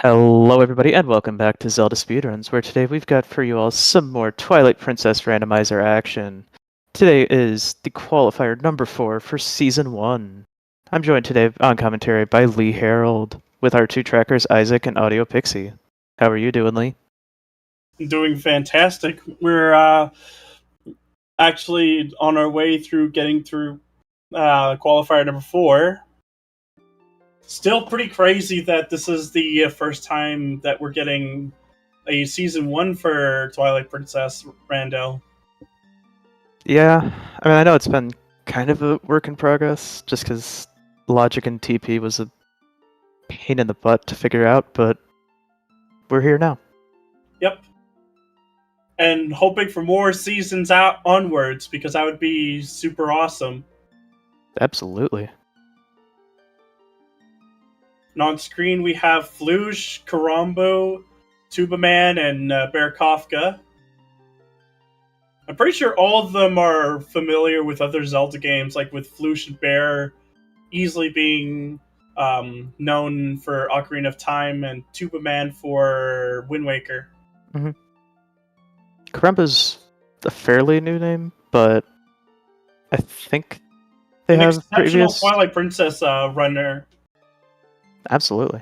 Hello, everybody, and welcome back to Zelda Speedruns, where today we've got for you all some more Twilight Princess Randomizer action. Today is the qualifier number 4 for Season 1. I'm joined today on commentary by Lee Harold, with our two trackers, Isaac and Audio Pixie. How are you doing, Lee? Doing fantastic. We're actually on our way through getting through qualifier number 4. Still pretty crazy that this is the first time that we're getting a season 1 for Twilight Princess Rando. Yeah, I mean, I know it's been kind of a work in progress, just because logic and TP was a pain in the butt to figure out, but we're here now. Yep. And hoping for more seasons out onwards, because that would be super awesome. Absolutely. And on screen we have Fluge, Karambo, Tubaman, and Bear Kafka. I'm pretty sure all of them are familiar with other Zelda games, like with Fluge and Bear easily being known for Ocarina of Time and Tubaman for Wind Waker. Mm-hmm. Karumba's a fairly new name, but I think they have exceptional previous Twilight Princess runner. Absolutely.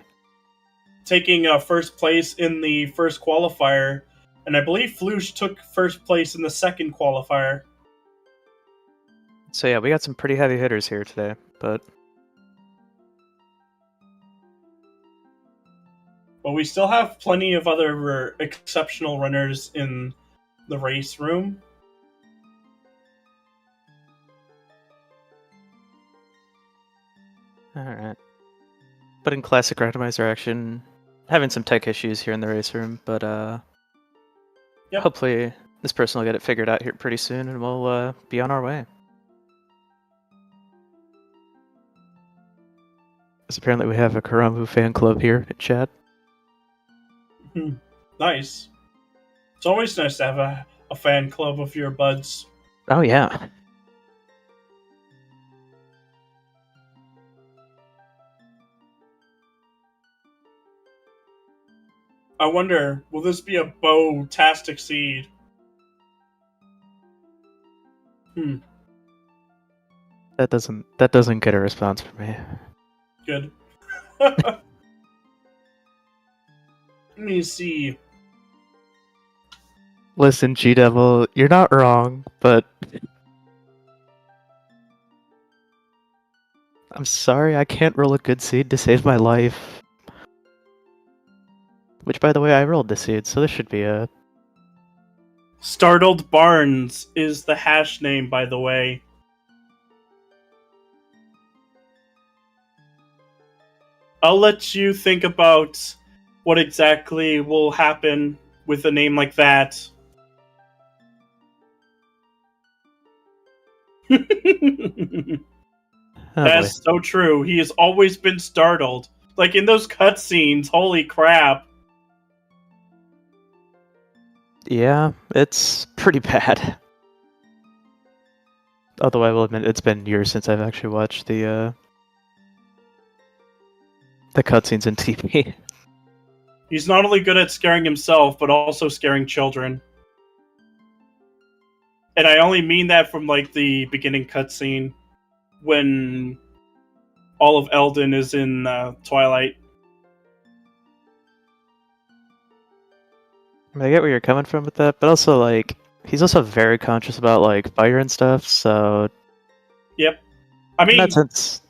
Taking first place in the first qualifier, and I believe Fluge took first place in the second qualifier. So yeah, we got some pretty heavy hitters here today, but we still have plenty of other exceptional runners in the race room. Alright. But in classic randomizer action, having some tech issues here in the race room, but Yep. Hopefully this person will get it figured out here pretty soon and we'll be on our way. Because apparently we have a Karambu fan club here in chat. Nice. It's always nice to have a fan club of your buds. Oh yeah. I wonder, will this be a bow-tastic seed? That doesn't get a response from me. Good. Let me see. Listen, G-Devil, you're not wrong, but I'm sorry I can't roll a good seed to save my life. Which, by the way, I rolled the seed, so this should be a... Startled Barnes is the hash name, by the way. I'll let you think about what exactly will happen with a name like that. That's so true. He has always been startled. Like in those cutscenes, holy crap. Yeah, it's pretty bad. Although I will admit, it's been years since I've actually watched the cutscenes in TP. He's not only good at scaring himself, but also scaring children. And I only mean that from like the beginning cutscene when all of Eldin is in Twilight. I mean, I get where you're coming from with that, but also like he's also very conscious about like fire and stuff. So yep, I mean, in that sense,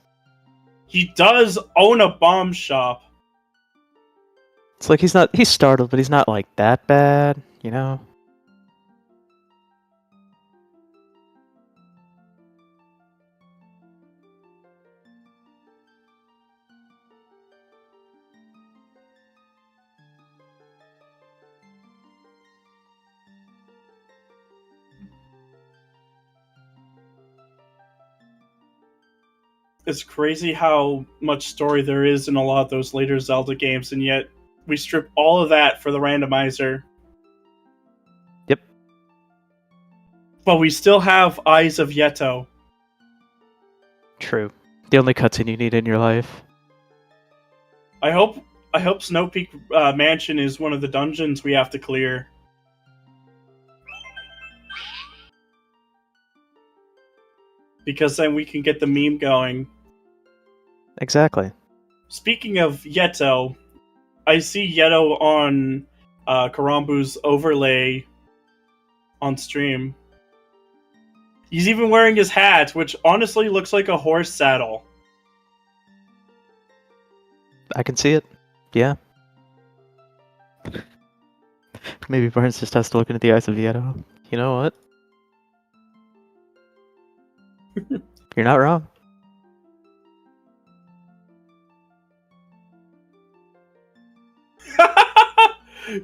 he does own a bomb shop. It's like he's startled, but he's not like that bad, you know? It's crazy how much story there is in a lot of those later Zelda games, and yet we strip all of that for the randomizer. Yep. But we still have Eyes of Yeto. True. The only cutscene you need in your life. I hope I hope Snow Peak Mansion is one of the dungeons we have to clear. Because then we can get the meme going. Exactly. Speaking of Yeto, I see Yeto on Karambu's overlay on stream. He's even wearing his hat, which honestly looks like a horse saddle. I can see it. Yeah. Maybe Barnes just has to look into the eyes of Yeto. You know what? You're not wrong.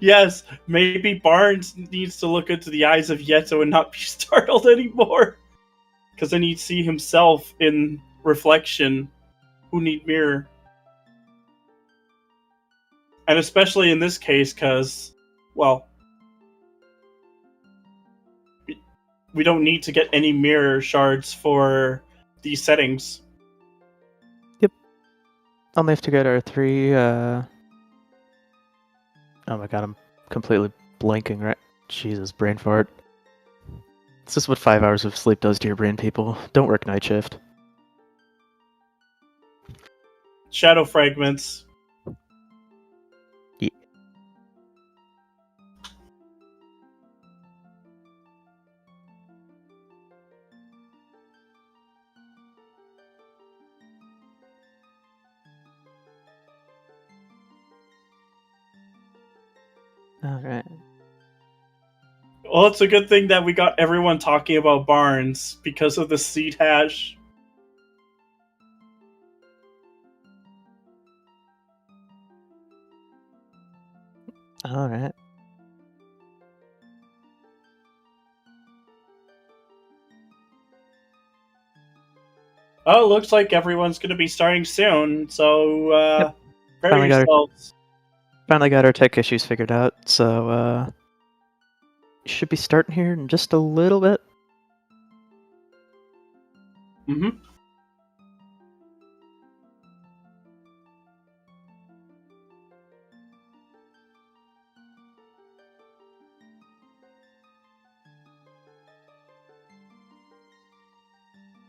Yes, maybe Barnes needs to look into the eyes of Yeto and not be startled anymore. Because then he'd see himself in reflection. Who need mirror? And especially in this case, because, well, we don't need to get any mirror shards for these settings. Yep. Only have to get our 3, Oh my god, I'm completely blanking, right? Jesus, brain fart. This is what 5 hours of sleep does to your brain, people. Don't work night shift. Shadow fragments. Yeah. Alright. Well, it's a good thing that we got everyone talking about Barnes because of the seed hash. Alright. Oh, looks like everyone's going to be starting soon, so Yep. prepare yourselves. Finally got our tech issues figured out, so should be starting here in just a little bit. Mm-hmm.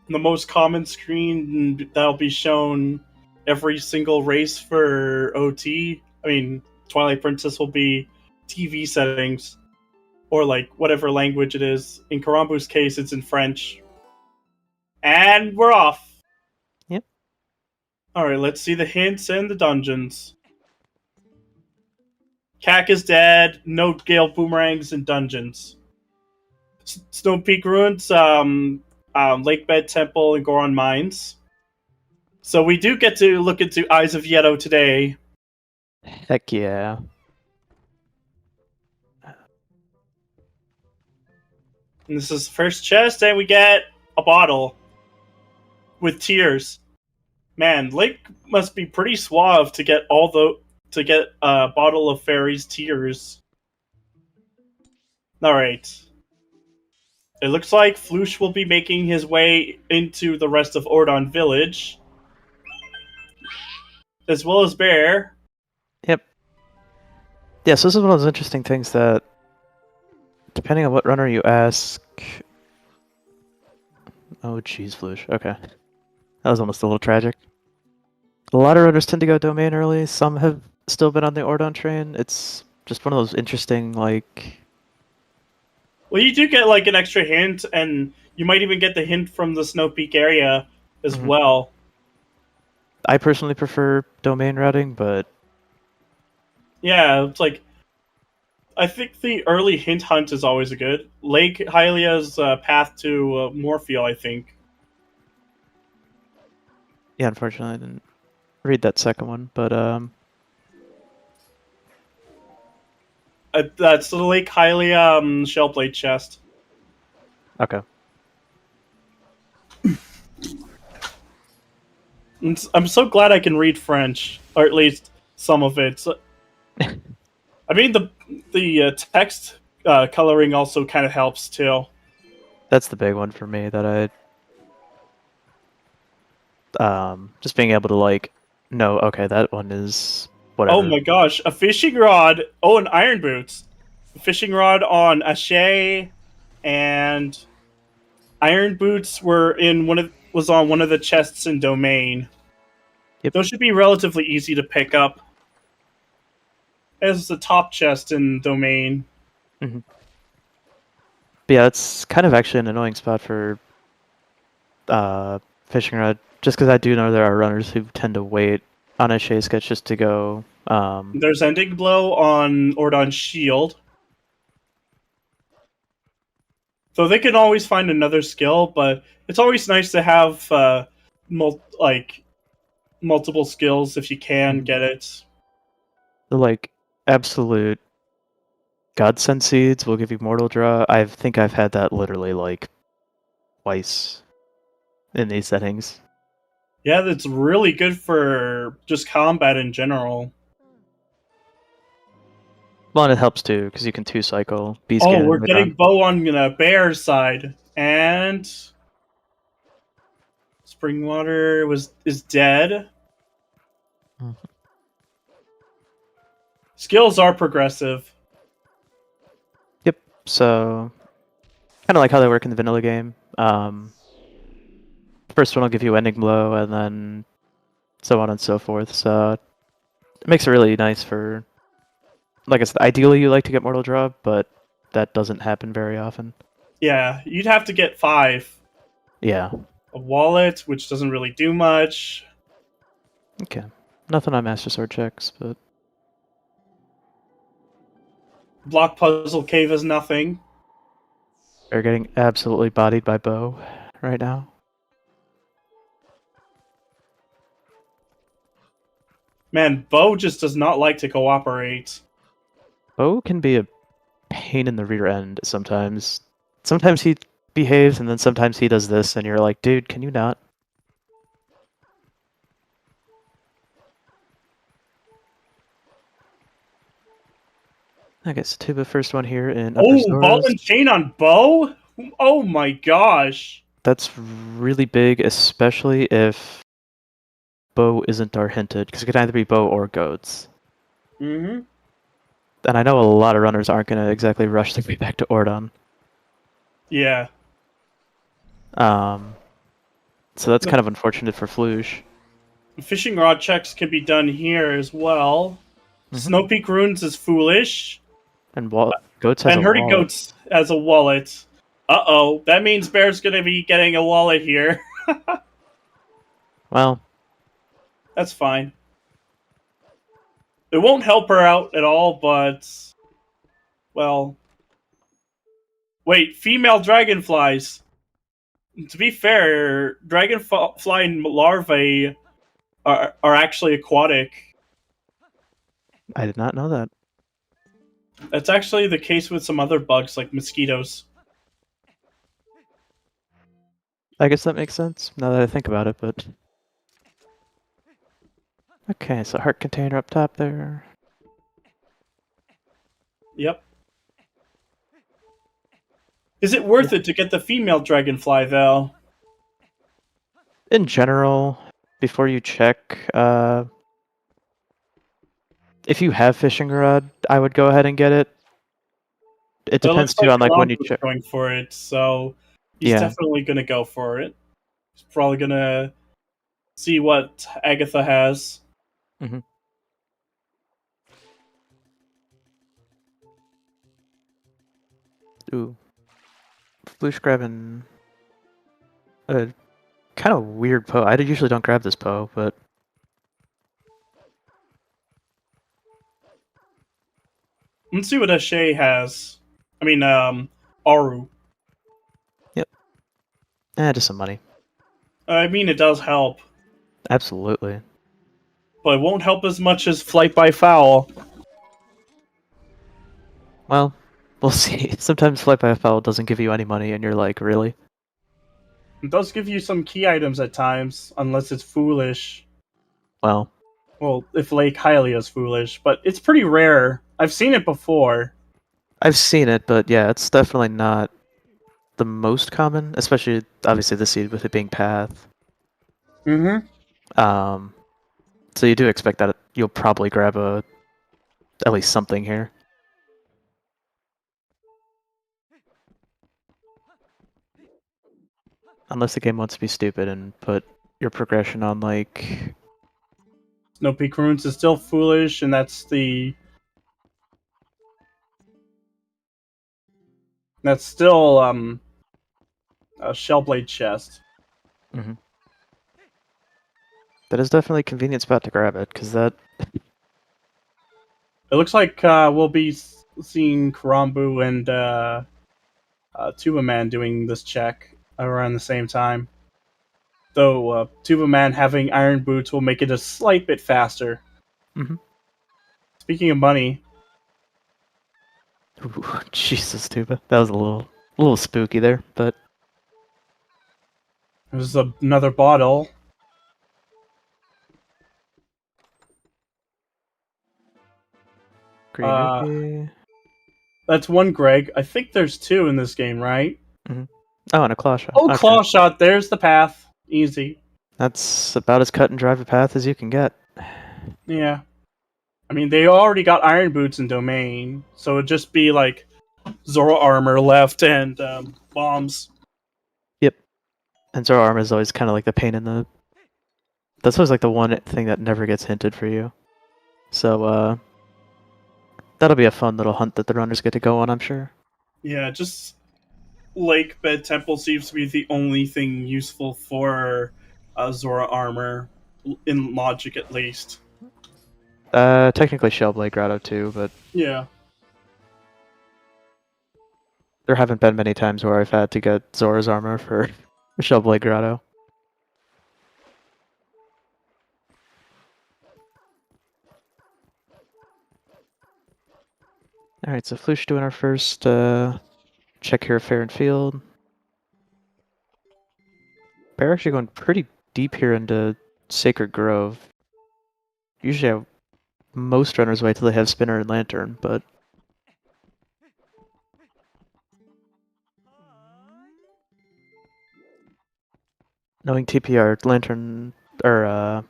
The most common screen that'll be shown every single race for OT. I mean, Twilight Princess will be TV settings, or like whatever language it is. In Karambu's case, it's in French. And we're off. Yep. Alright, let's see the hints and the dungeons. Cack is dead. No Gale Boomerangs in dungeons. Snow Peak Ruins, Lakebed Temple, and Goron Mines. So we do get to look into Eyes of Yeto today. Heck yeah. And this is the first chest, and we get a bottle with tears. Man, Lake must be pretty suave to get a bottle of fairies' tears. Alright. It looks like Floosh will be making his way into the rest of Ordon Village. As well as Bear. Yep. Yeah, so this is one of those interesting things that, depending on what runner you ask... Oh, jeez, Floosh. Okay. That was almost a little tragic. A lot of runners tend to go domain early. Some have still been on the Ordon train. It's just one of those interesting, like... Well, you do get like an extra hint, and you might even get the hint from the Snow Peak area as well. I personally prefer domain routing, but... Yeah, it's like... I think the early hint hunt is always a good. Lake Hylia's path to Morpheal, I think. Yeah, unfortunately I didn't read that second one, but That's the Lake Hylia Shellblade chest. okay. I'm so glad I can read French, or at least some of it. I mean, the text coloring also kind of helps too. That's the big one for me, that I just being able to like know, okay, that one is whatever. Oh my gosh, a fishing rod. Oh, and iron boots. A fishing rod on Ashay, and iron boots was on one of the chests in Domain. Yep. Those should be relatively easy to pick up. As the top chest in Domain. But yeah, it's kind of actually an annoying spot for fishing rod, just because I do know there are runners who tend to wait on a Shea sketch just to go. There's Ending Blow on Ordon's shield. So they can always find another skill, but it's always nice to have multiple skills if you can get it. The like absolute godsend seeds will give you mortal draw. I think I've had that literally like twice in these settings. Yeah, that's really good for just combat in general. Well, and it helps too because you can 2-cycle. Oh, we're getting Bow on Bear's side, and Springwater is dead. Skills are progressive. Yep. So, kind of like how they work in the vanilla game. First one will give you ending blow, and then so on and so forth. So it makes it really nice for, like I said, ideally you like to get mortal draw, but that doesn't happen very often. Yeah, you'd have to get 5. Yeah. A wallet, which doesn't really do much. Okay. Nothing on Master Sword checks, but Block Puzzle Cave is nothing. they're getting absolutely bodied by Bow right now. Man, Bo just does not like to cooperate. Bow can be a pain in the rear end sometimes. Sometimes he behaves, and then sometimes he does this, and you're like, dude, can you not? I guess Tuba first one here in Upper Oh, Ball Soros. and Chain on Bo? Oh my gosh. That's really big, especially if Bow isn't our hinted, because it could either be Bow or Goats. Mm-hmm. And I know a lot of runners aren't going to exactly rush their way back to Ordon. Yeah. So that's kind of unfortunate for Fluge. Fishing rod checks can be done here as well. Snow Peak Runes is foolish. And Goats has and a Hurting wallet. Goats has a wallet. Uh-oh. That means Bear's gonna be getting a wallet here. Well, that's fine. It won't help her out at all, but... Well... Wait, female dragonflies. To be fair, dragonfly larvae are actually aquatic. I did not know that. That's actually the case with some other bugs, like mosquitoes. I guess that makes sense, now that I think about it, but... Okay, so heart container up top there. Yep. Is it worth it to get the female dragonfly, though? In general, before you check, if you have fishing rod, I would go ahead and get it. It depends too on like when you check. Going for it, so he's definitely gonna go for it. He's probably gonna see what Agatha has. Ooh, Flush grabbing a kind of weird Poe. I usually don't grab this Poe, but Let's see what Ashay has. I mean, Aru. Yep. Just some money. I mean, it does help. Absolutely. But it won't help as much as Flight by Foul. Well, we'll see. Sometimes Flight by Foul doesn't give you any money, and you're like, really? It does give you some key items at times, unless it's foolish. Well, if Lake Hylia is foolish, but it's pretty rare. I've seen it before. I've seen it, but yeah, it's definitely not the most common, especially, obviously, the seed with it being Path. Mm-hmm. So you do expect that you'll probably grab at least something here. Unless the game wants to be stupid and put your progression on, like... Snow Peak Ruins is still foolish, and that's still a Shellblade chest. Mm-hmm. That is definitely a convenient spot to grab it, because that... It looks like we'll be seeing Karambu and Tuba Man doing this check around the same time. Though Tuba Man having iron boots will make it a slight bit faster. Mm-hmm. Speaking of money, Ooh, Jesus, Tuba. That was a little spooky there, but... there's another bottle. Green rupee... That's one Greg. I think there's two in this game, right? Mm-hmm. Oh, and a claw shot. Oh, Okay. claw shot. There's the path. Easy. That's about as cut and dry a path as you can get. Yeah. I mean, they already got iron boots in Domain, so it'd just be like Zora armor left and bombs. Yep. And Zoro armor is always kind of like the pain in the... That's always like the one thing that never gets hinted for you. So, that'll be a fun little hunt that the runners get to go on, I'm sure. Yeah, just Lake Bed Temple seems to be the only thing useful for Zora armor, in logic at least. Technically Shellblade Grotto too, but Yeah. there haven't been many times where I've had to get Zora's armor for Shellblade Grotto. Alright, so Floosh doing our first check here at Fair and Field. Bear actually going pretty deep here into Sacred Grove. Usually most runners wait till they have Spinner and Lantern, but... Knowing TPR, Lantern, or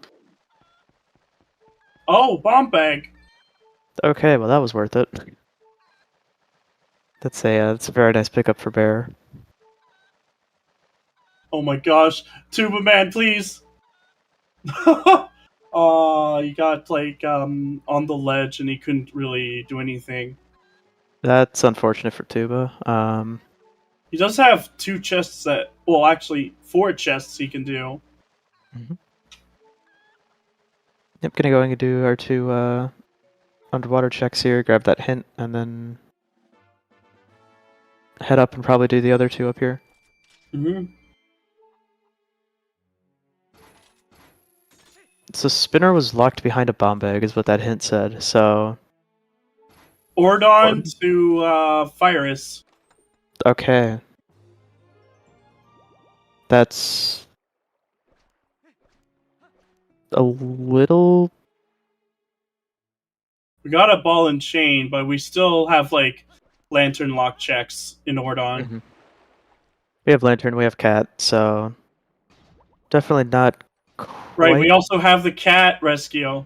Oh, bomb bag. okay, well that was worth it. That's a very nice pickup for Bear. Oh my gosh, Tuba Man, please. He got like on the ledge and he couldn't really do anything. That's unfortunate for Tuba. He does have two chests that, well, actually four chests he can do. Mhm. Yep, gonna go and do our two underwater checks here, grab that hint, and then head up and probably do the other two up here. Mm-hmm. So Spinner was locked behind a bomb bag, is what that hint said. So Ordon to Fyrus. okay, that's a little. We got a ball and chain, but we still have like lantern lock checks in Ordon. Mm-hmm. We have Lantern, we have Cat, so definitely not Right, quite we also have the cat rescue.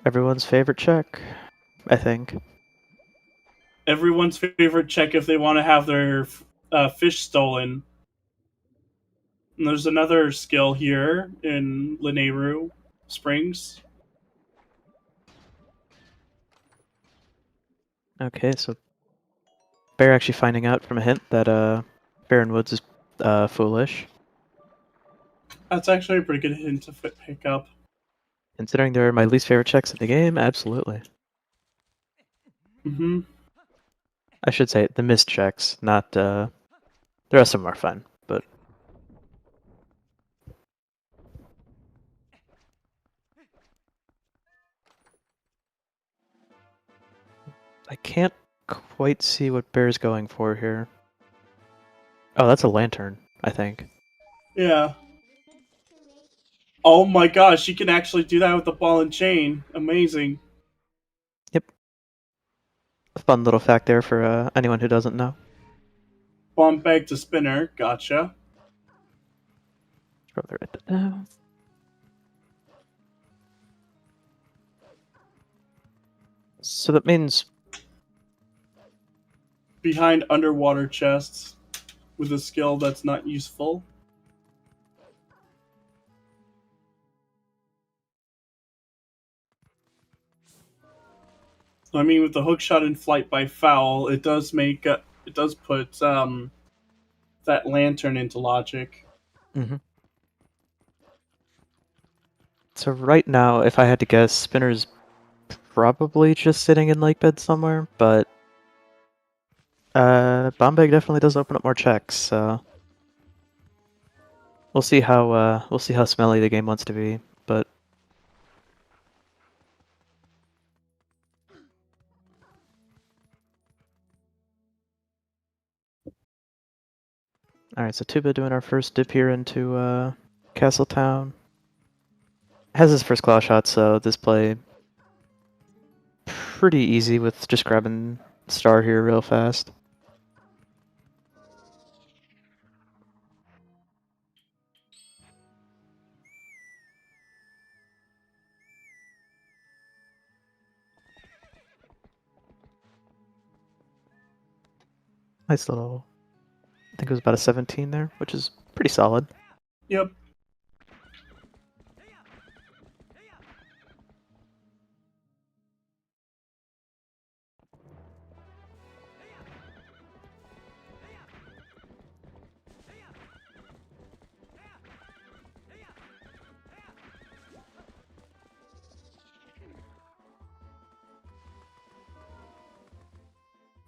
everyone's favorite check, I think. Everyone's favorite check if they want to have their fish stolen. And there's another skill here in Lineru Springs. Okay, so Bear actually finding out from a hint that Baron Woods is foolish. That's actually a pretty good hint to pick up. Considering they're my least favorite checks in the game, absolutely. Mm-hmm. I should say the missed checks, not the rest of them are fine, but I can't quite see what Bear's going for here. Oh, that's a lantern, I think. Yeah. Oh my gosh, you can actually do that with the ball and chain. Amazing. Yep. A fun little fact there for anyone who doesn't know. Bomb bag to spinner. Gotcha. Probably write that down. So that means Behind underwater chests with a skill that's not useful. So I mean, with the hookshot in flight by foul, it does make it does put that lantern into logic. mhm. So right now, if I had to guess, Spinner's probably just sitting in lake bed somewhere, but Bombay definitely does open up more checks, so we'll see how smelly the game wants to be, but alright, so Tuba doing our first dip here into Castletown. Has his first claw shot, so this play pretty easy with just grabbing Star here real fast. Nice little, I think it was about a 17 there, which is pretty solid. Yep.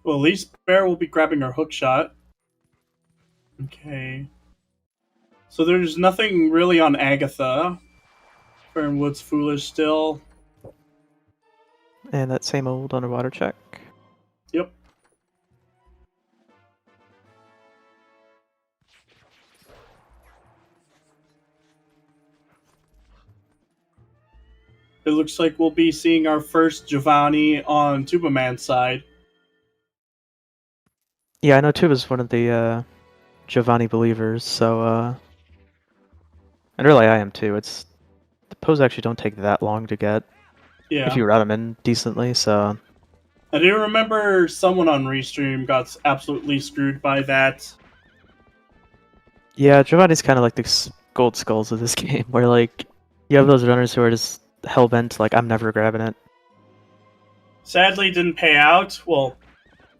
Well, at least Bear will be grabbing her hook shot. Okay. So there's nothing really on Agatha. Fernwood's foolish still. And that same old underwater check. Yep. It looks like we'll be seeing our first Giovanni on Tuba Man's side. Yeah, I know Tuba's one of the Giovanni believers, so and really I am too. It's the pose actually don't take that long to get if Yeah. you route them in decently, so I do remember someone on Restream got absolutely screwed by that. yeah, Giovanni's kind of like the gold skulls of this game, where like you have those runners who are just hell bent, like I'm never grabbing it. Sadly, didn't pay out. Well,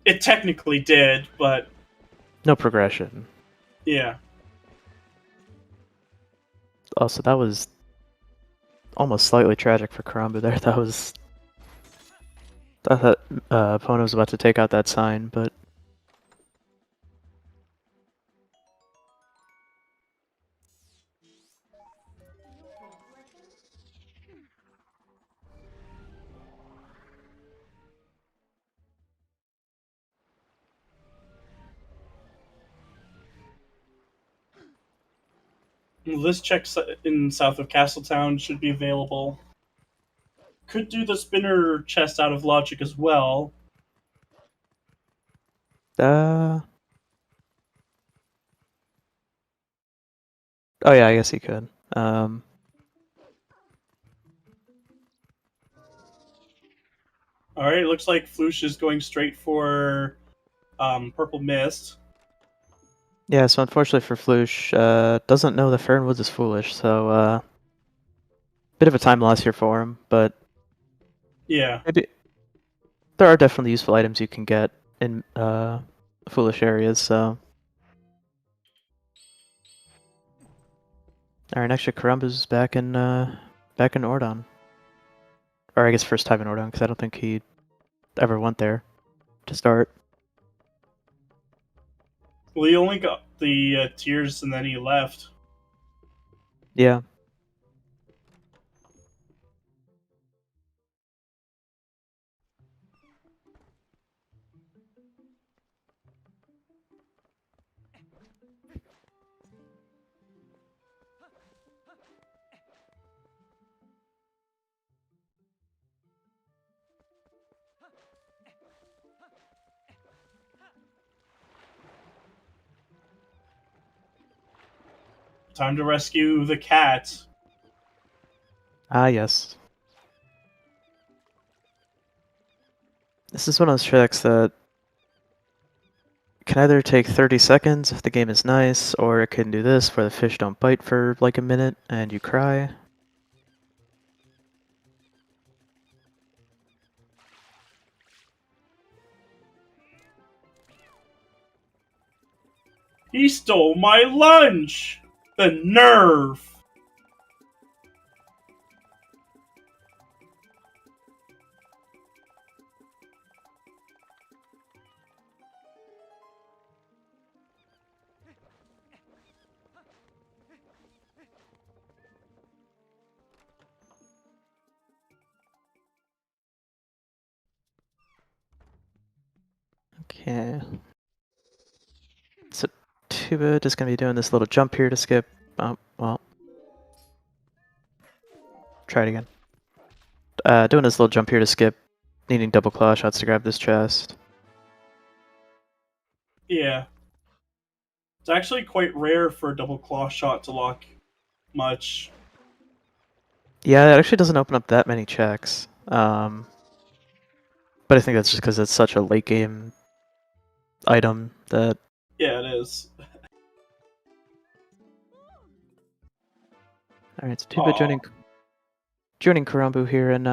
it technically did, but No progression. yeah. Also, that was almost slightly tragic for Karamba there. I thought opponent was about to take out that sign, but This check in south of Castletown should be available. Could do the spinner chest out of logic as well. uh oh yeah, I guess he could. Alright, it looks like Floosh is going straight for Purple Mist. Yeah, so unfortunately for Floosh, doesn't know the Fernwoods is foolish, so bit of a time loss here for him, but Yeah. maybe there are definitely useful items you can get in foolish areas, so. Alright, actually Karumba's back in Ordon. Or I guess first time in Ordon, because I don't think he ever went there to start. Well, he only got the tears and then he left. Yeah. Time to rescue the cat. Ah, yes. This is one of those tracks that can either take 30 seconds if the game is nice, or it can do this where the fish don't bite for like a minute and you cry. He stole my lunch! The nerve! Okay. So Tuba just gonna be doing this little jump here to skip. Oh, well. Try it again. Doing this little jump here to skip, needing double claw shots to grab this chest. Yeah. It's actually quite rare for a double claw shot to lock much. Yeah, it actually doesn't open up that many checks. But I think that's just because it's such a late game item that. Yeah, it is. Alright, so Tuba joining Karambu here in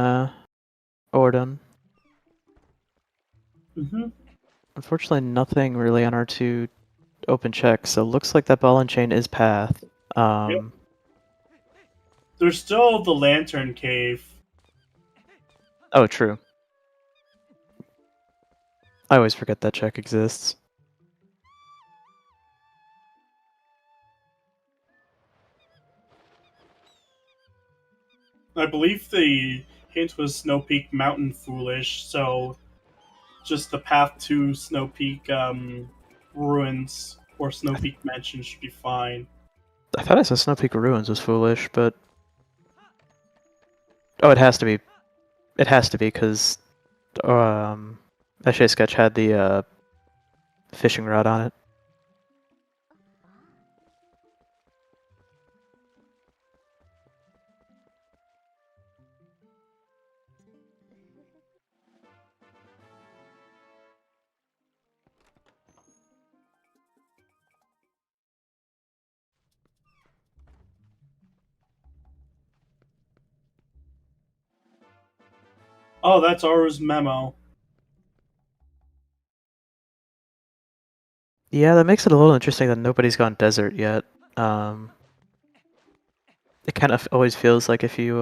Ordon. Mm-hmm. Unfortunately, nothing really on R2 open check, so looks like that ball and chain is path. Yep. There's still the lantern cave. Oh, true. I always forget that check exists. I believe the hint was Snow Peak Mountain Foolish, so just the path to Snow Peak ruins or Snow Peak Mansion should be fine. I thought I said Snow Peak Ruins was foolish, but oh, it has to be. It has to be because Eshe Sketch had the fishing rod on it. Oh, that's Aru's memo. Yeah, that makes it a little interesting that nobody's gone desert yet. It kind of always feels like if you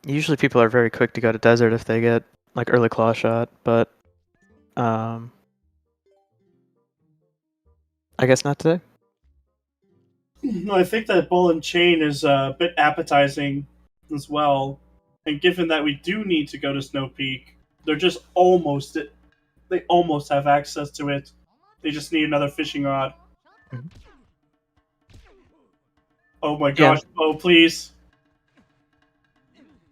usually people are very quick to go to desert if they get like early claw shot, but I guess not today. No, I think that ball and chain is a bit appetizing as well. And given that we do need to go to Snow Peak, they're just almost they almost have access to it. They just need another fishing rod. Mhm. Oh my Yeah, gosh, oh please.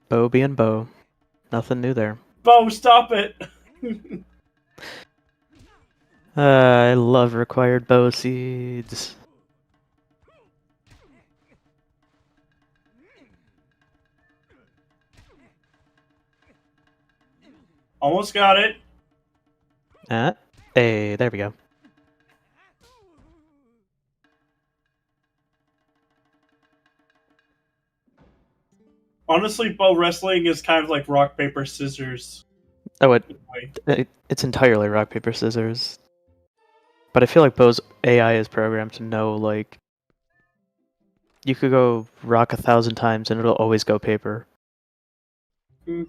Bo being Bo. Nothing new there. Bo, stop it! I love required bow seeds. Almost got it. Hey, there we go. Honestly, bow wrestling is kind of like rock, paper, scissors. Oh, Anyway. it's entirely rock, paper, scissors. But I feel like Bo's AI is programmed to know, like, you could go rock 1,000 times and it'll always go paper. Hmm.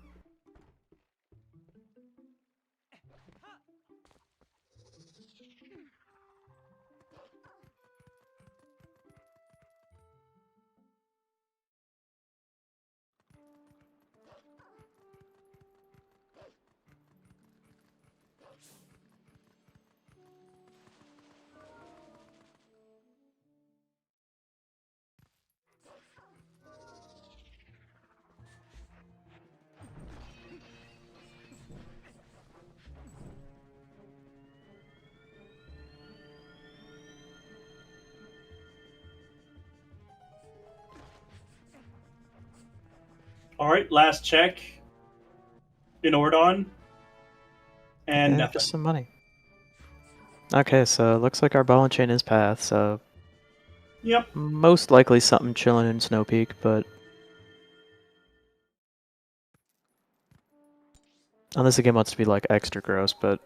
Alright, last check. In Ordon. And nothing. Just some money. Okay, so it looks like our ball and chain is path, so Yep. most likely something chilling in Snow Peak, but unless the game wants to be like extra gross, but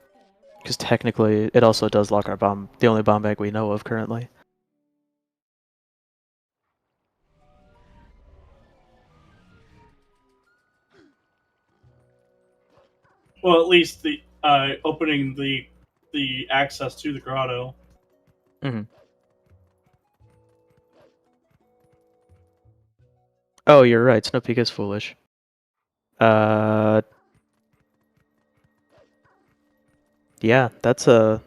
because technically it also does lock our bomb, the only bomb bag we know of currently. Well, at least the opening the access to the grotto. Mm-hmm. Oh, you're right. Snow Peak is foolish. Yeah, that's a.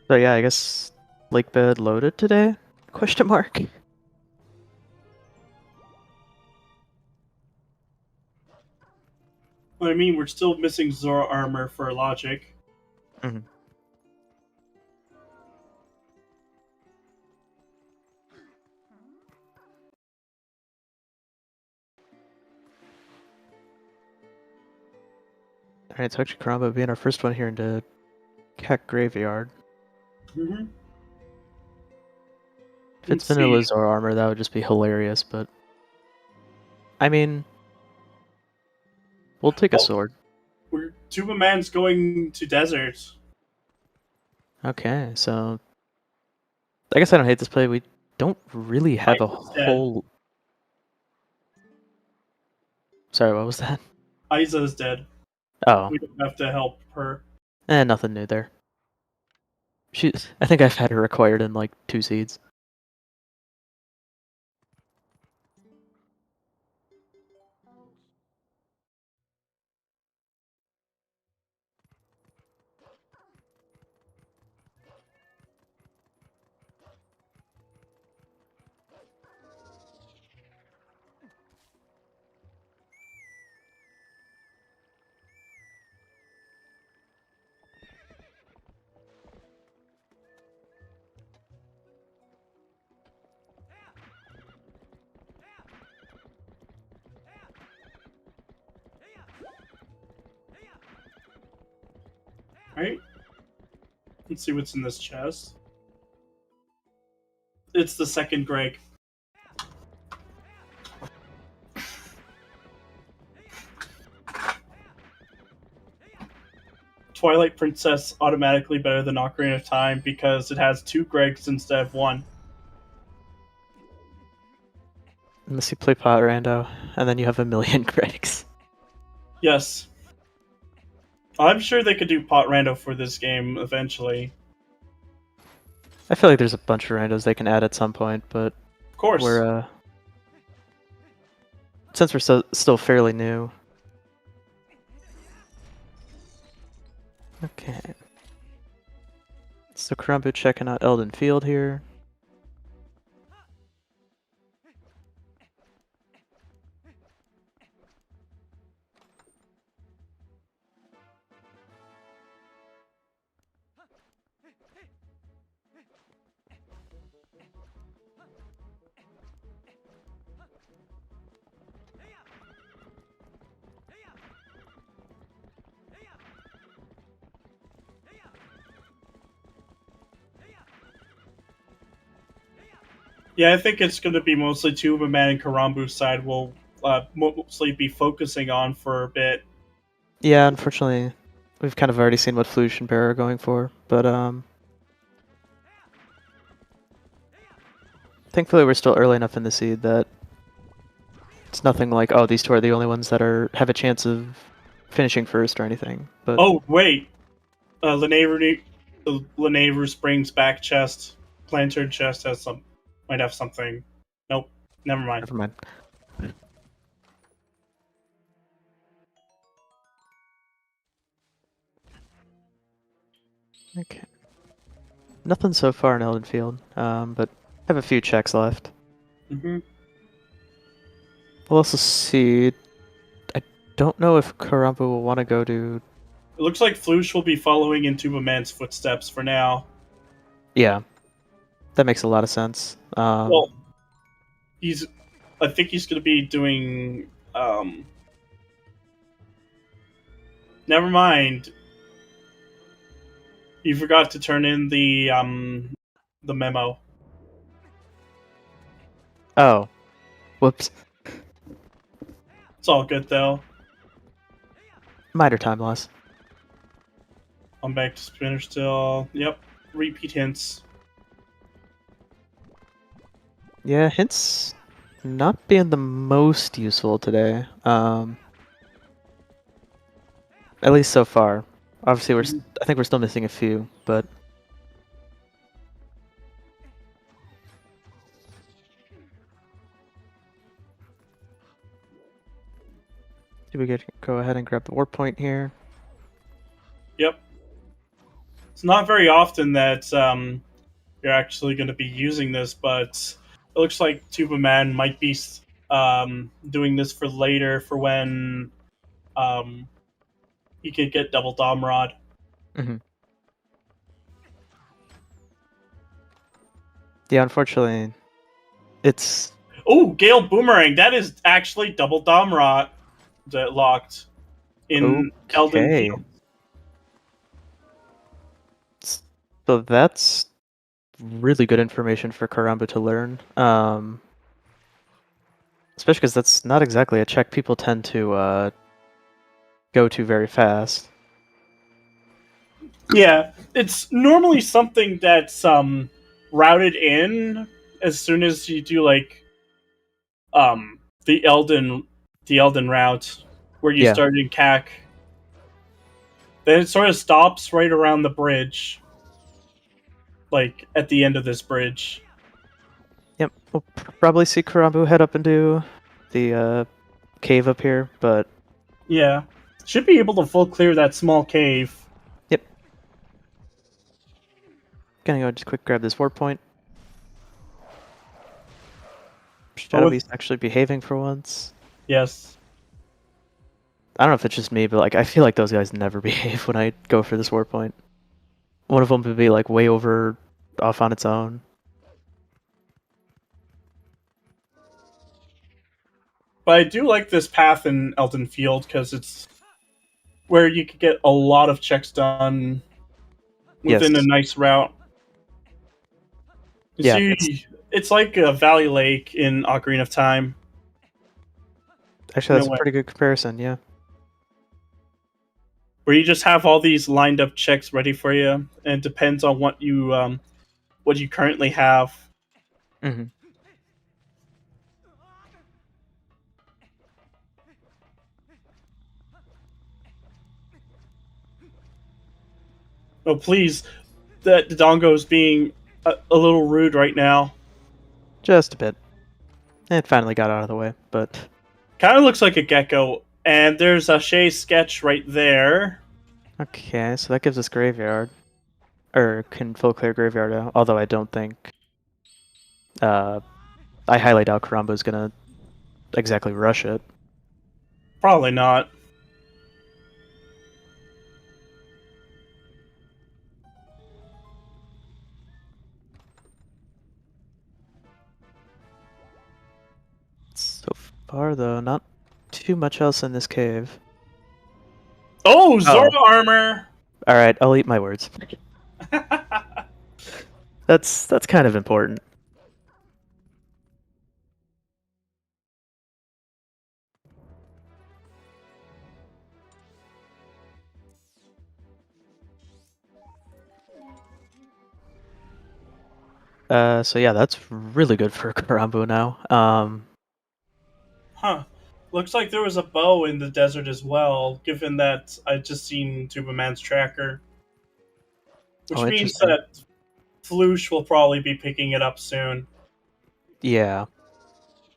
So yeah, I guess lake bed loaded today? Question mark. I mean, we're still missing Zora armor for logic. Mm-hmm. Alright, so actually Karamba being our first one here into Keck Graveyard. Mm-hmm. If it's vanilla Zora armor, that would just be hilarious, but I mean, we'll take a sword. Tuba Man's going to desert. Okay, so I guess I don't hate this play. We don't really have a whole. Sorry, what was that? Aiza is dead. Oh. We don't have to help her. Nothing new there. I think I've had her acquired in like 2 seeds. Right? Let's see what's in this chest. It's the second Greg. Twilight Princess automatically better than Ocarina of Time because it has 2 Gregs instead of 1. Unless you play Pot Rando, and then you have a million critics. Yes. I'm sure they could do Pot Rando for this game eventually. I feel like there's a bunch of randos they can add at some point, but of course, we're since we're still fairly new. Okay. So Karumbu checking out Elden Field here. yeah, I think it's going to be mostly Tuba Man and Karambu's side will mostly be focusing on for a bit. Yeah, unfortunately, we've kind of already seen what Flush and Bear are going for, but thankfully we're still early enough in the seed that it's nothing like, oh, these two are the only ones that have a chance of finishing first or anything. But oh wait, the Lenaver Springs back chest, Planter chest might have something. Nope, never mind. Never mind. Okay. Nothing so far in Elden Field, but I have a few checks left. Mm-hmm. We'll also see. I don't know if Karumbu will want to go to It looks like Flush will be following in Tuba Man's footsteps for now. Yeah, that makes a lot of sense. Well, I think he's going to be doing. Never mind. You forgot to turn in the memo. Oh, whoops. It's all good though. Minor time loss. I'm back to spinner still. Yep. Repeat hints. Yeah, hints not being the most useful today. At least so far. Obviously, I think we're still missing a few, but do we go ahead and grab the warp point here? Yep. It's not very often that you're actually going to be using this, but it looks like Tuba Man might be doing this for later, for when he could get double Dom Rod. Mm-hmm. Yeah, unfortunately, it's... Oh, Gale Boomerang! That is actually double Dom Rod that locked in Elden okay. Field. So that's really good information for Karamba to learn. Especially because that's not exactly a check people tend to go to very fast. Yeah, it's normally something that's routed in as soon as you do like um the Elden the Elden route where you Yeah. start in CAC. Then it sort of stops right around the bridge. Like at the end of this bridge. Yep, we'll probably see Karambu head up into the cave up here, but... Yeah. Should be able to full clear that small cave. Yep. Gonna go just quick grab this warp point. Shadow Beast actually behaving for once. Yes. I don't know if it's just me, but like I feel like those guys never behave when I go for this warp point. One of them would be like way over off on its own. But I do like this path in Elden Field because it's where you could get a lot of checks done within a nice route. You see, it's like a Valley Lake in Ocarina of Time. Actually, that's a pretty good comparison, yeah. Where you just have all these lined up checks ready for you, and it depends on what you currently have. Mm-hmm. Oh, please. The Dodongo's being a little rude right now. Just a bit. It finally got out of the way, but... Kind of looks like a gecko, and there's a Shay sketch right there. Okay, so that gives us Graveyard. Or can full clear Graveyard out, although I don't think... I highly doubt Karambo's gonna exactly rush it. Probably not. So far, though, not too much else in this cave. Oh, Zora armor! Alright, I'll eat my words. That's kind of important. So yeah, that's really good for Karambu now. Huh. Looks like there was a bow in the desert as well, given that I just seen Tuba Man's tracker. Which means that Flush will probably be picking it up soon. Yeah.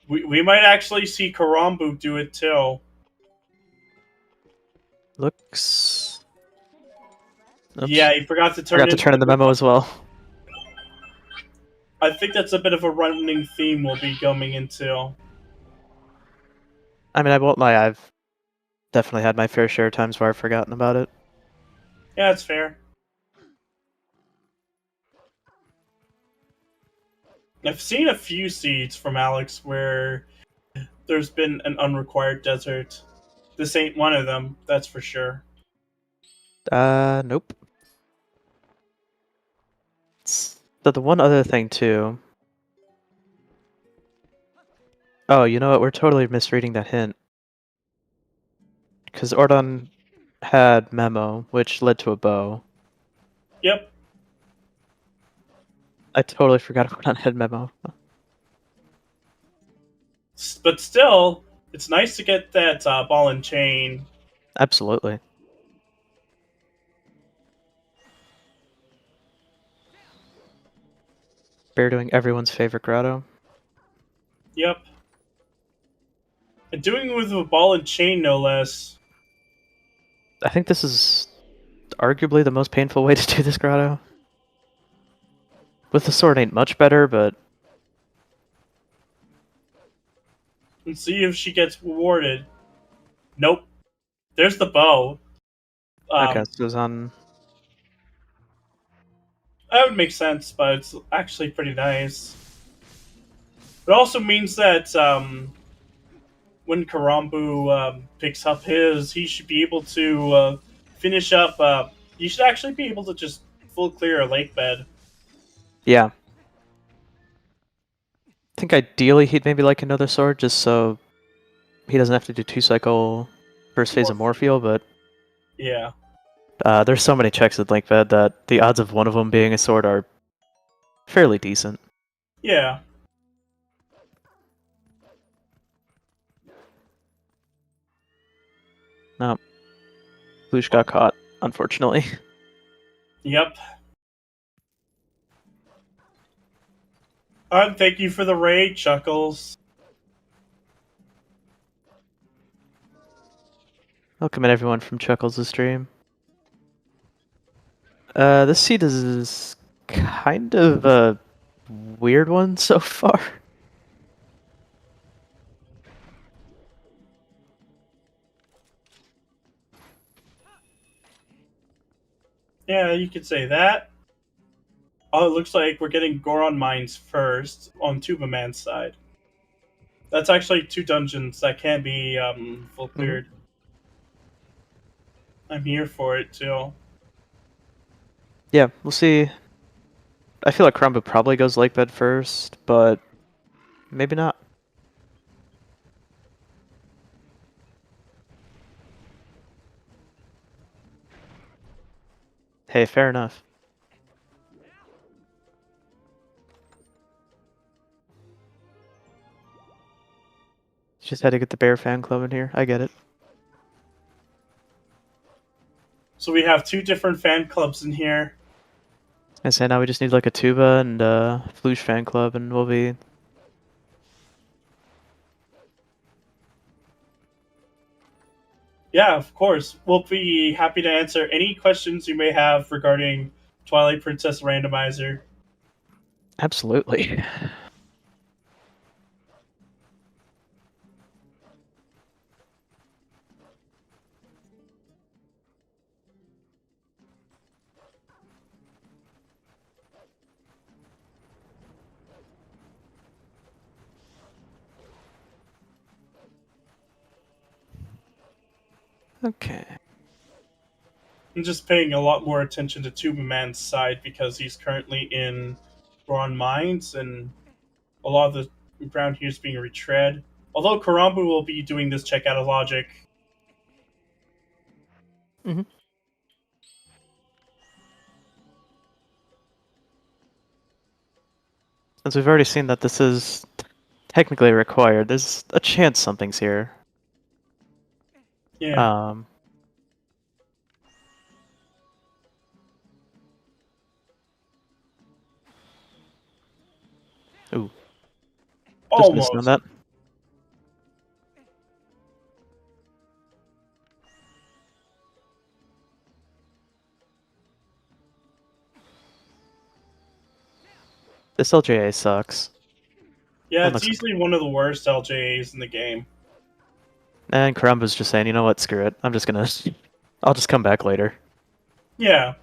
We might actually see Karambu do it too. Looks... Oops. Yeah, he forgot to turn in the memo as well. I think that's a bit of a running theme we'll be going into. I mean, I won't lie, I've definitely had my fair share of times where I've forgotten about it. Yeah, that's fair. I've seen a few seeds from Alex where there's been an unrequired desert. This ain't one of them, that's for sure. Nope. So the one other thing too. Oh, you know what? We're totally misreading that hint. Because Ordon had Memo, which led to a bow. Yep. I totally forgot Ordon had Memo. But still, it's nice to get that ball and chain. Absolutely. Bear doing everyone's favorite grotto. Yep. And doing it with a ball and chain, no less. I think this is arguably the most painful way to do this grotto. With the sword ain't much better, but... And see if she gets rewarded. Nope. There's the bow. Okay, so it was on... That would make sense, but it's actually pretty nice. It also means that when Karambu picks up his, he should be able to finish up. You should actually be able to just full clear a lake bed. Yeah. I think ideally he'd maybe like another sword, just so he doesn't have to do 2-cycle first phase of Morpheal, but... Yeah. There's so many checks with Link Bed that the odds of one of them being a sword are fairly decent. Yeah. No. Lush got caught, unfortunately. Yep. Thank you for the raid, Chuckles. Welcome in everyone from Chuckles' stream. This seed is kind of a weird one so far. Yeah, you could say that. Oh, it looks like we're getting Goron Mines first on Tuba Man's side. That's actually 2 dungeons that can be full cleared. I'm here for it too. Yeah, we'll see. I feel like Crumbo probably goes Lake Bed first, but maybe not. Hey, fair enough. Just had to get the Bear fan club in here. I get it. So we have 2 different fan clubs in here. I say now we just need like a Tuba and a Floosh fan club, and we'll be... Yeah, of course. We'll be happy to answer any questions you may have regarding Twilight Princess Randomizer. Absolutely. Okay. I'm just paying a lot more attention to Tuba Man's side because he's currently in Goron Mines and a lot of the ground here is being retread. Although Karambu will be doing this check out of logic. Mm-hmm. Since we've already seen that this is technically required, there's a chance something's here. Yeah. Ooh. Just missed on Almost. that. This LJA sucks. Yeah, That it's looks... easily one of the worst LJAs in the game. And Karumba's just saying, you know what, screw it. I'm just gonna... I'll just come back later. Yeah,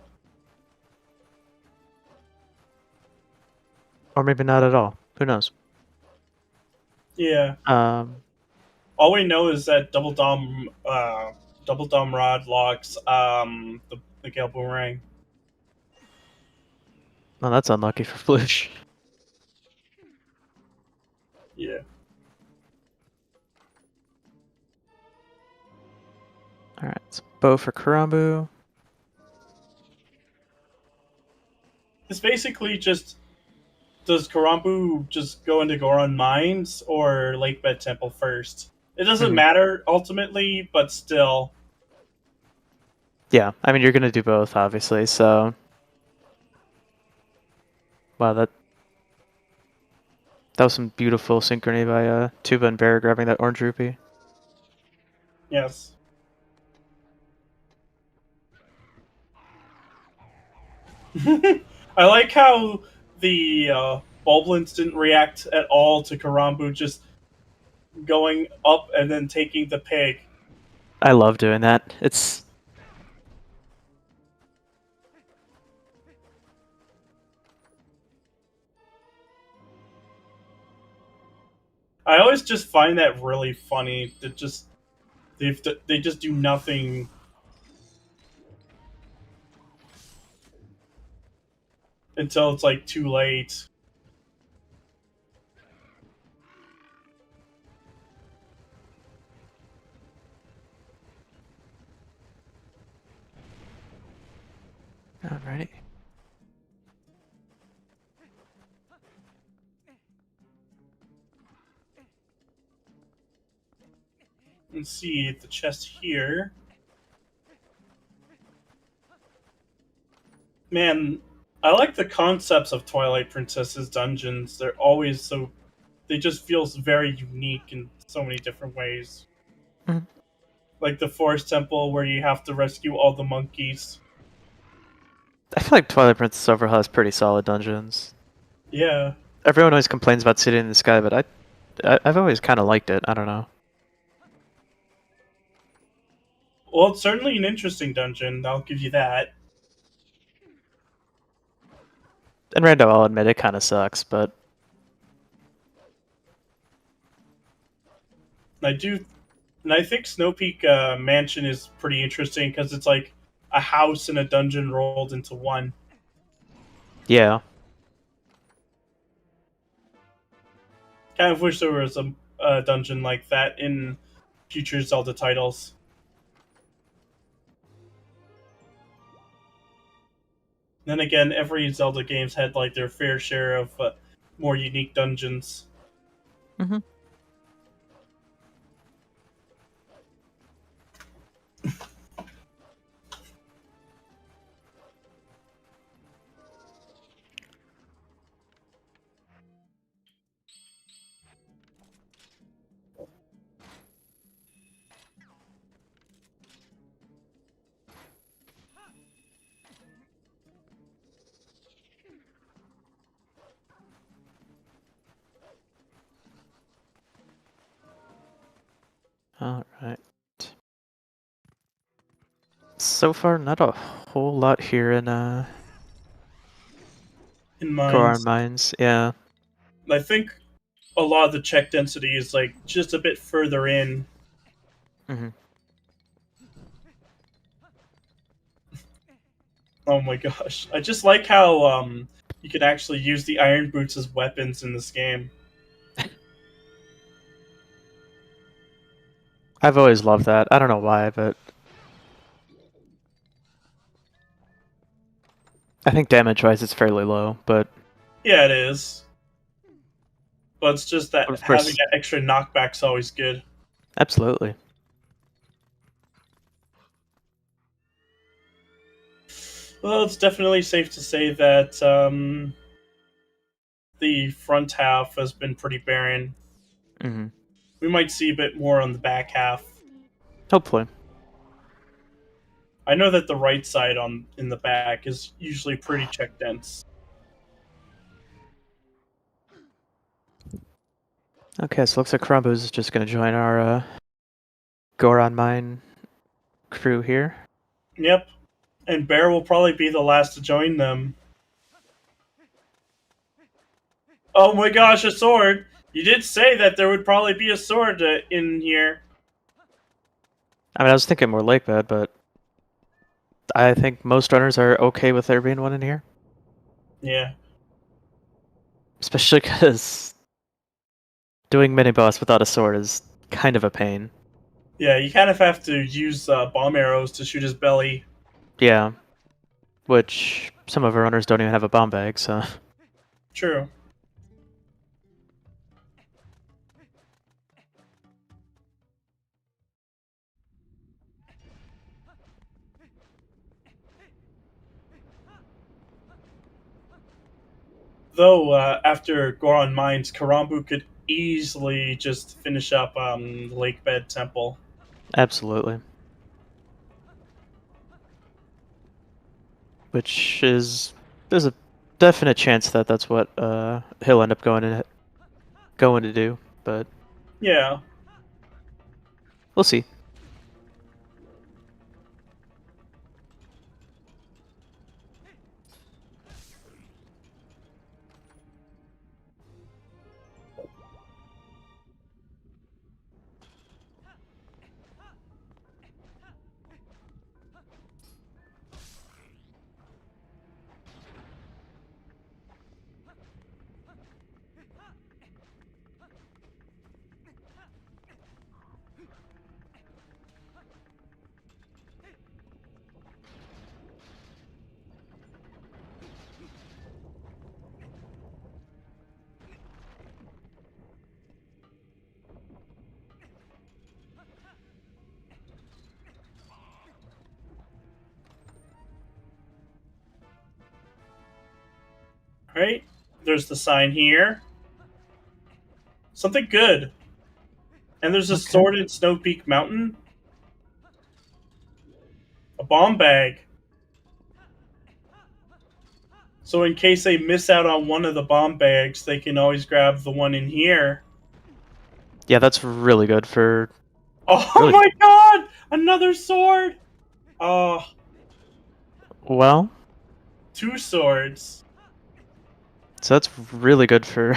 Or maybe not at all. Who knows? yeah. Um, All we know is that double dom rod locks the Gale Boomerang. well, that's unlucky for Flush. Yeah. Alright, so bow for Karambu. It's basically just, does Karambu just go into Goron Mines or Lakebed Temple first? It doesn't Mhm. matter ultimately, but still. Yeah, I mean, you're going to do both, obviously, so... Wow, that was some beautiful synchrony by Tuba and Bear grabbing that orange rupee. Yes. I like how the Bulblins didn't react at all to Karambu just going up and then taking the pig. I love doing that. It's... I always just find that really funny. That just they just do nothing until it's like too late. Alrighty. Let's see the chest here. Man, I like the concepts of Twilight Princess's dungeons. They're always so. They just feel very unique in so many different ways. Mhm. Like the Forest Temple, where you have to rescue all the monkeys. I feel like Twilight Princess overall has pretty solid dungeons. Yeah. Everyone always complains about City in the Sky, but I've always kind of liked it. I don't know. Well, it's certainly an interesting dungeon. I'll give you that. And Rando, I'll admit, it kind of sucks, but And I do, and I think Snow Peak Mansion is pretty interesting because it's like a house and a dungeon rolled into one. yeah. Kind of wish there was a dungeon like that in future Zelda titles. Then again, every Zelda game's had like their fair share of more unique dungeons. Hmm. Alright. So far, not a whole lot here in In Goron mines, Mines. Yeah. I think a lot of the check density is like just a bit further in. Hmm. Oh my gosh, I just like how you can actually use the iron boots as weapons in this game. I've always loved that. I don't know why, but I think damage-wise it's fairly low, but Yeah, it is. But it's just that of having course, that extra knockback's always good. absolutely. Well, it's definitely safe to say that the front half has been pretty barren. Hmm. We might see a bit more on the back half. Hopefully. I know that the right side on in the back is usually pretty check dense. Okay, so looks like Crumbo's just gonna join our Goron Mine crew here. Yep. And Bear will probably be the last to join them. Oh my gosh, a sword! You did say that there would probably be a sword in here. I mean, I was thinking more lake bed, but I think most runners are okay with there being one in here. Yeah. Especially because doing mini boss without a sword is kind of a pain. Yeah, you kind of have to use bomb arrows to shoot his belly. Yeah, which some of our runners don't even have a bomb bag, so. True. Though, after Goron Mines, Karambu could easily just finish up Lakebed Temple. Absolutely. Which is there's a definite chance that that's what he'll end up going to do, but Yeah. we'll see. Right? There's the sign here. Something good. And there's a Okay. sword in Snow Peak Mountain. A bomb bag. So in case they miss out on one of the bomb bags, they can always grab the one in here. Yeah, that's really good for Oh really my god! Another sword! Oh, well. two swords. So that's really good for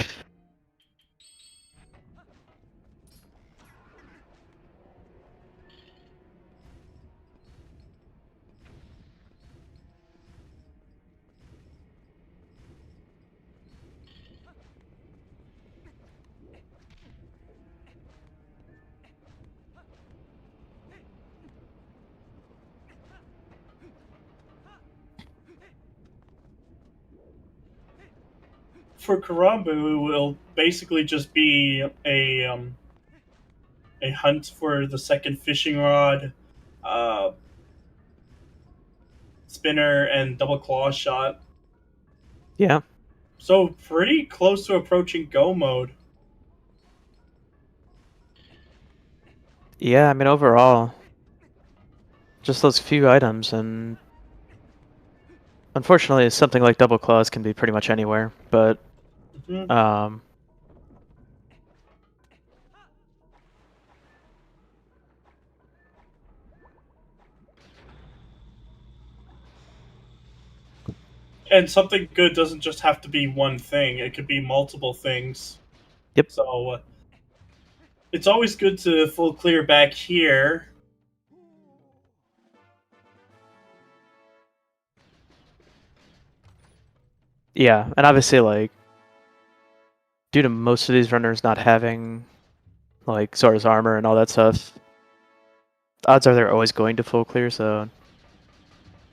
For Karambu, it will basically just be a hunt for the second fishing rod, uh, spinner, and double claw shot. yeah. So pretty close to approaching go mode. Yeah, I mean overall just those few items and unfortunately something like double claws can be pretty much anywhere, but Mhm. um And something good doesn't just have to be one thing; it could be multiple things. yep. So it's always good to full clear back here. Yeah, and obviously like due to most of these runners not having like Zora's armor and all that stuff, odds are they're always going to full clear, so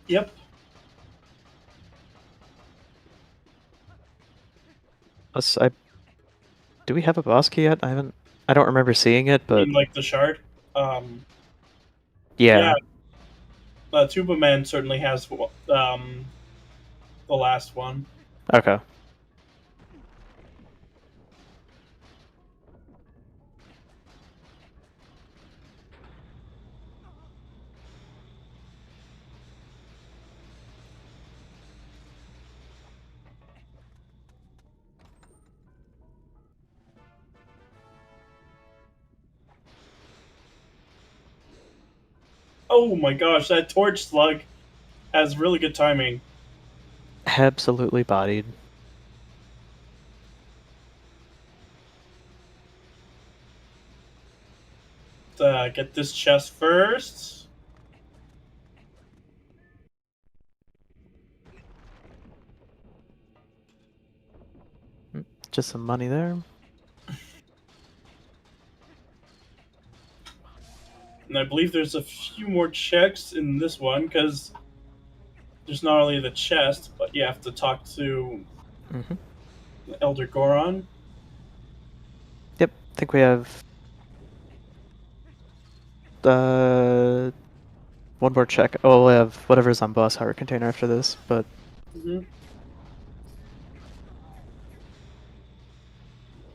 Yep. I do we have a boss key yet? I don't remember seeing it, but In like the shard. Um, yeah, yeah. Tuba Man certainly has the last one. Okay. Oh my gosh, that torch slug has really good timing. Absolutely bodied. Get this chest first. Just some money there. And I believe there's a few more checks in this one, because there's not only the chest, but you have to talk to Elder Goron. Yep, I think we have one more check. Oh, we'll have whatever's on boss harbor container after this, but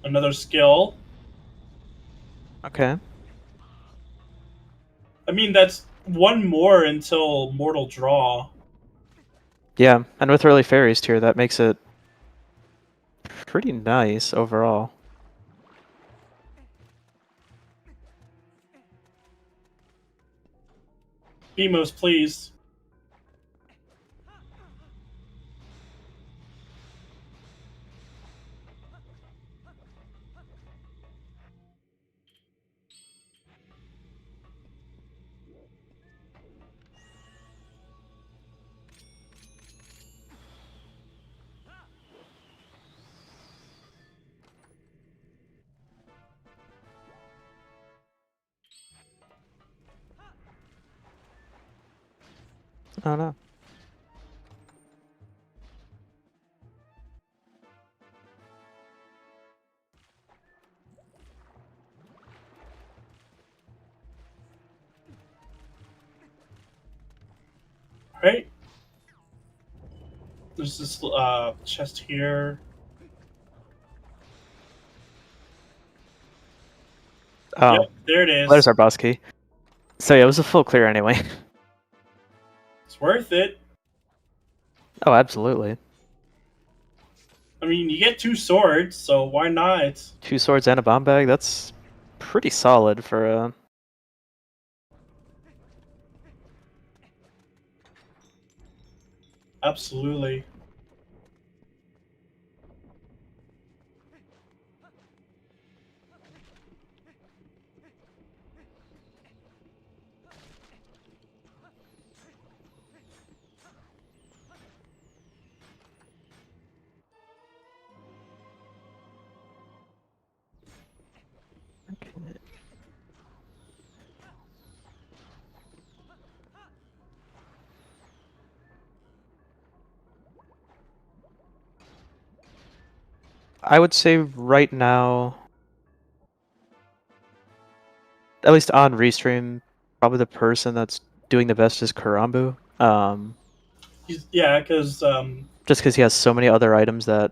Another skill. okay. I mean, that's one more until Mortal Draw. Yeah, and with early fairies tier, that makes it pretty nice overall. Be most pleased. Oh no. Right? There's this chest here. Oh, Yep, there it there's is. our boss key. So yeah, it was a full clear anyway. It's worth it. Oh, absolutely. I mean, you get 2 swords, so why not? 2 swords and a bomb bag, that's pretty solid for a... Absolutely. I would say right now, at least on restream, probably the person that's doing the best is Karambu. Yeah, because Just because he has so many other items that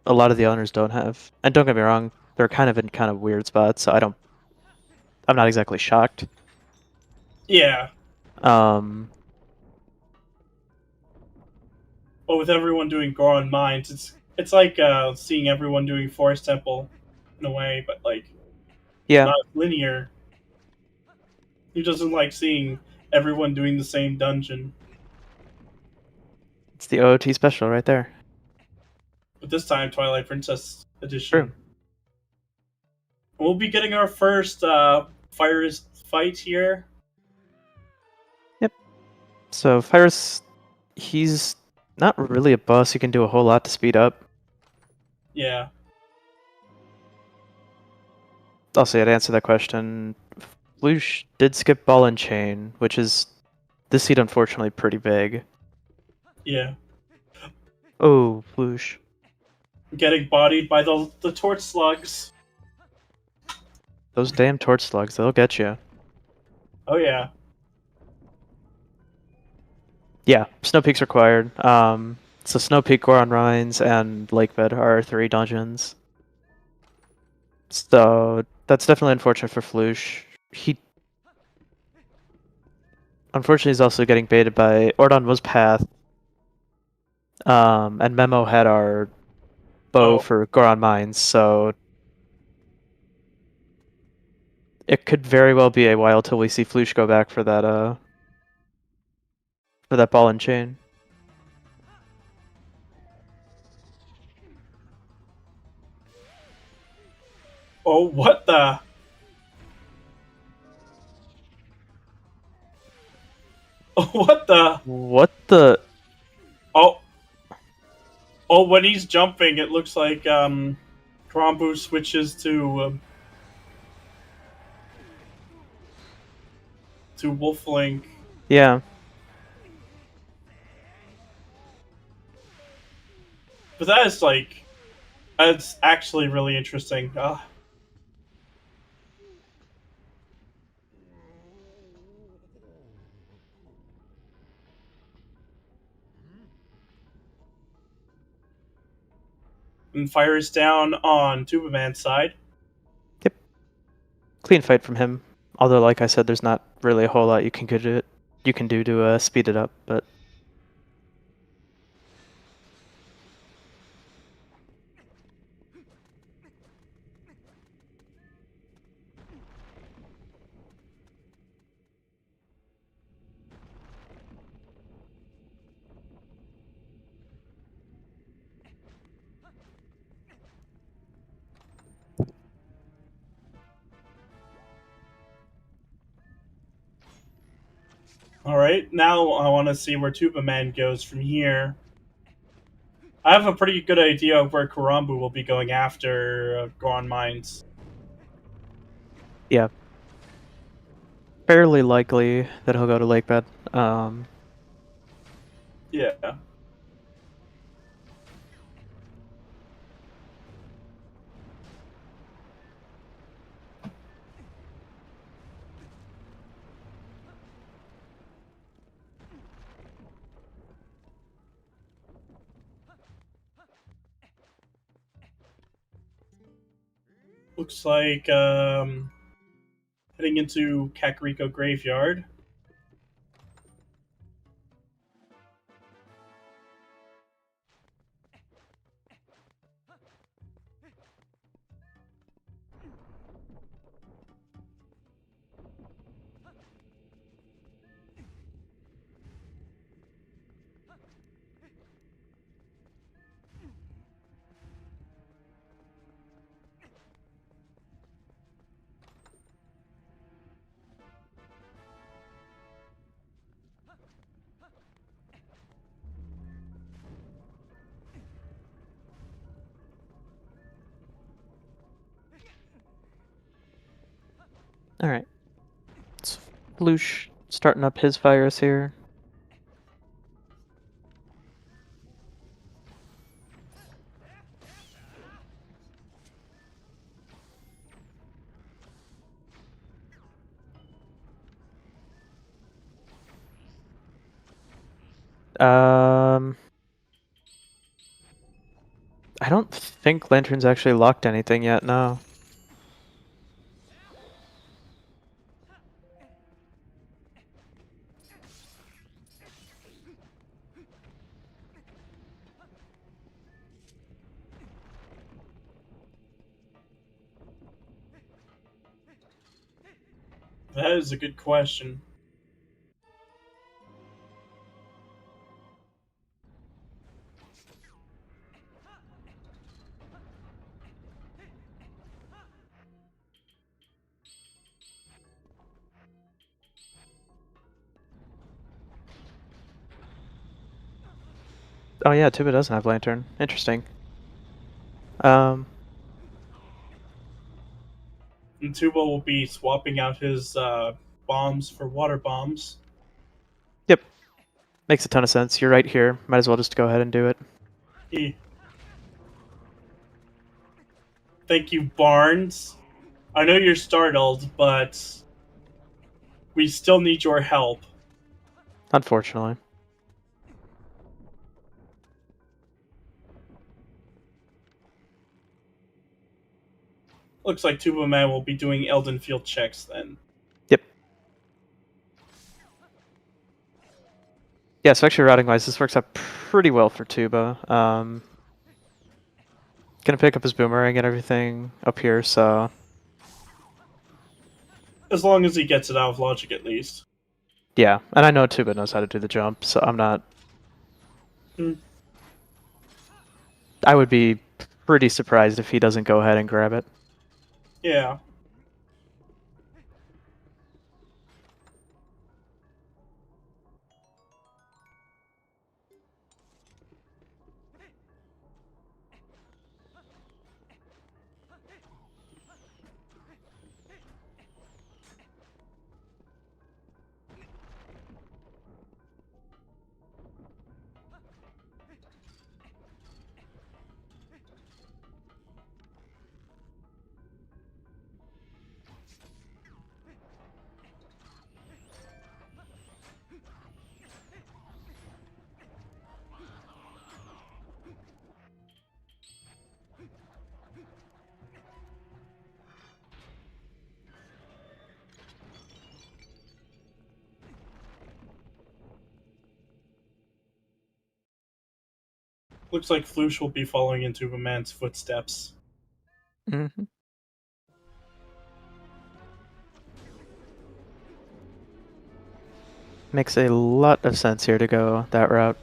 a lot of the owners don't have. And don't get me wrong, they're kind of in kind of weird spots, so I'm not exactly shocked. yeah. Um, But with everyone doing Goron Mines, it's like seeing everyone doing Forest Temple in a way, but like yeah, not linear. He doesn't like seeing everyone doing the same dungeon. it's the OOT special right there. But this time, Twilight Princess True. edition. We'll be getting our first fire fight here. Yep. So Fyrus, he's not really a boss. He can do a whole lot to speed up. Yeah. Also, to answer that question, Flush did skip Ball and Chain, which is this seed unfortunately pretty big. Yeah. Oh, Flush. Getting bodied by the torch slugs. Those damn torch slugs, they'll get you. Oh yeah. Yeah, Snow Peak's required. So Snow Peak, Goron Rhines, and Lakebed are our 3 dungeons. So that's definitely unfortunate for Flush. He unfortunately is also getting baited by Ordon was Path. And Memo had our bow for Goron Mines, so it could very well be a while till we see Flush go back for that for that ball and chain. Oh, what the? Oh, what the? What the? Oh. Oh, when he's jumping, it looks like Krombu switches to Wolflink. Yeah. But that's actually really interesting. And fires down on Tubaman's side. Yep. Clean fight from him. Although, like I said, there's not really a whole lot you can do to speed it up, but. Alright, now I want to see where Tubaman goes from here. I have a pretty good idea of where Karambu will be going after Goron Mines. Yeah. Fairly likely that he'll go to Lakebed. Yeah. Looks like heading into Kakariko Graveyard. Alright. It's Floosh starting up his fires here. I don't think Lantern's actually locked anything yet, no. That is a good question. Oh yeah, Tuba doesn't have Lantern. Interesting. Um, And Tuba will be swapping out his bombs for water bombs. yep. Makes a ton of sense. You're right here. Might as well just go ahead and do it. Thank you, Barnes. I know you're startled, but we still need your help. Unfortunately. Looks like Tuba Man will be doing Elden Field checks then. Yep. Yeah, so actually routing-wise, this works out pretty well for Tuba. Gonna pick up his boomerang and everything up here, so... As long as he gets it out of logic, at least. Yeah, and I know Tuba knows how to do the jump, so I'm not... Hmm. I would be pretty surprised if he doesn't go ahead and grab it. Yeah. Looks like Floosh will be following in Tuba Man's footsteps. Mm-hmm. Makes a lot of sense here to go that route.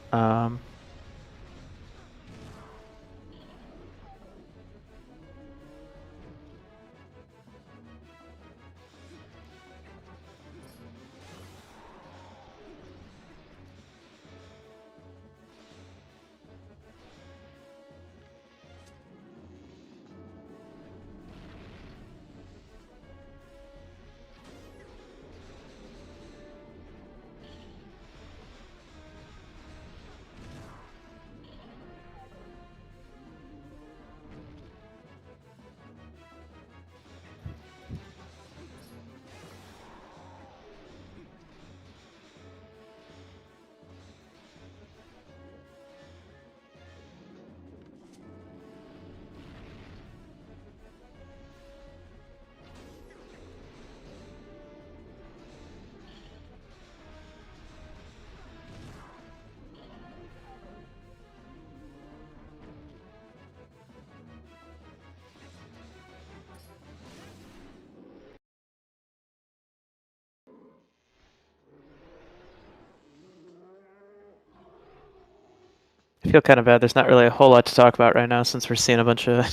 I feel kind of bad. There's not really a whole lot to talk about right now since we're seeing a bunch of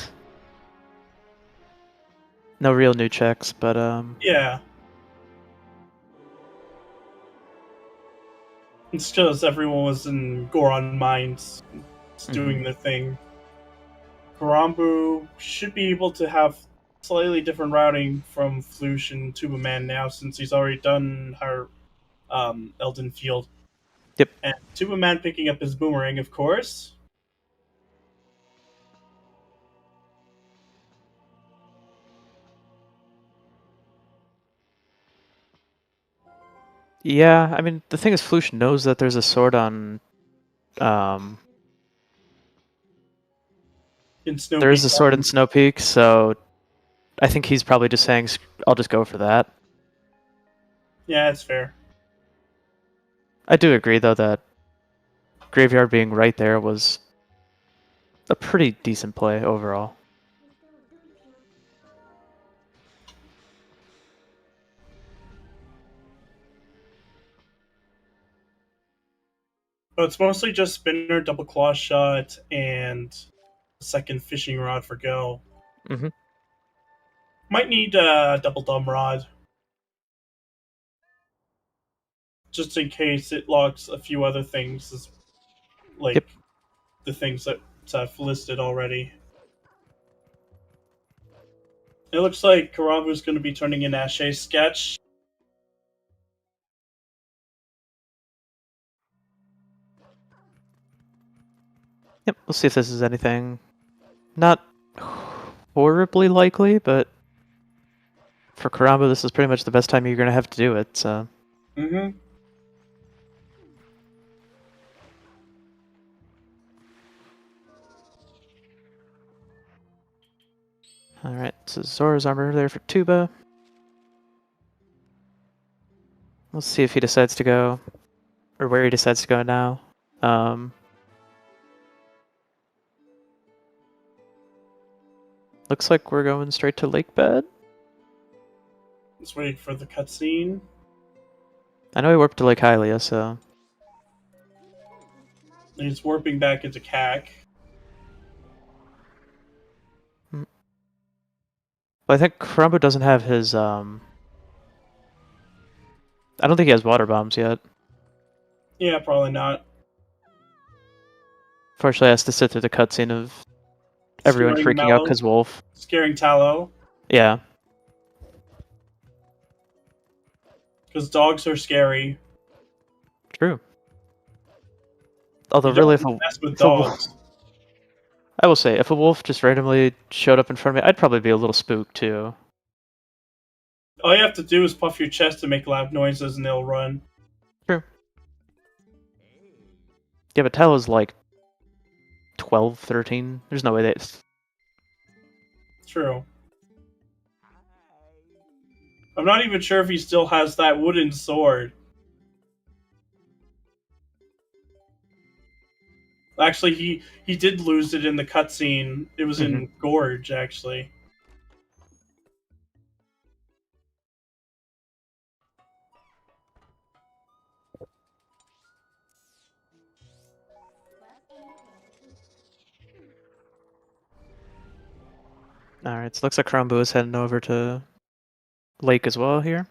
no real new checks, but Yeah. It's just everyone was in Goron Mines doing their thing. Karambu should be able to have slightly different routing from Floosh and Tuba Man now since he's already done her Elden Field. Yep. And Tuba Man picking up his boomerang, of course. Yeah, I mean the thing is, Floosh knows that there's a sword on. In Snow There is Peak a sword in Mountain. Snow Peak, so I think he's probably just saying, "I'll just go for that." Yeah, that's fair. I do agree though that Graveyard being right there was a pretty decent play overall. But it's mostly just spinner, double claw shot, and a second fishing rod for go. Mm-hmm. Might need a double dumb rod. Just in case it locks a few other things, like Yep. the things that I've listed already. It looks like Karabu's going to be turning in Ashe's sketch. Yep. We'll see if this is anything not horribly likely, but for Karamba, this is pretty much the best time you're gonna have to do it. So. Mm-hmm. Alright, so Zora's armor there for Tuba. Let's see if he decides to go, or where he decides to go now. Looks like we're going straight to Lake Bed. Let's wait for the cutscene. I know he warped to Lake Hylia, so... He's warping back into CAC. Well, I think Crumbo doesn't have his, I don't think he has water bombs yet. Yeah, probably not. Fortunately, has to sit through the cutscene of everyone Scaring freaking out Mallow. because Wolf. Scaring Tallow. Yeah. Because dogs are scary. True. Although, You really, don't mess with if a wolf, dogs. I will say, if a wolf just randomly showed up in front of me, I'd probably be a little spooked too. All you have to do is puff your chest to make loud noises and they'll run. True. Yeah, but Talow's like 12, 13. There's no way that... True. I'm not even sure if he still has that wooden sword. Actually, he did lose it in the cutscene. It was in Gorge, actually. Alright, so looks like Crumbo is heading over to Lake as well here.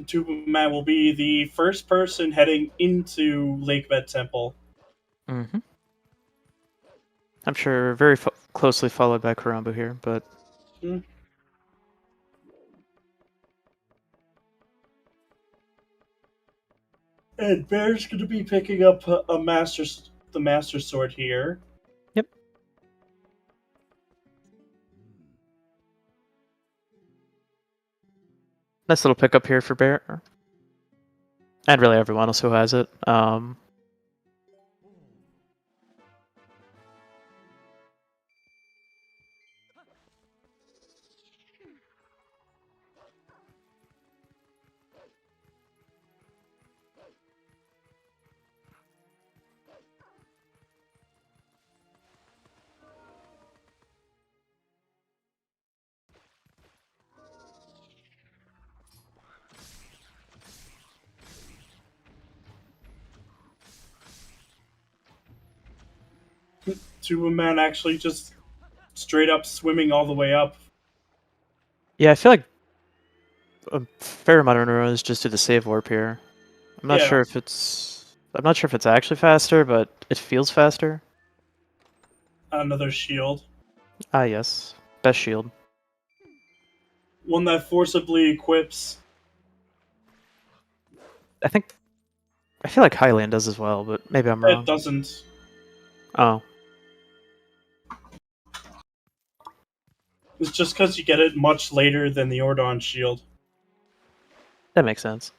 Tuba Man will be the first person heading into Lakebed Temple. Mm-hmm. I'm sure very closely followed by Karumbu here, but... Hmm. And Bear's going to be picking up the Master Sword here. Yep. Nice little pickup here for Bear. And really everyone else who has it. Tuba Man actually just straight up swimming all the way up. Yeah, I feel like a fair amount of runs just do the save warp here. I'm not sure if it's... I'm not sure if it's actually faster, but it feels faster. Another shield. Ah, yes. Best shield. One that forcibly equips. I think... I feel like Highland does as well, but maybe I'm wrong. It doesn't. Oh. It's just because you get it much later than the Ordon shield. That makes sense.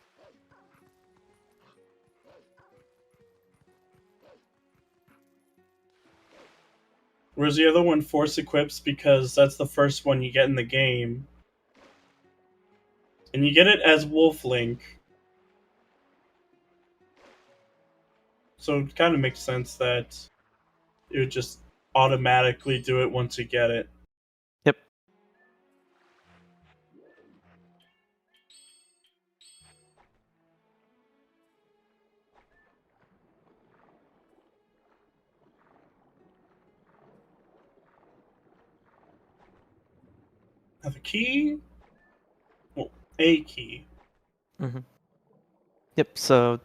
Whereas the other one force equips because that's the first one you get in the game. And you get it as Wolf Link. So it kind of makes sense that it would just automatically do it once you get it. Yep. Now the key? Well, a key. Mm-hmm. Yep, so...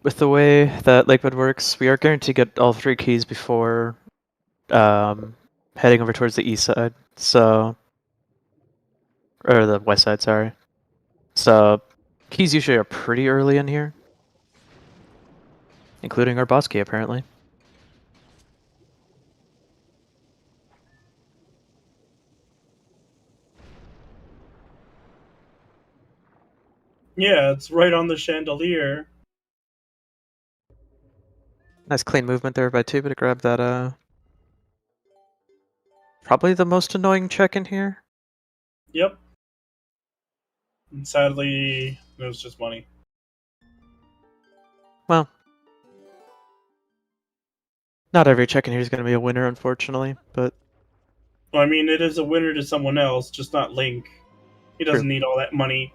With the way that Lakewood works, we are guaranteed to get all 3 keys before heading over towards the east side. So... Or the west side, sorry. So, keys usually are pretty early in here. Including our boss key, apparently. Yeah, it's right on the chandelier. Nice clean movement there by Tuba to grab that Probably the most annoying check in here. Yep. And sadly, it was just money. Well, not every check in here is going to be a winner, unfortunately, but Well, I mean, it is a winner to someone else, just not Link. He true. doesn't need all that money.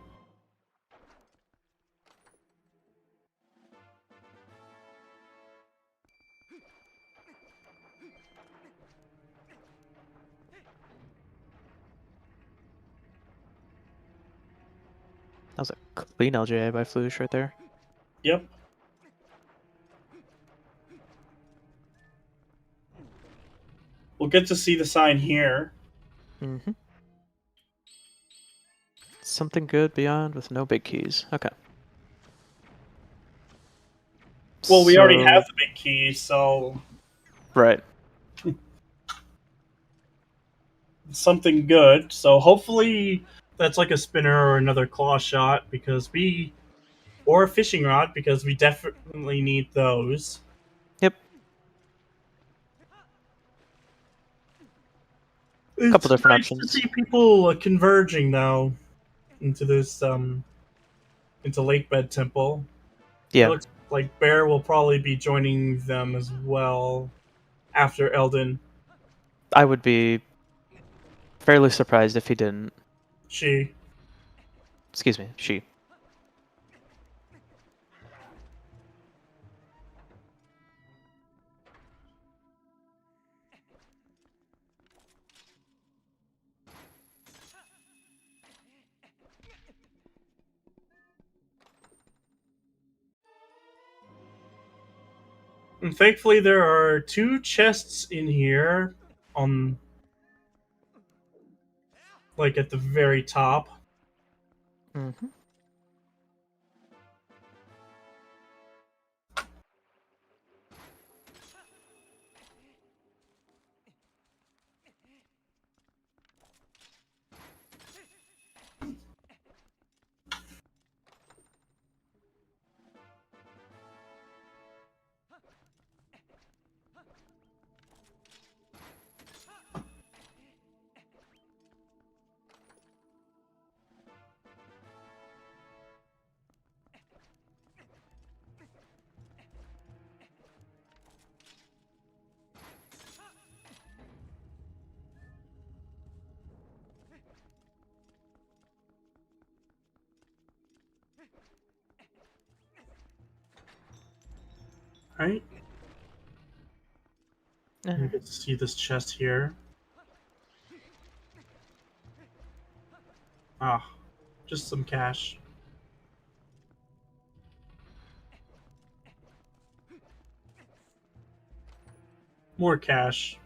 That was a clean LJA by Floosh right there. Yep. We'll get to see the sign here. Mm-hmm. Something good beyond with no big keys. Okay. Well, we already So- have the big key, so Right. something good. So hopefully that's like a spinner or another claw shot or a fishing rod because we definitely need those. Yep. It's Couple different nice options. to see people converging now into this into Lakebed Temple. It Yeah. looks like Bear will probably be joining them as well after Eldon. I would be fairly surprised if he didn't. She. Excuse me, she. And thankfully there are 2 chests in here on like at the very top. Mm-hmm. Right? You get to see this chest here. Ah, just some cash. More cash.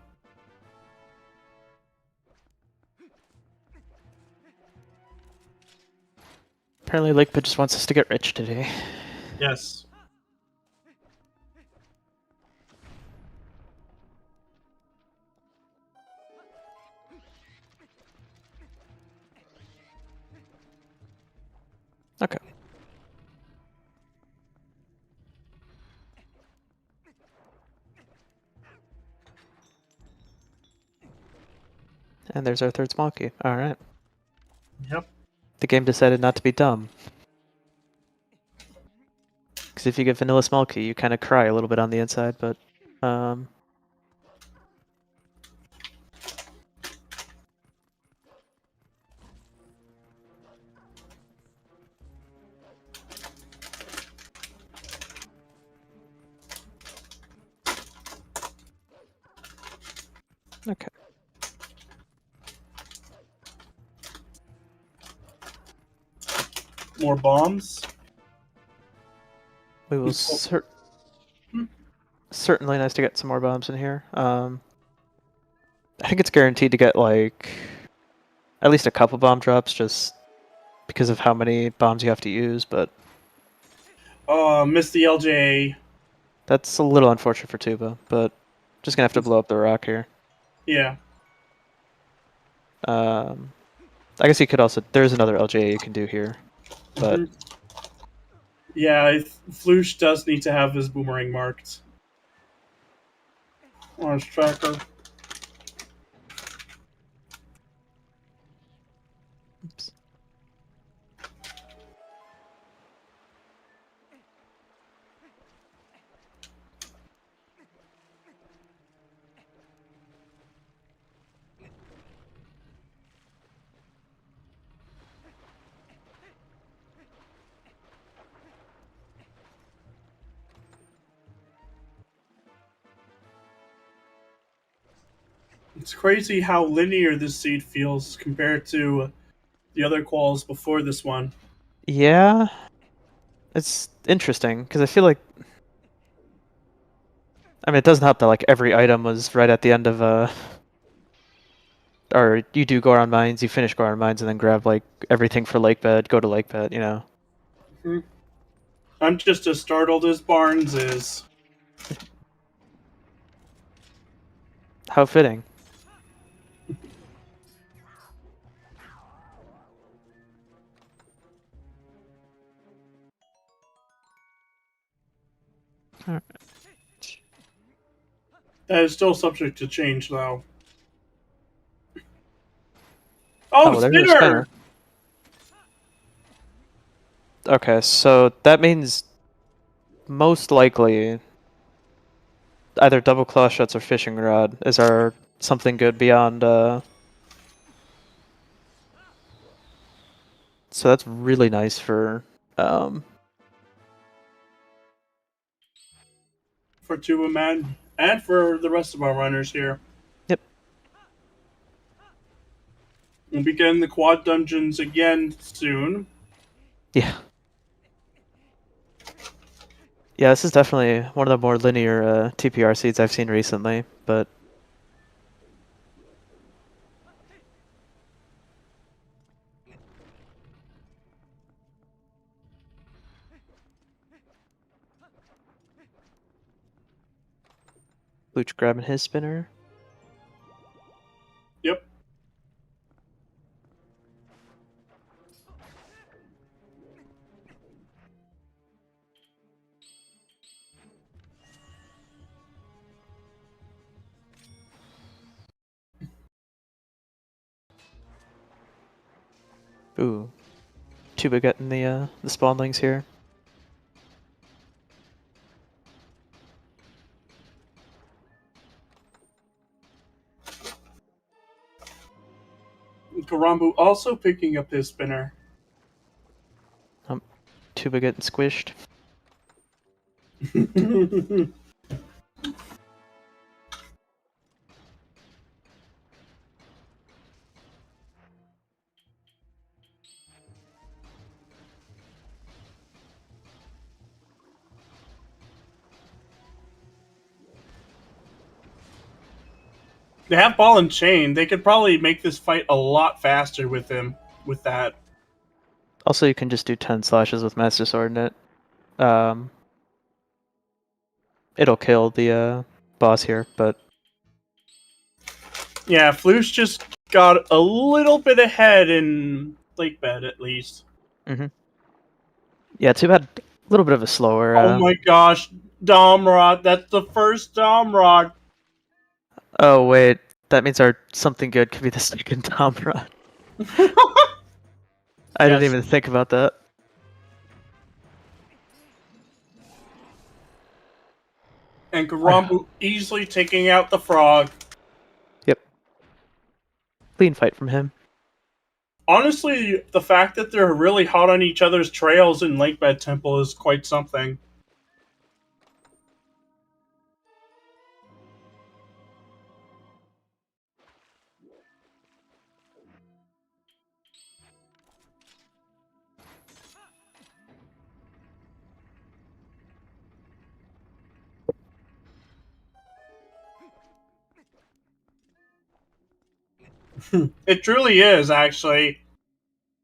Apparently Lakebit just wants us to get rich today. Yes. Okay. And there's our third small key. Alright. Yep. The game decided not to be dumb. Because if you get vanilla small key, you kind of cry a little bit on the inside, but... Okay. More bombs. We will certainly nice to get some more bombs in here. I think it's guaranteed to get, like, at least a couple bomb drops, just because of how many bombs you have to use, but Missed the LJ. that's a little unfortunate for Tuba, but just gonna have to blow up the rock here. Yeah. I guess you could also... There's another LJA you can do here, but... Mhm. Yeah, Floosh does need to have his boomerang marked on his tracker. It's crazy how linear this seed feels compared to the other quals before this one. Yeah, it's interesting because I feel like, I mean, it doesn't help that like every item was right at the end of or you do Goron Mines, you finish Goron Mines, and then grab like everything for Lake Bed, go to Lake Bed, you know. I'm just as startled as Barnes is. How fitting. Alright. That is still subject to change, though. Oh, Oh, well, there's your spinner! spinner. Okay, so that means most likely either double claw shots or fishing rod is our something good beyond so that's really nice for For Tuba Man and for the rest of our runners here. yep. We'll be getting the quad dungeons again soon. Yeah. Yeah, this is definitely one of the more linear TPR seeds I've seen recently, but Luch grabbing his spinner. Yep. Ooh. Tuba getting the spawnlings here. Karambu also picking up his spinner. Tuba getting squished. They have ball and chain. They could probably make this fight a lot faster with him. With that. Also, you can just do 10 slashes with Master Sword in it. It'll kill the boss here, but Yeah, Floosh just got a little bit ahead in Lake Bed, at least. yeah, Tuba had a little bit of a slower. Oh my gosh, Domrod. That's the first Domrod. Oh wait, that means our something good could be the second Tom Rod. I didn't Yes. even think about that. And Karambu easily taking out the frog. Yep. Clean fight from him. Honestly, the fact that they're really hot on each other's trails in Lakebed Temple is quite something. It truly is, actually.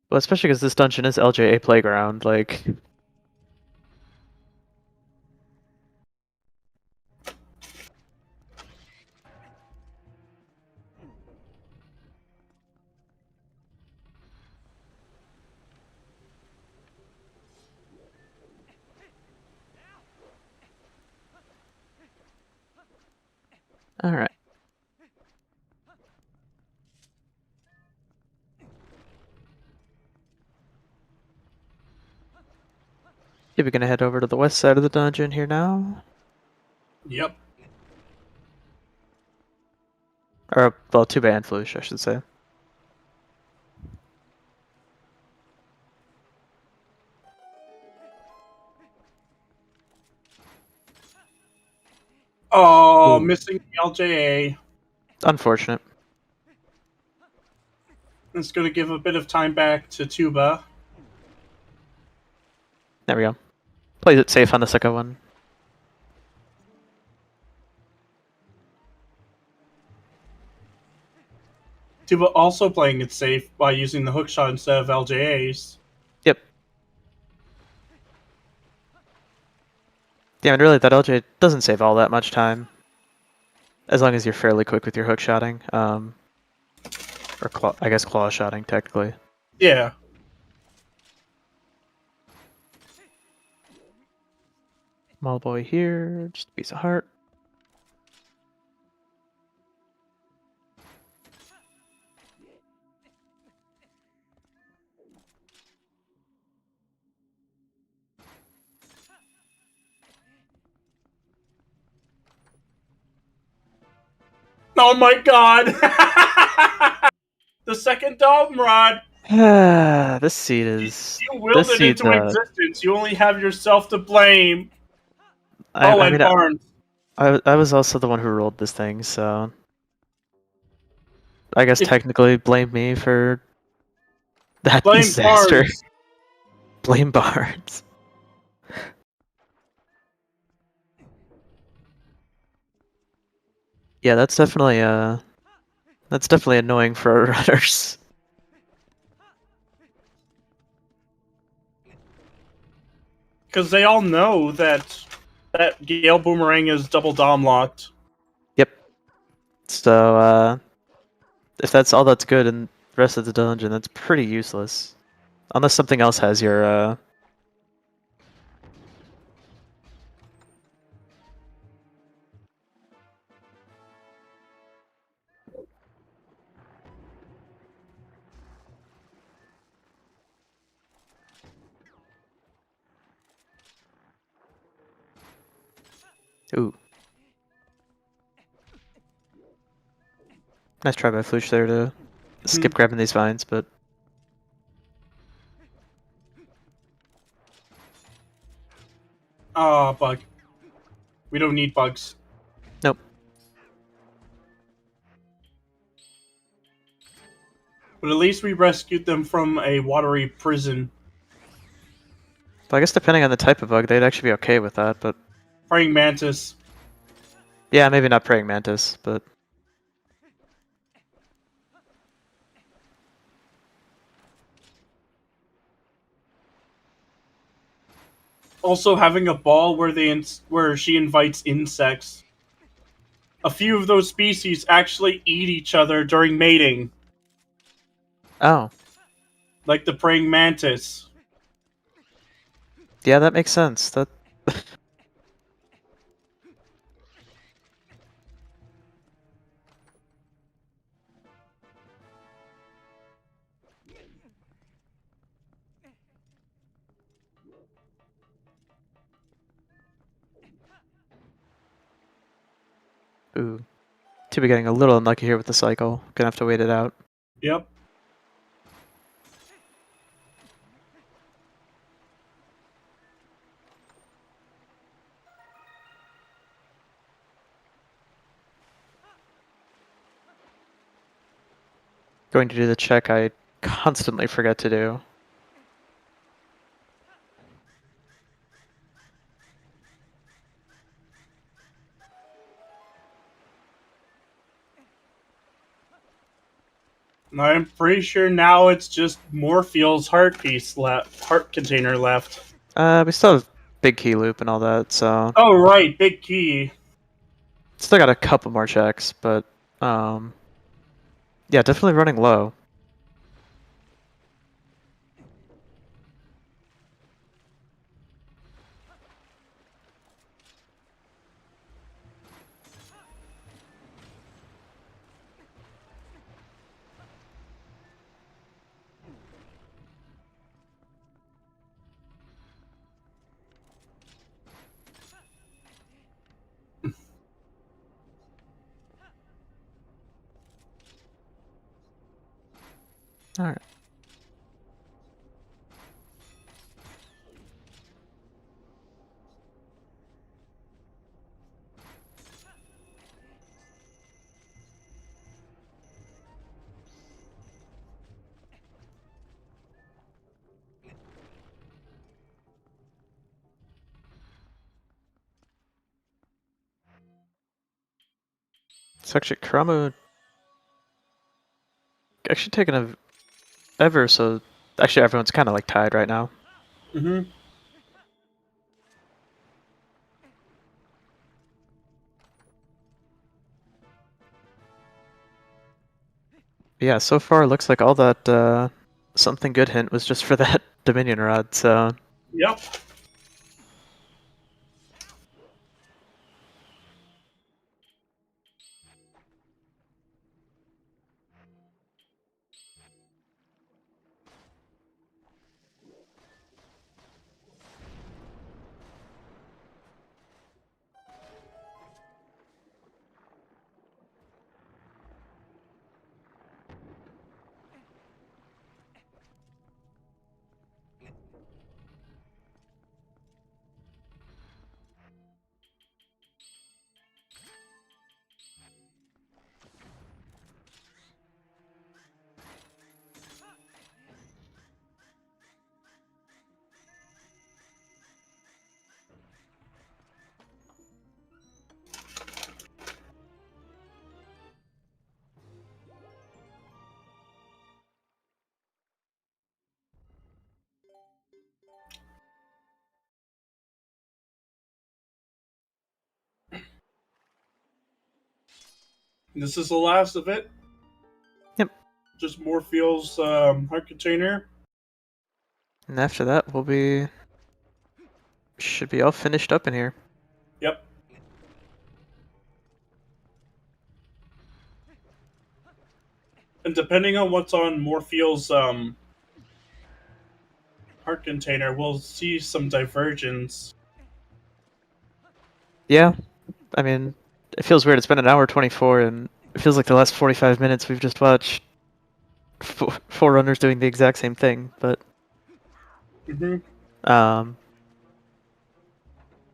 Well, especially because this dungeon is LJA Playground, like... Alright. Yeah, we're gonna head over to the west side of the dungeon here now. Yep. Or, well, Tuba and Flush, I should say. Oh, Ooh. missing the LJA. Unfortunate. It's going to give a bit of time back to Tuba. There we go. Plays it safe on the second one. Tuba also playing it safe by using the hookshot instead of LJAs. Yep. Yeah, and really that LJ doesn't save all that much time. As long as you're fairly quick with your hook shotting. Or I guess claw shotting, technically. Yeah. Small boy here, just a piece of heart. Oh my god! The second Dom Rod! This seed is... You willed This it seed's, into existence. You only have yourself to blame. I mean, Barnes. I was also the one who rolled this thing, so... I guess If technically blame me for that blame disaster. Barnes. Blame Barnes. Yeah, that's definitely annoying for our runners. Because they all know that Gale Boomerang is double Dom locked. Yep. So, if that's all that's good in the rest of the dungeon, that's pretty useless. Unless something else has your, Ooh. Nice try by Floosh there to skip grabbing these vines, but... Ah, bug. We don't need bugs. Nope. But at least we rescued them from a watery prison. But I guess depending on the type of bug, they'd actually be okay with that, but... Praying Mantis. Yeah, maybe not Praying Mantis, but... Also having a ball where where she invites insects. A few of those species actually eat each other during mating. Oh. Like the praying mantis. Yeah, that makes sense. That... Ooh. To be getting a little unlucky here with the cycle. Gonna have to wait it out. Yep. Going to do the check I constantly forget to do. I'm pretty sure now it's just Morpheal's heart container left. We still have big key loop and all that, so... Oh right, big key. Still got a couple more checks, but... Yeah, definitely running low. Alright. It's actually Karamu actually taking a ever so. Actually, everyone's kind of like tied right now. Mm-hmm. Yeah, so far it looks like all that something good hint was just for that Dominion rod. So Yep. This is the last of it. yep. Just Morpheus heart container. And after that, should be all finished up in here. Yep. And depending on what's on Morpheus heart container, we'll see some divergence. Yeah, I mean, it feels weird. It's been an hour 24, and it feels like the last 45 minutes we've just watched four runners doing the exact same thing. But Mm-hmm.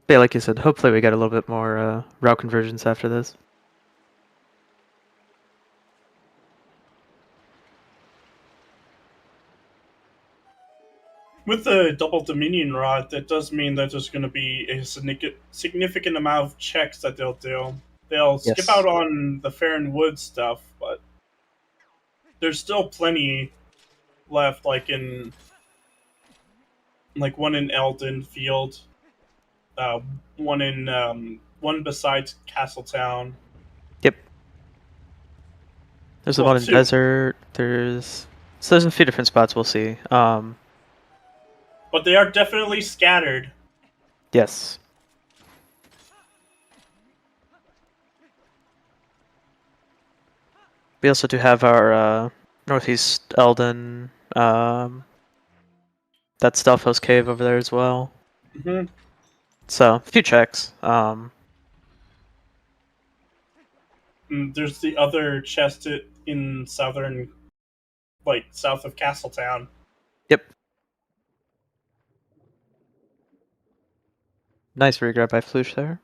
yeah, like you said, hopefully we get a little bit more route conversions after this. With the double Dominion rod, that does mean that there's going to be a significant amount of checks that they'll do. They'll skip Yes. out on the Fair and Wood stuff, but there's still plenty left, like one in Eldon Field, uh, one besides Castletown. Yep. There's the Well, one in two, desert. There's a few different spots we'll see. but they are definitely scattered. Yes. We also do have our Northeast Eldon, that Stealth House Cave over there as well. Mm-hmm. So, a few checks. And there's the other chest in southern, like south of Castletown. Yep. Nice regrab by Flush there.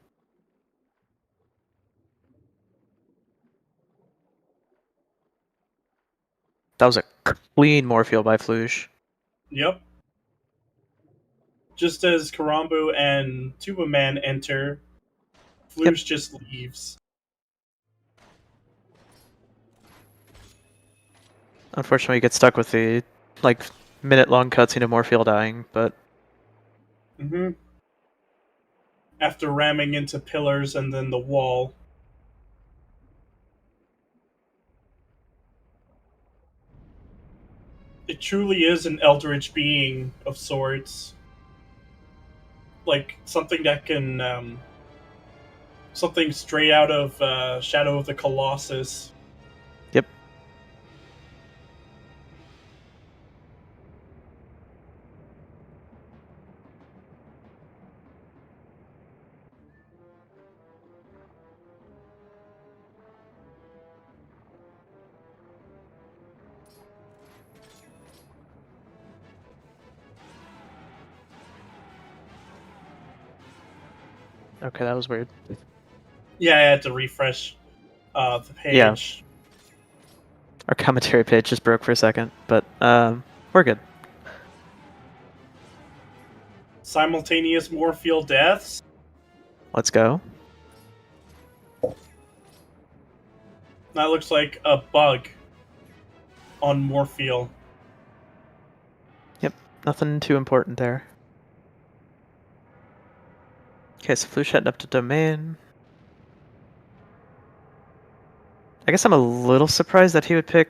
That was a clean Morpheal by Flush. Yep. Just as Karambu and Tuba Man enter, Yep. Flush just leaves. Unfortunately, we get stuck with the like minute-long cutscene of Morpheal dying, but Mm-hmm. After ramming into pillars and then the wall. It truly is an eldritch being of sorts. Like something that can, something straight out of Shadow of the Colossus. yep. Okay, that was weird. Yeah, I had to refresh the Yeah, page. our commentary page just broke for a second, but we're good. Simultaneous Morpheal deaths. Let's go. That looks like a bug on Morpheal. Yep, nothing too important there. Okay, so Flush heading up to Domain. I guess I'm a little surprised that he would pick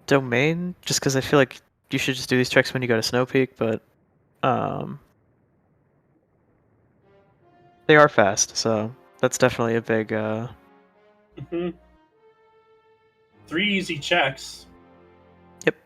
Domain, just because I feel like you should just do these checks when you go to Snow Peak, but they are fast, so that's definitely a big Mm-hmm. 3 easy checks. Yep.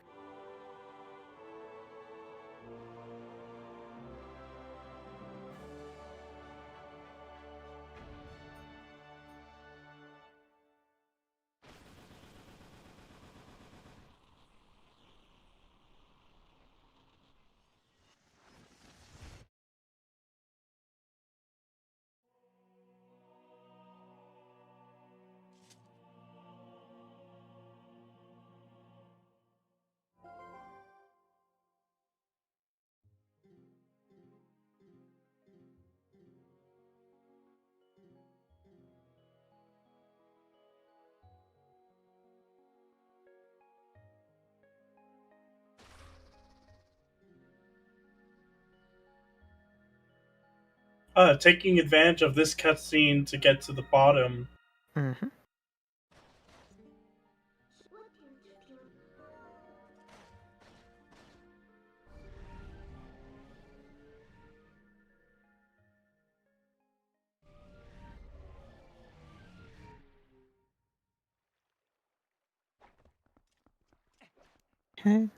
Taking advantage of this cutscene to get to the bottom. Mm-hmm. Okay.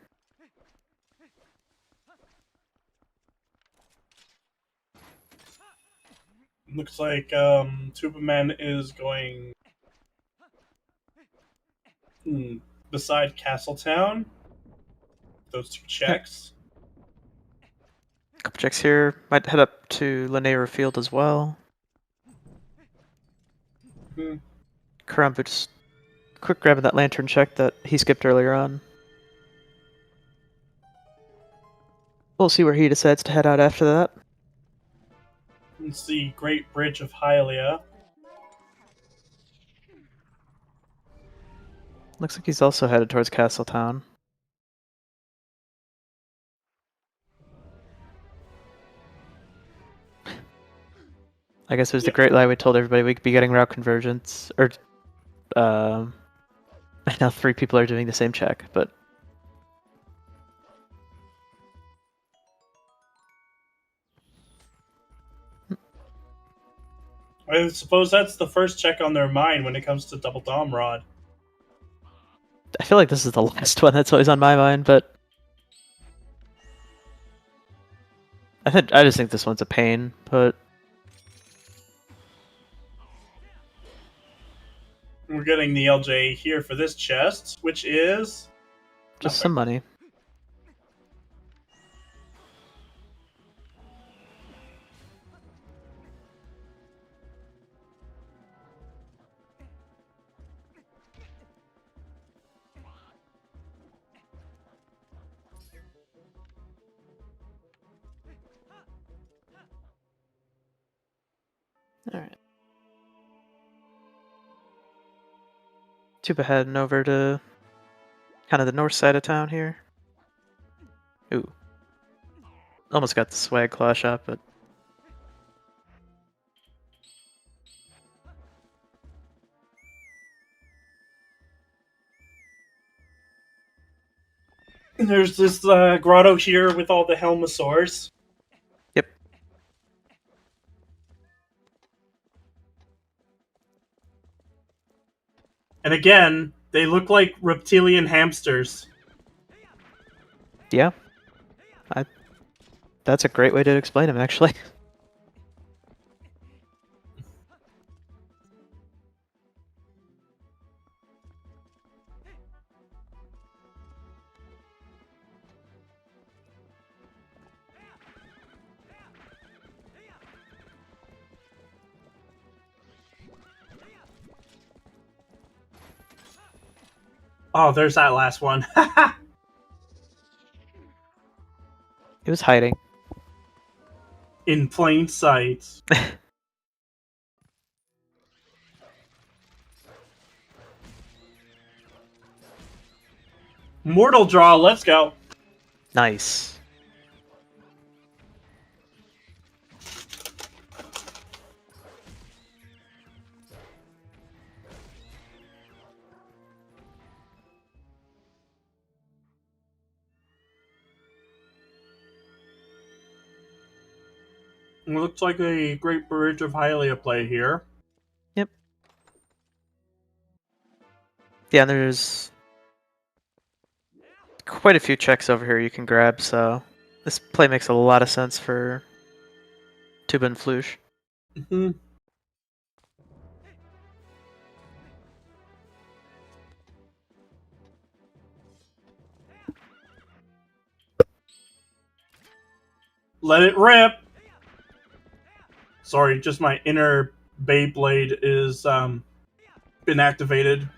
Looks like Tuberman is going beside Castletown. Those 2 Yep. checks. Couple checks here. Might head up to Lanera Field as well. Hmm. Karamba just quick grabbing that lantern check that he skipped earlier on. We'll see where he decides to head out after that. It's the Great Bridge of Hylia. Looks like he's also headed towards Castletown. I guess it was the great lie we told everybody we could be getting route convergence, or now 3 people are doing the same check, but I suppose that's the first check on their mind when it comes to Double Dom Rod. I feel like this is the last one that's always on my mind, but I just think this one's a pain, but We're getting the LJ here for this chest, which is just nothing. some money. Alright. Tuba heading over to kind of the north side of town here. Ooh. Almost got the swag claw shot, but There's this grotto here with all the Helmosaurs. yep. And again, they look like reptilian hamsters. Yeah. That's a great way to explain him, actually. Oh, there's that last one. He was hiding. In plain sight. Mortal draw, let's go. Nice. It looks like a great Bridge of Hylia play here. Yep. Yeah, and there's quite a few checks over here you can grab, so this play makes a lot of sense for Tuba and Flush. Mm-hmm. Let it rip! Sorry, just my inner Beyblade is been activated.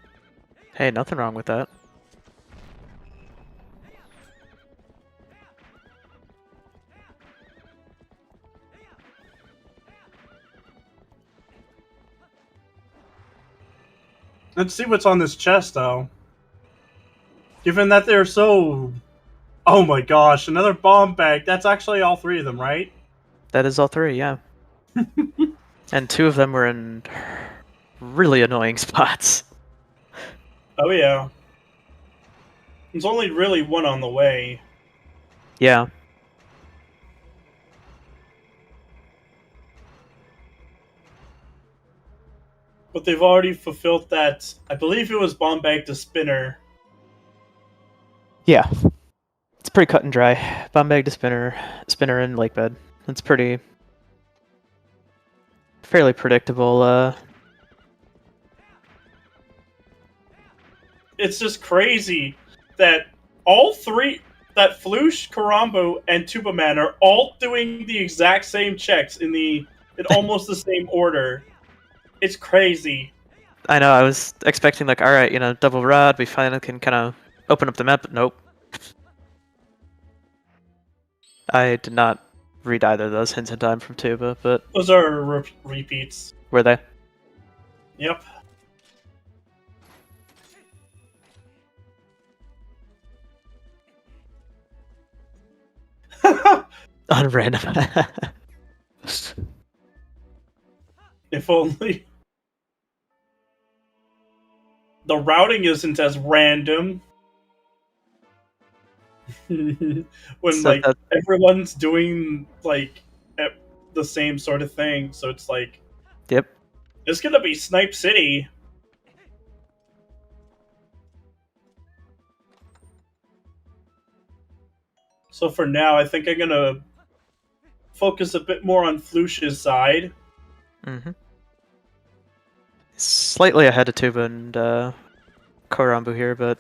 Hey, nothing wrong with that. Let's see what's on this chest, though. Given that they're so... Oh my gosh, another bomb bag. That's actually all three of them, right? That is all three, yeah. And two of them were in really annoying spots. Oh yeah. There's only really one on the way. Yeah. But they've already fulfilled that. I believe it was bomb bag to spinner. Yeah. It's pretty cut and dry. Bomb bag to spinner, spinner and lake bed. It's pretty fairly predictable. It's just crazy that all three, that Flush, Karambo, and Tubaman are all doing the exact same checks in almost the same order. It's crazy. I know, I was expecting like, alright, double rod, we finally can kind of open up the map, but nope. I did not read either of those hints in time from Tuba, but Those are repeats. were they? Yep. On random. If only. The routing isn't as random. When, So like, everyone's doing, like, the same sort of thing, so it's like... Yep. It's gonna be Snipe City. So for now, I think I'm gonna focus a bit more on Flush's side. Mm-hmm. Slightly ahead of Tuba and Korambu here, but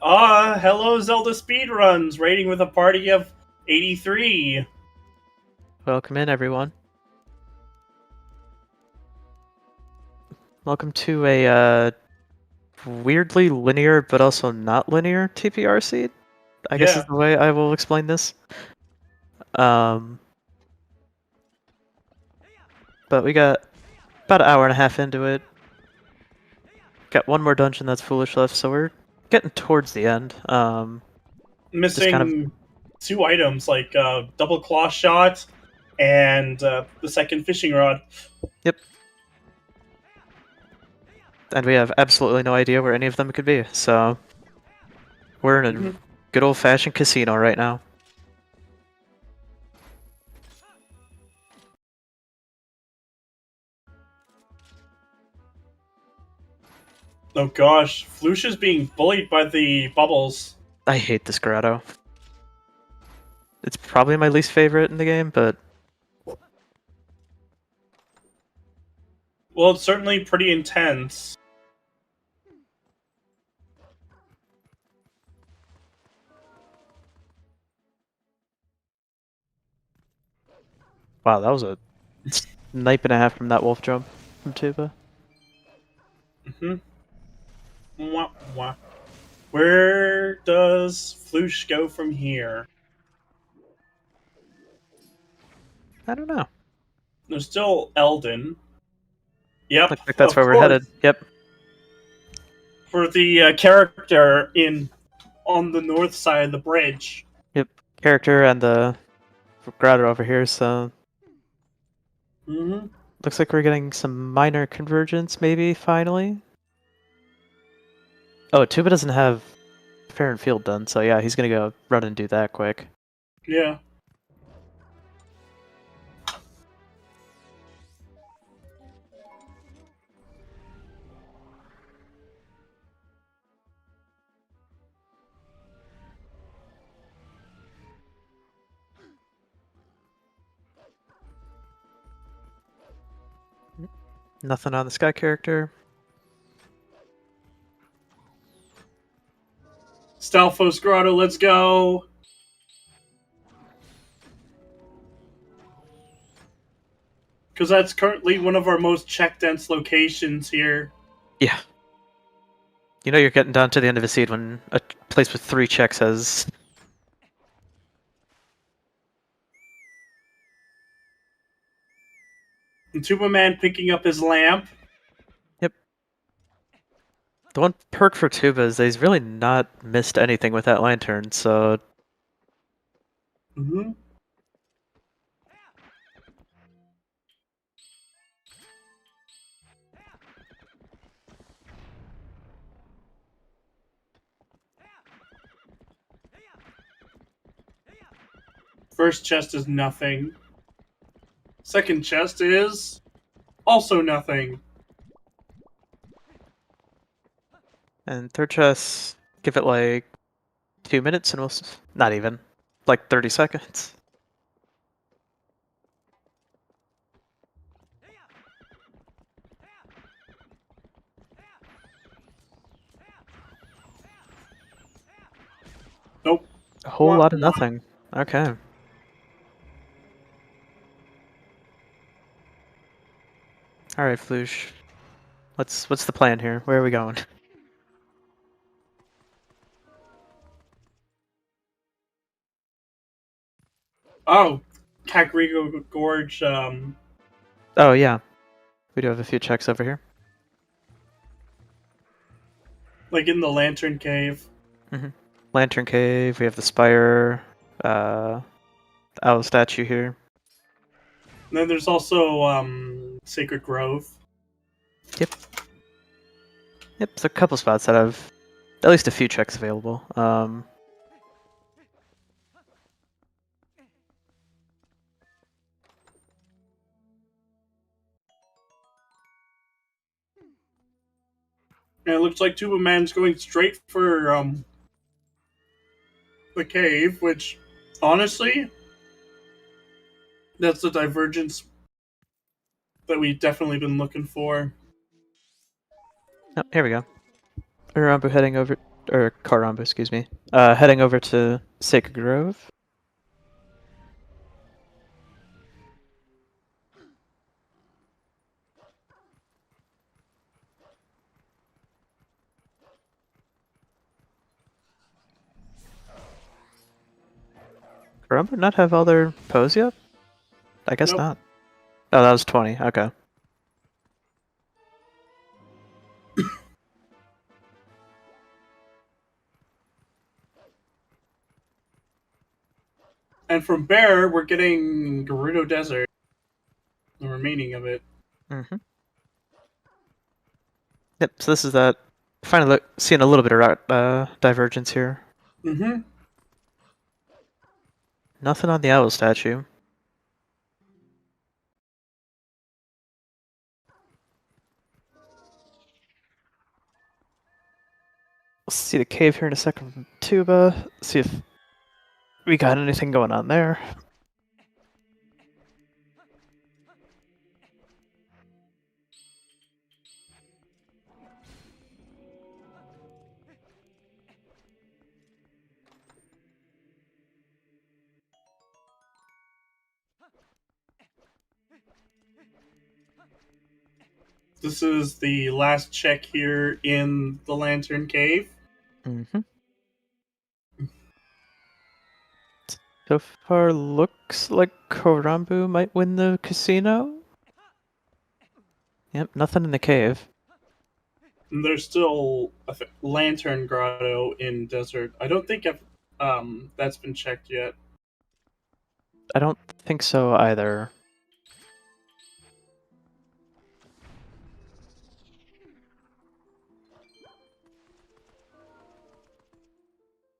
Hello ZeldaSpeedRuns, rating with a party of 83. welcome in, everyone. Welcome to a weirdly linear but also not linear TPR seed, I guess is the way I will explain this. But we got about an hour and a half into it. Got one more dungeon that's foolish left, so we're getting towards the end. Missing kind of... two items, like double claw shot and the second fishing rod. Yep. And we have absolutely no idea where any of them could be, so we're in a good old-fashioned casino right now. Oh gosh, Flush is being bullied by the bubbles. I hate this grotto. It's probably my least favorite in the game, but... Well, it's certainly pretty intense. Wow, that was a snipe and a half from that wolf jump from Tuba. Wah, wah. Where does Flush go from here? I don't know. There's still Eldon. Yep, Looks like that's of where we're course. headed. Yep. For the character in on the north side of the bridge. Yep. Character and the grotto over here, so Mm-hmm. looks like we're getting some minor convergence, maybe, finally. Oh, Tuba doesn't have fair and field done, so yeah, he's gonna go run and do that quick. Yeah. Nothing on the Sky character. Stalfos Grotto, let's go. Because that's currently one of our most check dense locations here. Yeah. You know you're getting down to the end of a seed when a place with 3 checks has... And Tuba Man picking up his lamp. Yep. The one perk for Tuba is that he's really not missed anything with that lantern, so... Mm-hmm. First chest is nothing. Second chest is also nothing. And third chest, give it like 2 minutes and we'll... Not even. Like 30 seconds. Nope. A whole lot of nothing. Okay. Alright, Floosh. What's the plan here? Where are we going? Oh, Kakariko Gorge. Oh yeah. We do have a few checks over here. Like in the Lantern Cave. Mm-hmm. Lantern Cave, we have the Spire, the owl statue here. And then there's also Sacred Grove. Yep. Yep, there's a couple spots that have at least a few checks available. And it looks like Tuba Man's going straight for the cave, which honestly, that's the divergence that we've definitely been looking for. Oh, here we go. Urambu heading over, or Karambu, excuse me. Heading over to Sacred Grove. Karambu not have all their pose yet? I guess Nope. not. Oh, that was 20. Okay. And from Bear, we're getting Gerudo Desert, the remaining of it. Mm-hmm. Yep, so this is that. Finally seeing a little bit of route divergence here. Mm-hmm. Nothing on the owl statue. We'll see the cave here in a second from Tuba. See if we got anything going on there. This is the last check here in the Lantern Cave. Mm-hmm. So far, looks like Korambu might win the casino. Yep, nothing in the cave. And there's still a Lantern Grotto in Desert. I don't think that's been checked yet. I don't think so either.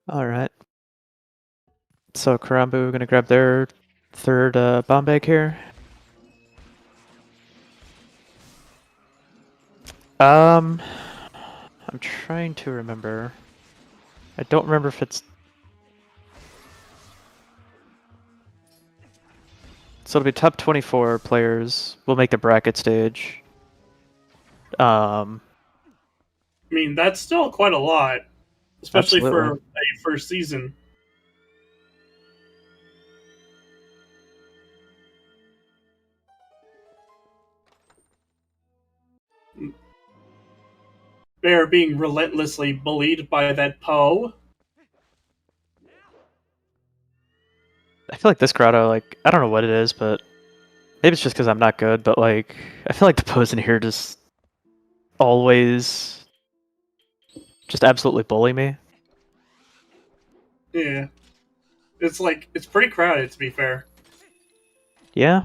Alright. So Karambu gonna grab their third bomb bag here. I'm trying to remember. I don't remember if it's... So it'll be top 24 players. We'll make the bracket stage. I mean, that's still quite a lot, especially for Absolutely. a first season. They are being relentlessly bullied by that Poe. I feel like this grotto, like, I don't know what it is, but maybe it's just because I'm not good, but like, I feel like the pose in here just always just absolutely bully me. Yeah. It's pretty crowded, to be fair. Yeah.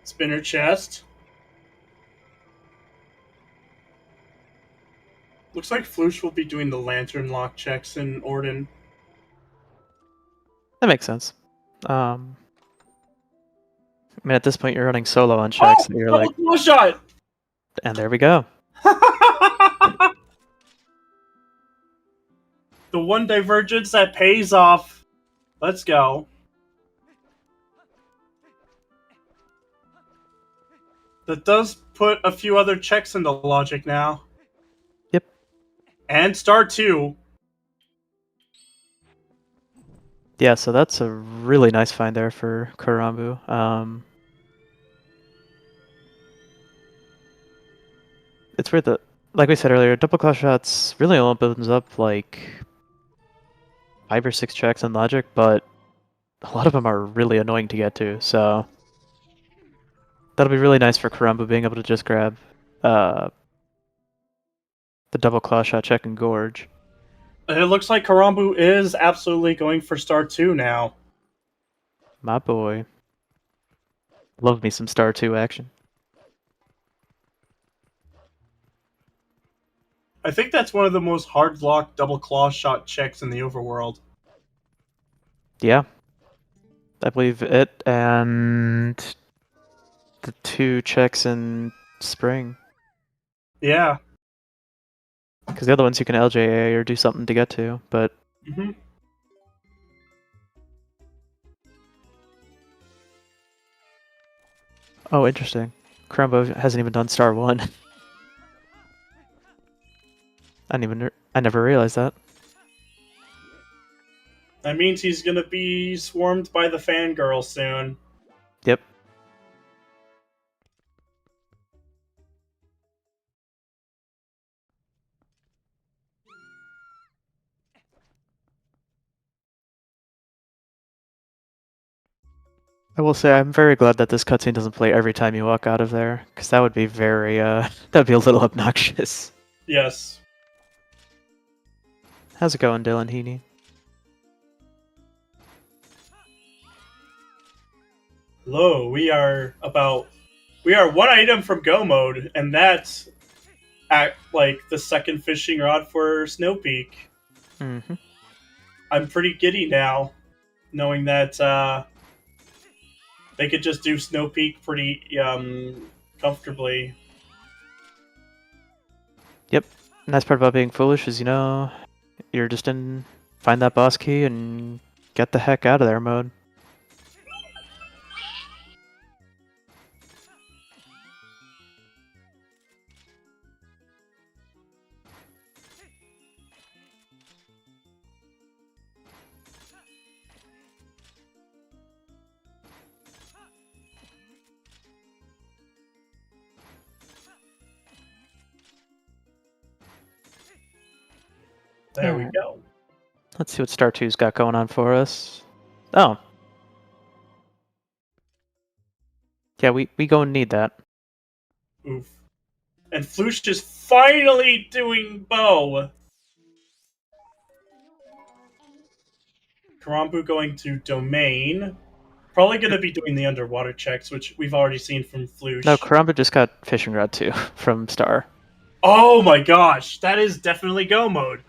Spinner chest. Looks like Floosh will be doing the lantern lock checks in Orden. That makes sense. I mean, at this point, you're running solo on checks, and you're like, Double kill shot! and there we go. The one divergence that pays off. Let's go. That does put a few other checks into logic now. Yep. And star 2. Yeah, so that's a really nice find there for Karambu. It's weird that, like we said earlier, double claw shots really only opens up like 5 or 6 checks in logic, but a lot of them are really annoying to get to, so that'll be really nice for Karambu being able to just grab the double claw shot check and gorge. It looks like Karambu is absolutely going for star 2 now. My boy. Love me some star 2 action. I think that's one of the most hard lock double claw shot checks in the overworld. Yeah. I believe it and the 2 checks in spring. Yeah. Because the other ones you can LJA or do something to get to, but... Mm-hmm. Oh, interesting. Crumbo hasn't even done star 1. I never realized that. That means he's gonna be swarmed by the fangirl soon. Yep. I will say I'm very glad that this cutscene doesn't play every time you walk out of there, because that would be very, that'd be a little obnoxious. Yes. How's it going, Dylan Heaney? Hello, we are one item from go mode, and that's at like the second fishing rod for Snow Peak. Mm-hmm. I'm pretty giddy now, knowing that they could just do Snow Peak pretty comfortably. Yep. Nice part about being foolish is, you know, you're just in find that boss key and get the heck out of there mode. There we go. Let's see what Star 2's got going on for us. Oh. Yeah, we gonna need that. Oof. And Floosh is finally doing bow. Karambu going to domain. Probably going to be doing the underwater checks, which we've already seen from No, Floosh. Karamba just got fishing rod too from Star. Oh my gosh, that is definitely go mode.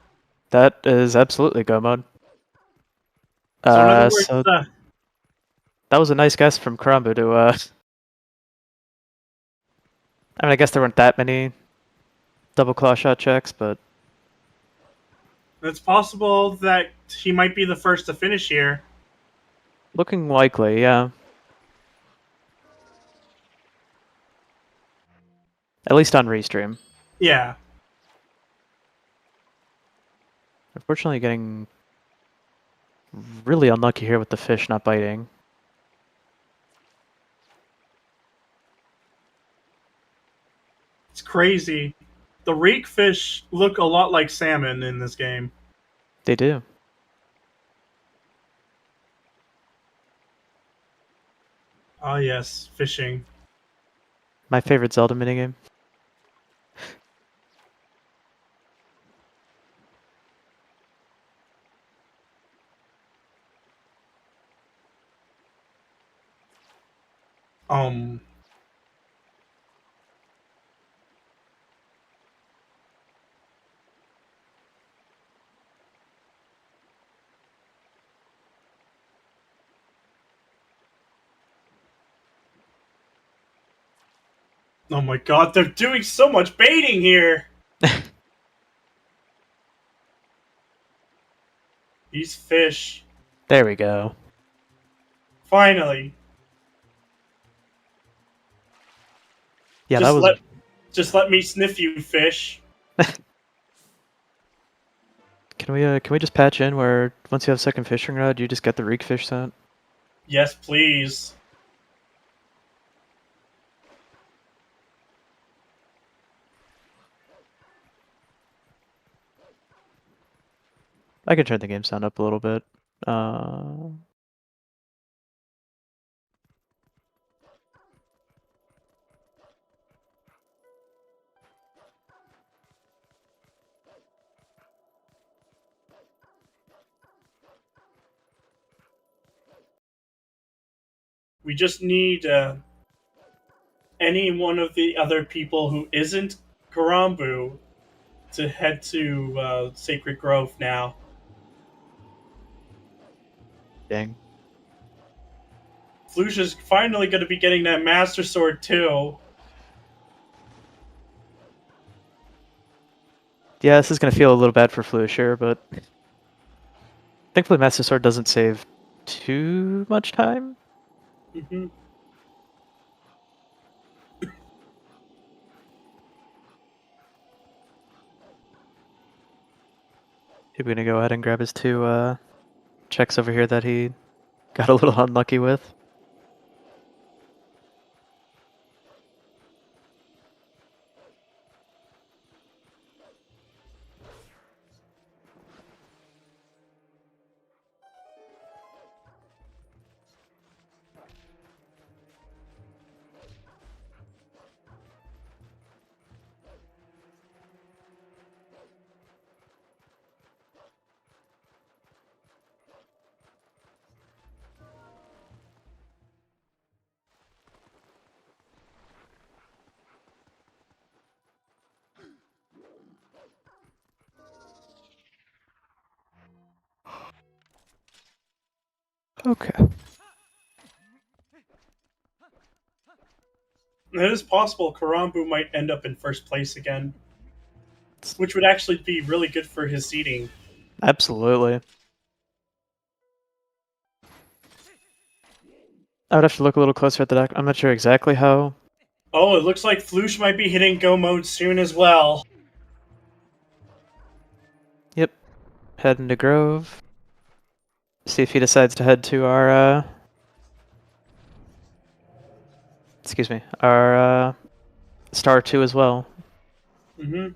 That is absolutely go mode. So in other words, So that was a nice guess from Karamba to I mean, I guess there weren't that many double claw shot checks, but it's possible that he might be the first to finish here. looking likely, yeah. At least on Restream. Yeah. Unfortunately, getting really unlucky here with the fish not biting. It's crazy. The reek fish look a lot like salmon in this game. They do. Ah, yes, fishing. My favorite Zelda minigame. Um, oh my god, they're doing so much baiting here! These fish. There we go. Finally. Yeah, that Just was. let me sniff you, fish. Can we just patch in where once you have second fishing rod, you just get the reek fish sent? Yes, please. I can turn the game sound up a little bit. Uh, We just need any one of the other people who isn't Karambu to head to Sacred Grove now. dang. Flush is finally going to be getting that Master Sword too. Yeah, this is gonna feel a little bad for Flusher, but thankfully Master Sword doesn't save too much time. Mm-hmm. He's gonna go ahead and grab his two checks over here that he got a little unlucky with. Okay. It is possible Karambu might end up in first place again, which would actually be really good for his seeding. Absolutely. I would have to look a little closer at the deck. I'm not sure exactly how. Oh, it looks like Flush might be hitting go mode soon as well. Yep. Heading to Grove. See if he decides to head to our excuse me, our Star 2 as well. Mm-hmm.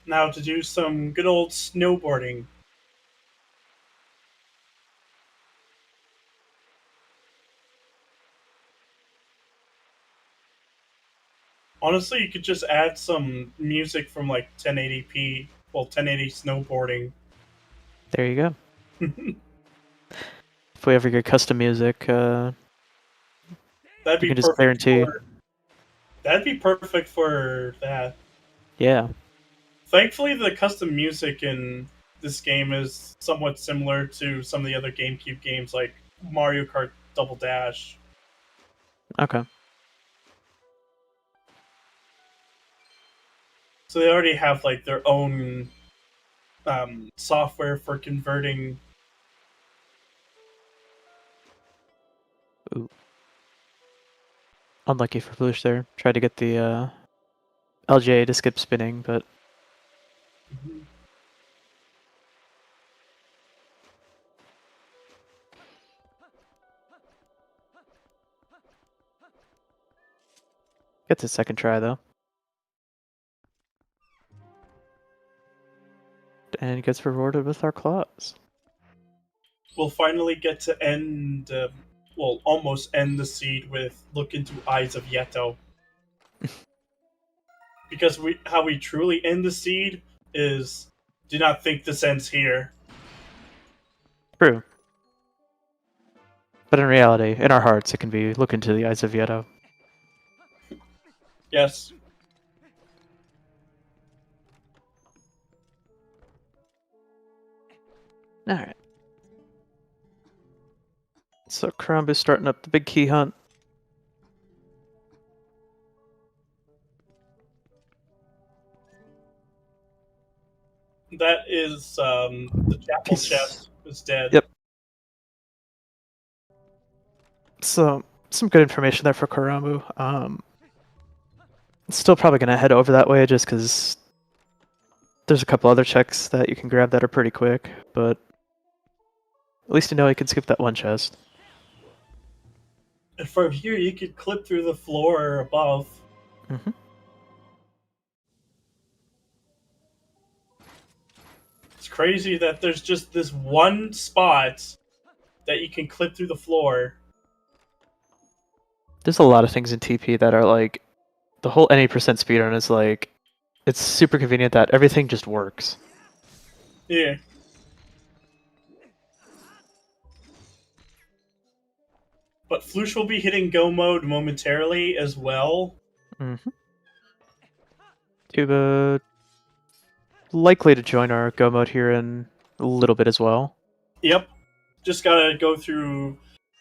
Now to do some good old snowboarding. Honestly, you could just add some music from like 1080p, well, 1080 snowboarding. There you go. If we ever get custom music, That'd you be can just perfect guarantee. for. That'd be perfect for that. Yeah. Thankfully, the custom music in this game is somewhat similar to some of the other GameCube games, like Mario Kart Double Dash. Okay. So they already have like their own software for converting. Ooh. Unlucky for Flush there. Tried to get the LGA to skip spinning, but gets a second try though. And gets rewarded with our claws. We'll finally get to end, well, almost end the seed with "Look into Eyes of Yeto." Because how we truly end the seed is, do not think this ends here. True. But in reality, in our hearts, it can be look into the eyes of Yeto. Yes. Alright. So Karumbu's starting up the big key hunt. That is, the chapel chest is dead. Yep. So, some good information there for Karumbu. Still probably going to head over that way just because there's a couple other checks that you can grab that are pretty quick, but at least you know you can skip that one chest. And from here, you could clip through the floor above. Mm-hmm. It's crazy that there's just this one spot that you can clip through the floor. There's a lot of things in TP that are like, the whole any percent speedrun is like, it's super convenient that everything just works. Yeah. But Flush will be hitting go mode momentarily as well. Mm-hmm. Tuba likely to join our go mode here in a little bit as well. Yep. Just gotta go through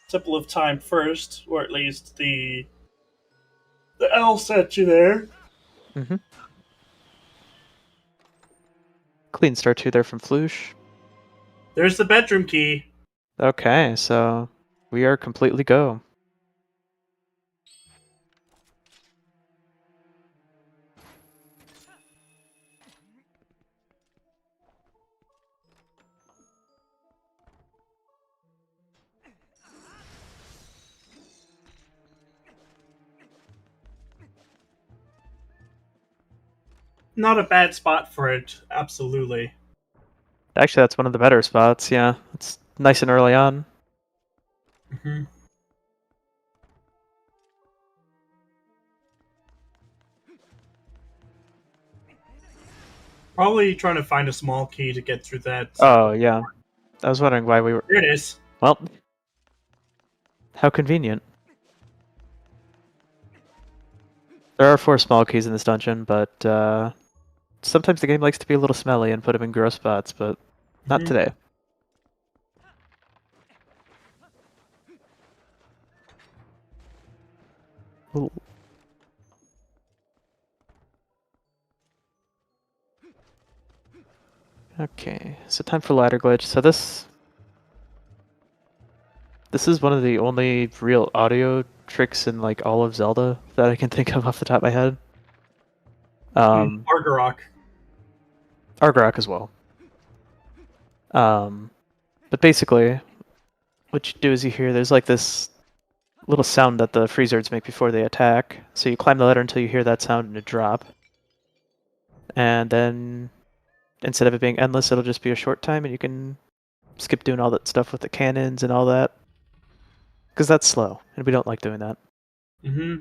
Temple of Time first, or at least the L set you there. Mm-hmm. Clean start 2 there from Flush. There's the bedroom key. Okay, so we are completely go. Not a bad spot for it, absolutely. Actually, that's one of the better spots, yeah. It's nice and early on. Mm-hmm. Probably trying to find a small key to get through that. Oh, yeah. I was wondering why we were... Here it is. Well, how convenient. There are 4 small keys in this dungeon, but sometimes the game likes to be a little smelly and put them in gross spots, but not today. Ooh. Okay, so time for ladder glitch. So this is one of the only real audio tricks in like all of Zelda that I can think of off the top of my head. Argarok. Argarok as well. But basically, what you do is you hear there's like this little sound that the Freezards make before they attack. So you climb the ladder until you hear that sound and a drop. And then instead of it being endless, it'll just be a short time and you can skip doing all that stuff with the cannons and all that. Because that's slow, and we don't like doing that. Mm-hmm.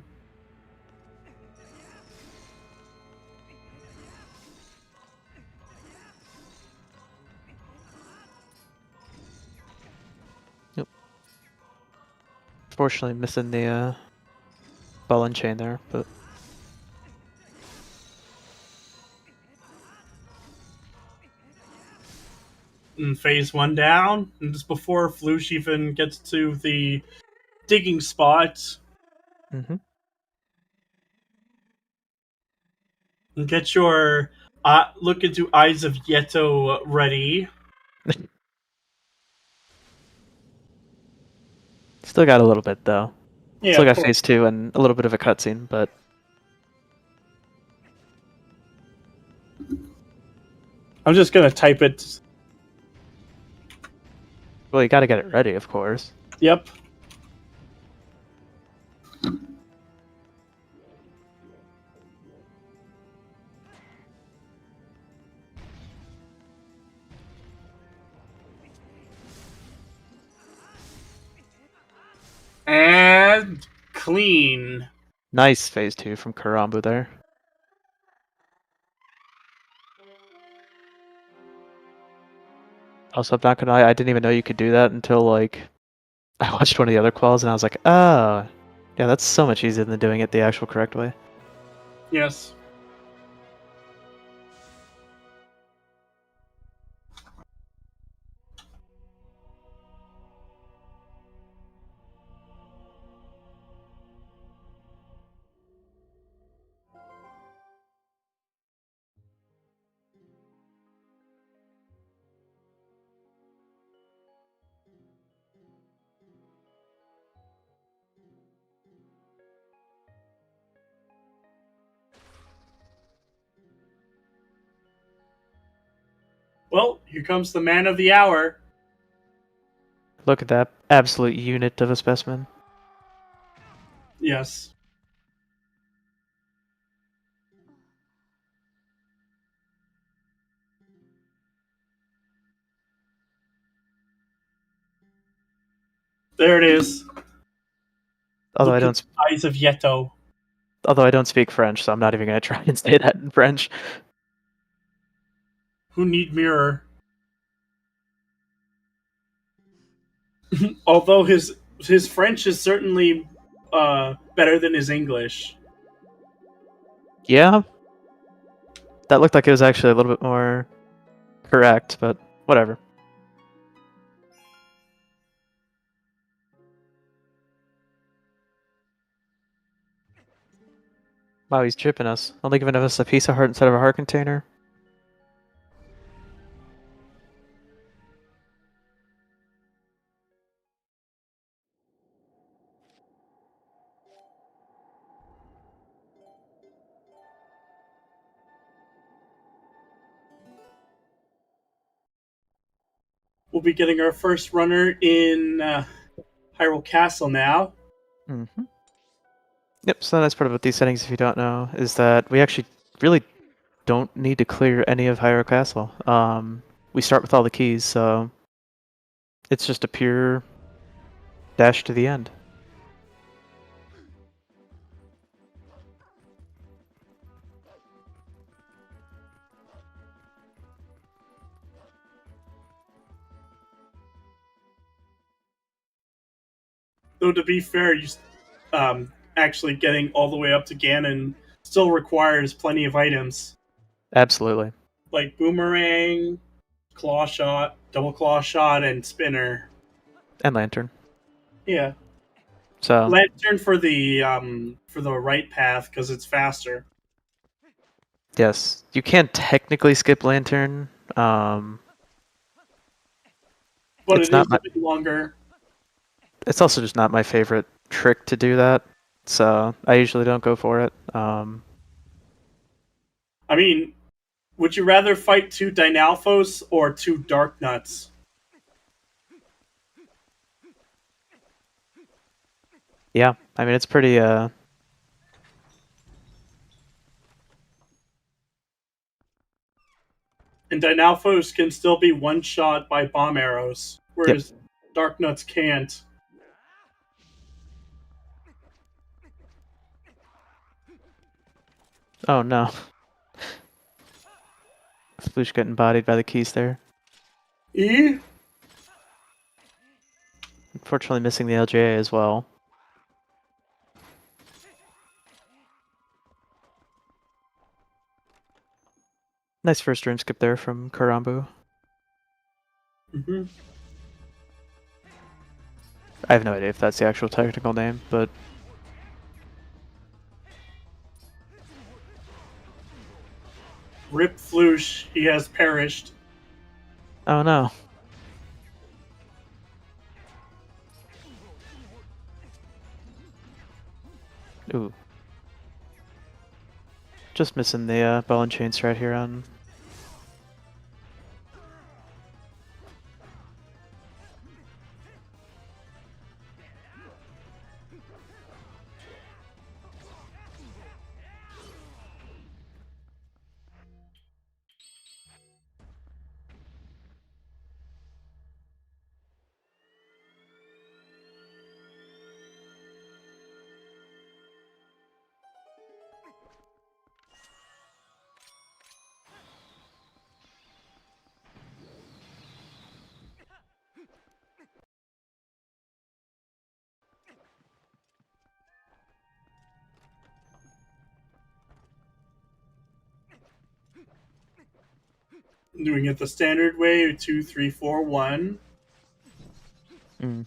Yep. Fortunately, missing the ball and chain there, but And phase 1 down, and just before Floosh even gets to the digging spot, mm-hmm. and get your look into Eyes of Yeto ready. Still got a little bit though. Yeah, Still of got course. phase 2 and a little bit of a cutscene, but I'm just gonna type it. well, you got to get it ready, of course. Yep. And clean. Nice phase 2 from Karambu there. Also, I'm not gonna lie, I didn't even know you could do that until like I watched one of the other quals and I was like, oh, yeah, that's so much easier than doing it the actual correct way. Yes. Well, here comes the man of the hour. Look at that absolute unit of a specimen. Yes. There it is. Although I Look at don't, the Eyes of Yeto. although I don't speak French, so I'm not even gonna try and say that in French. Who need mirror? Although his French is certainly better than his English. Yeah, that looked like it was actually a little bit more correct, but whatever. Wow, he's chipping us. Only giving us a piece of heart instead of a heart container. We'll be getting our first runner in Hyrule Castle now. Mm-hmm. Yep, so that's part of these settings, if you don't know, is that we actually really don't need to clear any of Hyrule Castle. We start with all the keys, so it's just a pure dash to the end. Though to be fair, you actually getting all the way up to Ganon still requires plenty of items Absolutely. like boomerang, claw shot, double claw shot, and spinner. And Lantern. Yeah, So, lantern for the right path because it's faster. yes, you can technically skip Lantern. But It's it not is my, a bit longer. it's also just not my favorite trick to do that, so I usually don't go for it. I mean, would you rather fight two Dynalphos or two Dark Nuts? Yeah, I mean, it's pretty, And Dynalphos can still be one-shot by bomb arrows, Yep. whereas Darknuts can't. Oh no. Sploosh getting bodied by the keys there. E? Unfortunately missing the LJA as well. Nice first room skip there from Karambu. Mm-hmm. I have no idea if that's the actual technical name, but Rip Floosh, he has perished. oh no. Ooh. Just missing the ball and chain strat here on. Doing it the standard way, 2, 3, 4, 1. Mm.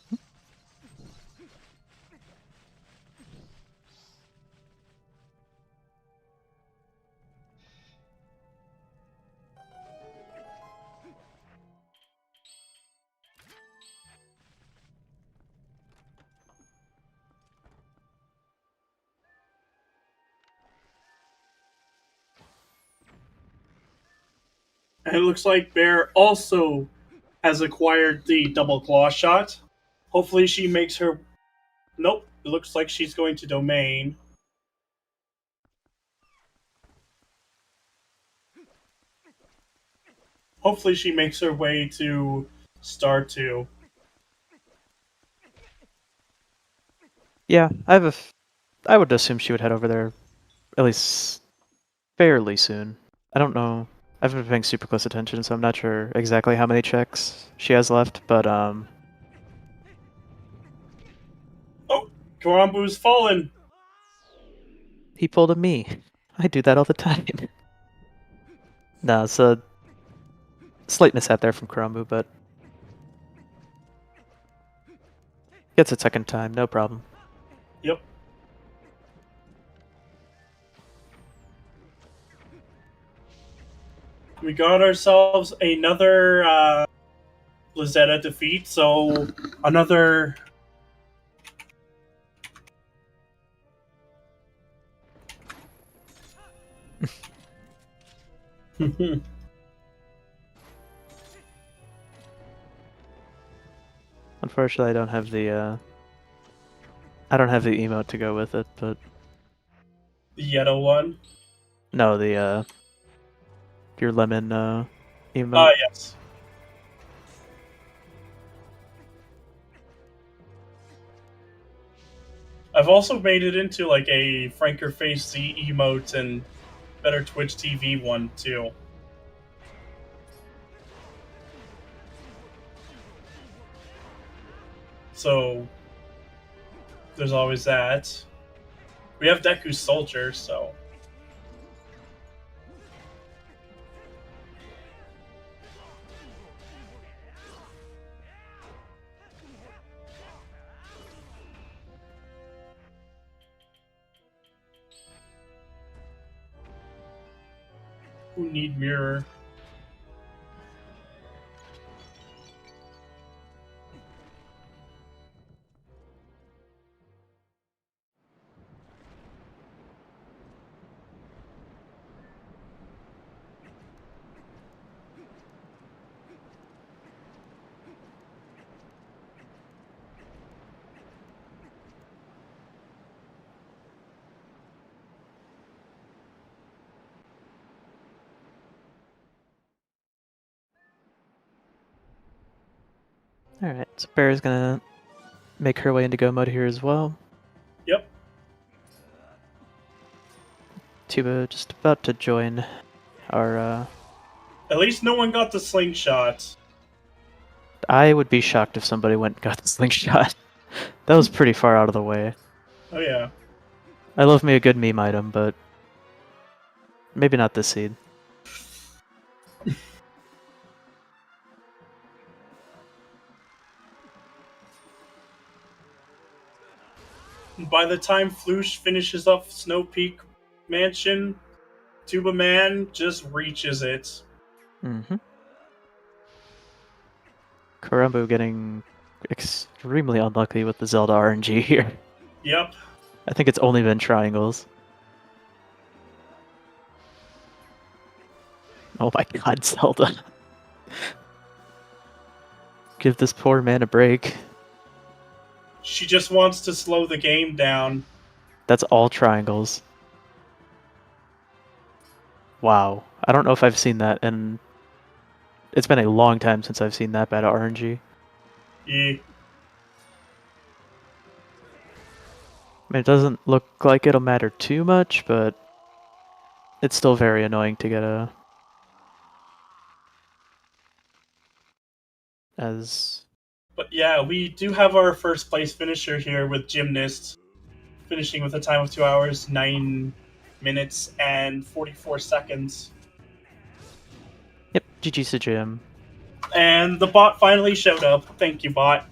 And it looks like Bear also has acquired the double claw shot. Hopefully she makes her... Nope, it looks like she's going to domain. Hopefully she makes her way to Star 2. Yeah, I would assume she would head over there at least fairly soon. I don't know. I've been paying super close attention, so I'm not sure exactly how many checks she has left, but Oh, Karambu's fallen. he pulled a me. I do that all the time. No, it's a slight mishap there from Karambu, but gets it second time, no problem. Yep. We got ourselves another Lazetta defeat, so another... Unfortunately, I don't have the emote to go with it, but the yellow one. no, the your lemon emote. Ah, yes. I've also made it into like a Franker Face Z emote and Better Twitch TV one too. So there's always that. We have Deku's Soldier, so who need mirror? Alright, so Bear's gonna make her way into go mode here as well. Yep. Tuba just about to join our, At least no one got the slingshot. I would be shocked if somebody went and got the slingshot. That was pretty far out of the way. Oh yeah. I love me a good meme item, but maybe not this seed. By the time Floosh finishes up Snow Peak Mansion, Tuba Man just reaches it. Mm-hmm. Karumbu getting extremely unlucky with the Zelda RNG here. Yep. I think it's only been triangles. Oh my god, Zelda. Give this poor man a break. She just wants to slow the game down. That's all triangles. Wow. I don't know if I've seen that, and it's been a long time since I've seen that bad of RNG. Yeah. I mean, it doesn't look like it'll matter too much, but it's still very annoying to get a... But yeah, we do have our first place finisher here with Gymnast, finishing with a time of 2 hours, 9 minutes, and 44 seconds. Yep, GG's to Jim. And the bot finally showed up. Thank you, bot.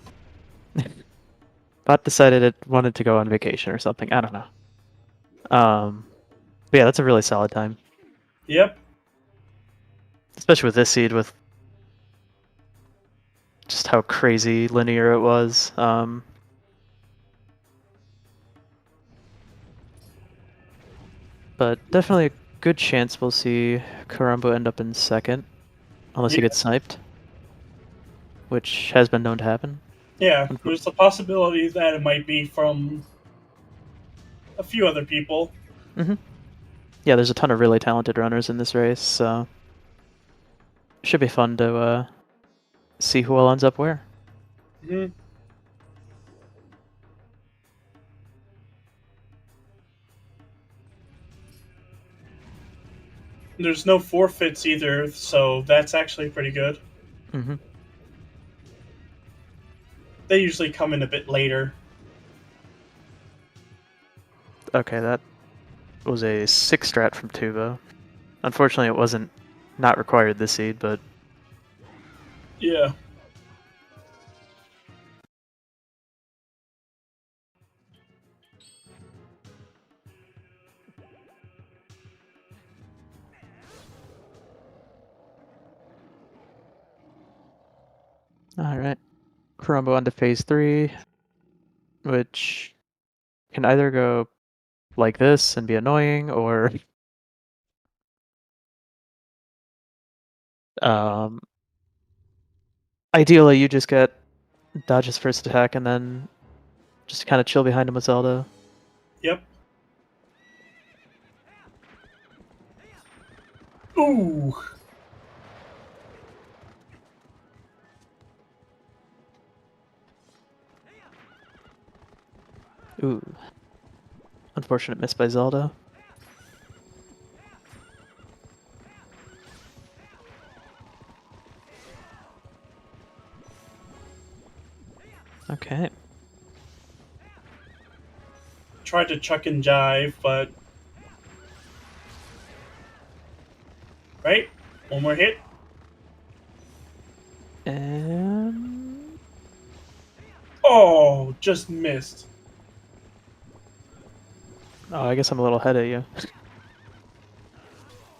Bot decided it wanted to go on vacation or something. I don't know. But yeah, that's a really solid time. Yep. Especially with this seed, with just how crazy linear it was. But definitely a good chance we'll see Karumbo end up in second, unless he gets sniped, which has been known to happen. Yeah, there's the possibility that it might be from a few other people. Mm-hmm. Yeah, there's a ton of really talented runners in this race, so should be fun to see who all ends up where. Mm-hmm. There's no forfeits either, so that's actually pretty good. Mm-hmm. They usually come in a bit later. Okay, that was a 6 strat from Tuba. Unfortunately, it wasn't not required this seed, but Yeah. alright. Karumbo on to phase 3, which can either go like this and be annoying, or ideally you just get dodge his first attack and then just kind of chill behind him with Zelda. Yep. Ooh. Ooh. Unfortunate miss by Zelda. Okay. Tried to chuck and jive, but... Right? One more hit. And... Oh, just missed. Oh, I guess I'm a little ahead of you.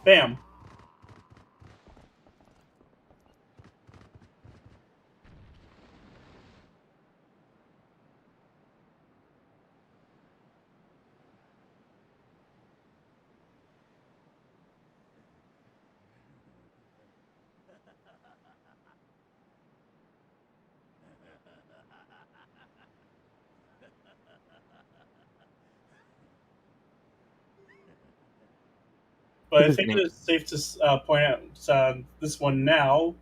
Bam. But I think it is safe to point out this one now.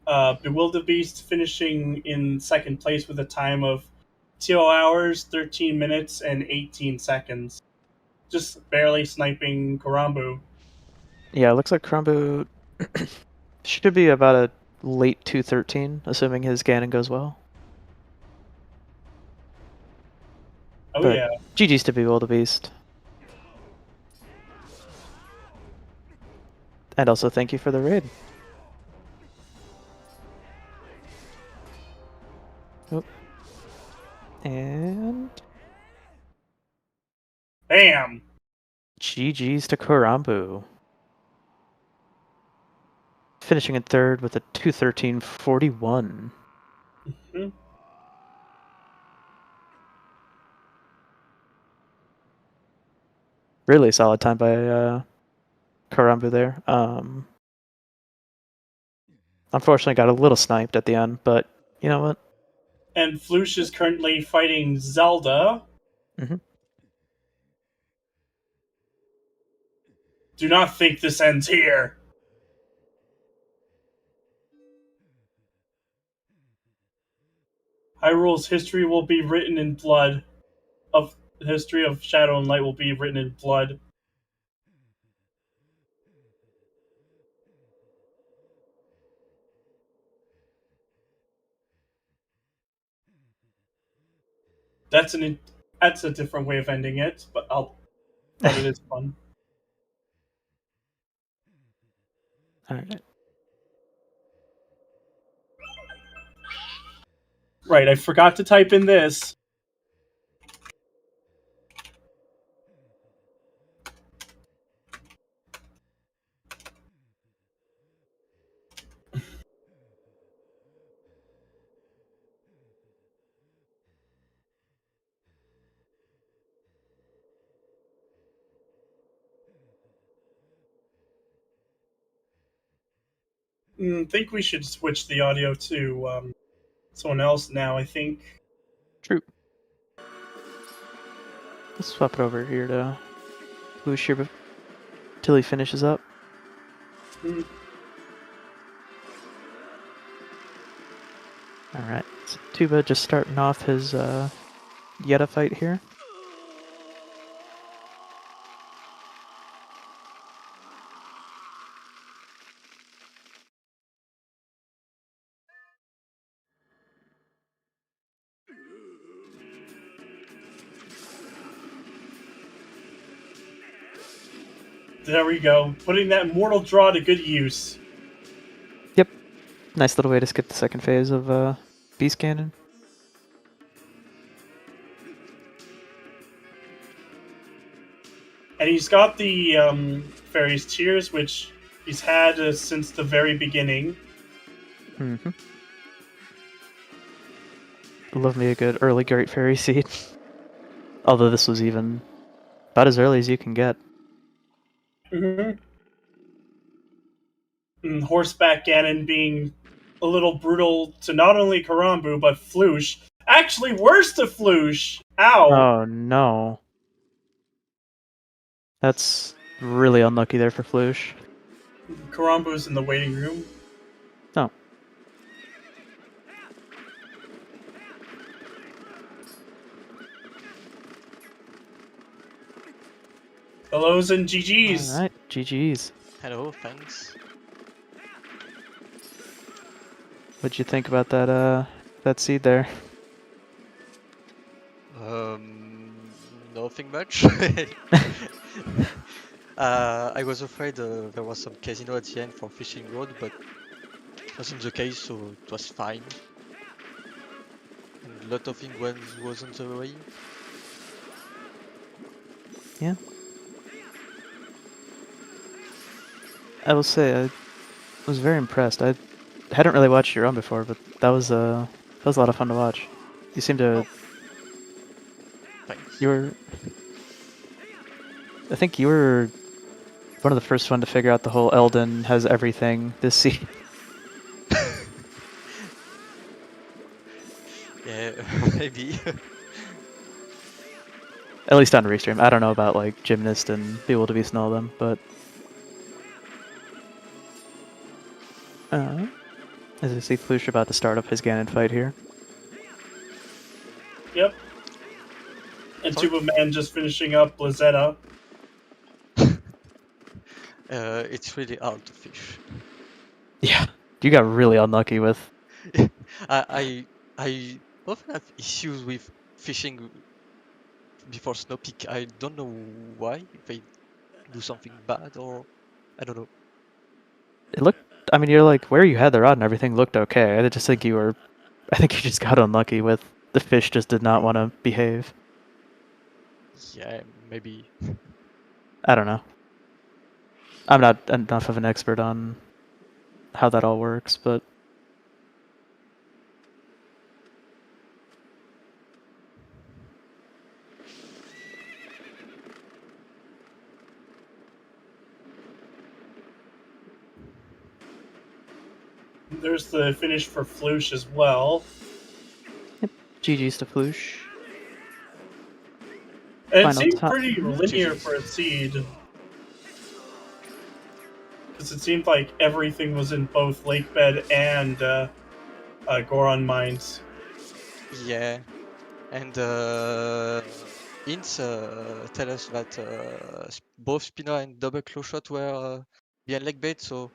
Bewilderbeast finishing in second place with a time of 2 hours, 13 minutes, and 18 seconds. Just barely sniping Karambu. Yeah, it looks like Crumbu should be about a late 213, assuming his Ganon goes well. Oh, But yeah. GG's to Bewilderbeast. And also thank you for the raid. Oh. And Bam! GG's to Karambu. Finishing in third with a 213.41. Hmm. Really solid time by Karambu there. Unfortunately got a little sniped at the end, but you know what? And Floosh is currently fighting Zelda. Mm-hmm. Do not think this ends here. Hyrule's history will be written in blood. Of the history of Shadow and Light will be written in blood. That's a different way of ending it, but it is fun. Alright. Right, I forgot to type in this. Think we should switch the audio to someone else now, I think. True. Let's swap it over here to Lush here till he finishes up. Mm, Alright. So Tuba just starting off his Yetta fight here. There we go. Putting that mortal draw to good use. Yep. Nice little way to skip the second phase of Beast Cannon. And he's got the Fairy's Tears, which he's had since the very beginning. Mm-hmm. Love me a good early Great Fairy Seed. Although this was even about as early as you can get. Mm-hmm. And Horseback Ganon being a little brutal to not only Karambu, but Floosh. Actually, worse to Floosh! Ow! Oh no. That's really unlucky there for Floosh. Karambu's in the waiting room. Oh. Hellos and GG's. Alright, GG's. Hello, thanks. What'd you think about that seed there? Nothing much. I was afraid there was some casino at the end for Fishing Road, but it wasn't the case, so it was fine. And a lot of things was on the way. Yeah. I will say I was very impressed. I hadn't really watched your run before, but that was a lot of fun to watch. You seem to Thanks. I think you were one of the first one to figure out the whole Eldon has everything this season. Yeah, maybe. At least on Restream. I don't know about like Gymnast and Bewilderbeast and all them, but As I see Flush about to start up his Ganon fight here. Yep. And Sorry? Tuba Man just finishing up Blazetta. It's really hard to fish. Yeah, you got really unlucky with. I often have issues with fishing before snow peak. I don't know why. If I do something bad or I don't know. It looked. I mean, you're like where you had the rod and everything looked okay. I just think you were. I think you just got unlucky with the fish. Just did not want to behave. Yeah, maybe. I don't know. I'm not enough of an expert on how that all works, but There's the finish for Flush as well. GG's to Flush. And it Final seemed time. pretty linear GG's. for a seed. Because it seemed like everything was in both Lakebed and Goron Mines. Yeah, and hints tell us that both spinner and double claw shot were behind leg bait, so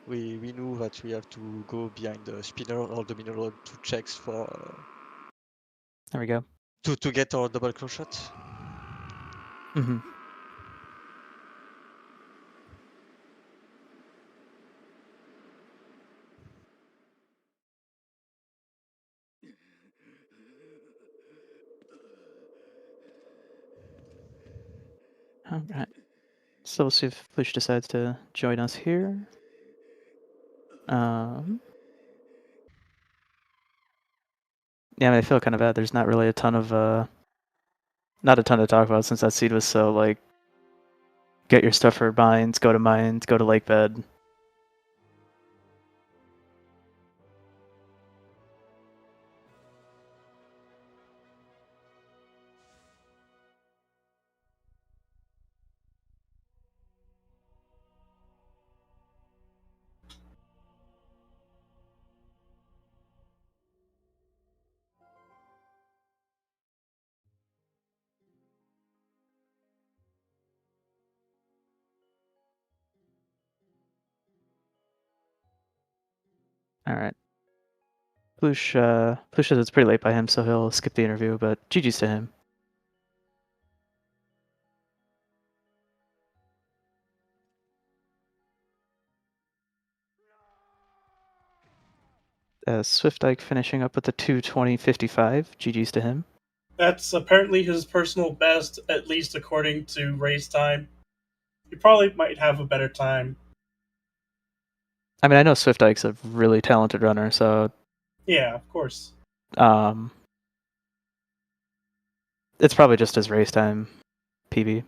we knew that we have to go behind the spinner or the mineral to checks for There we go. to get our double claw shot. Mm-hmm. All right. So we'll see if Flush decides to join us here. Yeah, I mean, I feel kind of bad. There's not really a ton of not a ton to talk about since that seed was so like, get your stuff for mines, go to Lakebed. All right. Flush says it's pretty late by him, so he'll skip the interview, but GG's to him. Swift Ike finishing up with the 2:20.55. GG's to him. That's apparently his personal best, at least according to race time. He probably might have a better time. I mean, I know Swift Ike's a really talented runner, so Yeah, of course. It's probably just his race time PB.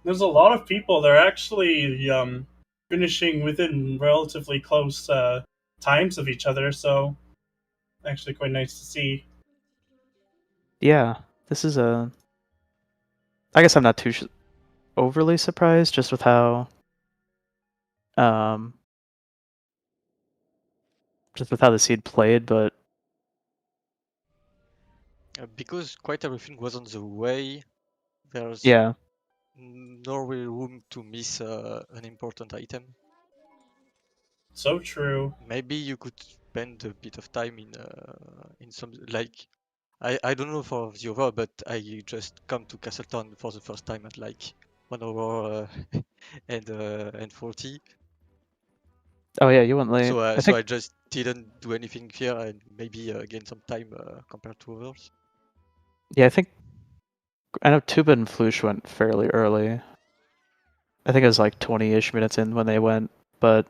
There's a lot of people. They're actually finishing within relatively close times of each other, so actually quite nice to see. Yeah, this is a. I guess I'm not too overly surprised, just with how, just with how the seed played, but Because quite everything was on the way, there's yeah, no real room to miss an important item. So true. Maybe you could spend a bit of time in some like I don't know for the other, but I just come to Castletown for the first time at like 1 hour and 40. oh yeah, you went late. So I so think I just didn't do anything here and maybe gain some time compared to others. yeah, I know Tuba and Flush went fairly early. I think it was like 20-ish minutes in when they went, but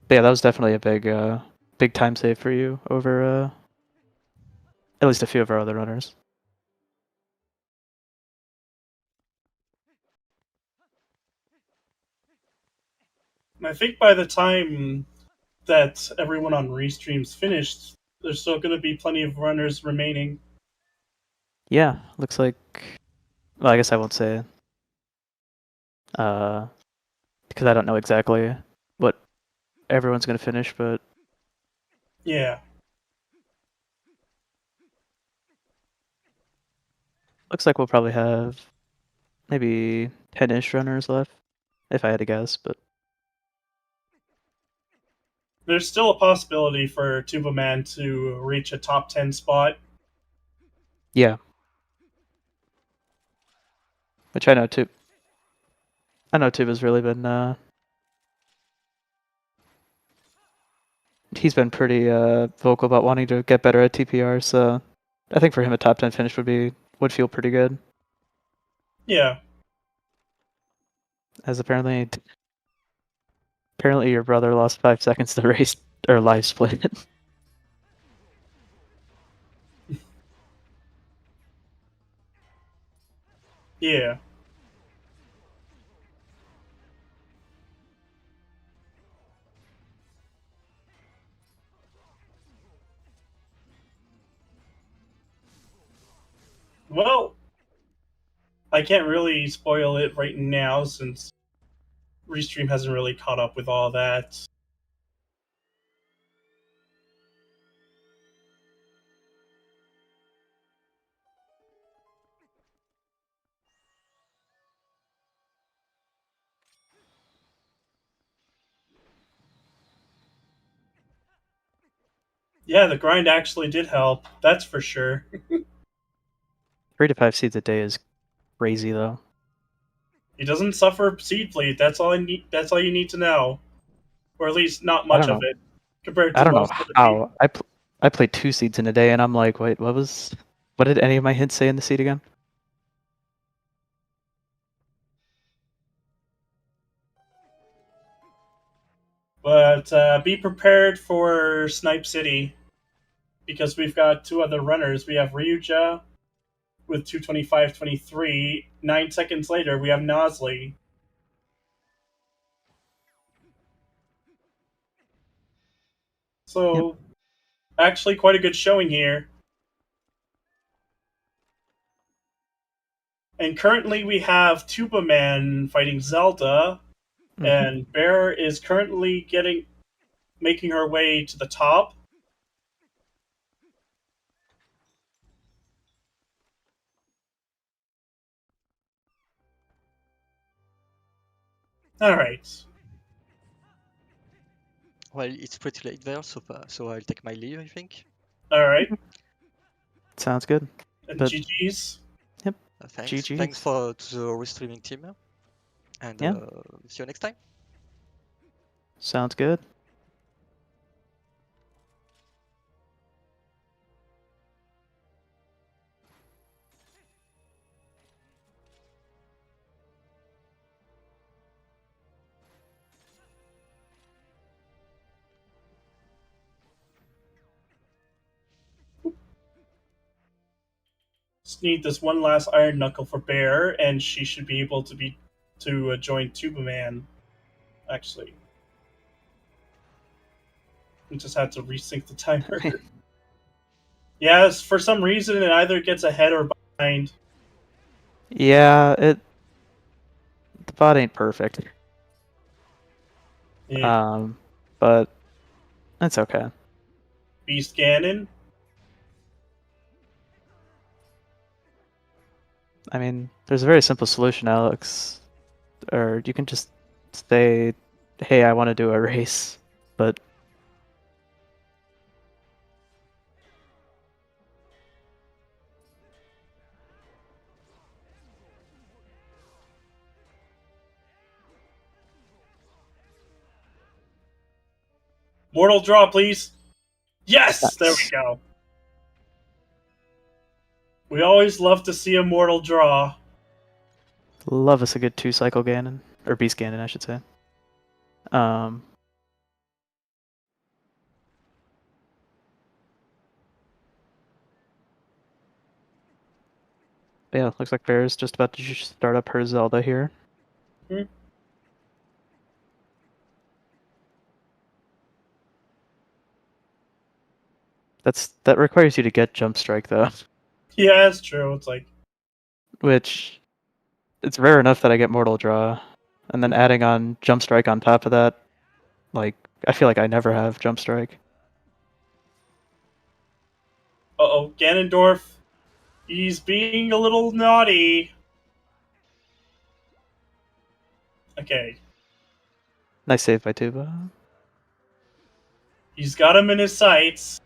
yeah, that was definitely a big time save for you over at least a few of our other runners. I think by the time that everyone on Restream's finished, there's still going to be plenty of runners remaining. Yeah, looks like. Well, I guess I won't say. Because I don't know exactly what everyone's gonna finish, but Yeah. looks like we'll probably have maybe 10-ish runners left, if I had to guess. But There's still a possibility for Tuba Man to reach a top 10 spot. yeah, which I know too. I know Tuba's really been. He's been pretty vocal about wanting to get better at TPR, so I think for him a top 10 finish would feel pretty good. Yeah. As apparently your brother lost 5 seconds to race or live split. Yeah. Well, I can't really spoil it right now since Restream hasn't really caught up with all that. Yeah, the grind actually did help. That's for sure. 3 to 5 seeds a day is crazy though. He doesn't suffer seed bleed. That's all I need. That's all you need to know, or at least not I much don't of know. it compared I to don't know most other how. people. I played 2 seeds in a day, and I'm like, wait, what did any of my hints say in the seed again? But be prepared for Snipe City because we've got two other runners. We have Ryuja with 2:25.23. 9 seconds later, we have Nosley. Yep. So, actually, quite a good showing here. And currently, we have Tuba Man fighting Zelda, and Bear is currently making her way to the top. All right. Well, it's pretty late there, so I'll take my leave, I think. All right. Sounds good. And But GG's. yep. Thanks. GG's. Thanks to the restreaming team, and Yeah. see you next time. Sounds good. Just need this one last Iron Knuckle for Bear, and she should be able to join Tuba Man. Actually, we just had to resync the timer. Yes, for some reason it either gets ahead or behind. Yeah, the bot ain't perfect. Yeah. But it's okay. Beast Ganon. I mean, there's a very simple solution, Alex. Or you can just say, hey, I want to do a race. But Mortal Draw, please. Yes, there we nice. go. We always love to see a Mortal Draw. Love us a good 2-cycle Ganon. Or Beast Ganon, I should say. Yeah, looks like Bear's just about to start up her Zelda here. Hmm. That requires you to get Jump Strike though, Yeah, it's true. It's like, which it's rare enough that I get Mortal Draw, and then adding on Jump Strike on top of that, like I feel like I never have Jump Strike. uh-oh, Ganondorf. He's being a little naughty. Okay. Nice save by Tuba. He's got him in his sights.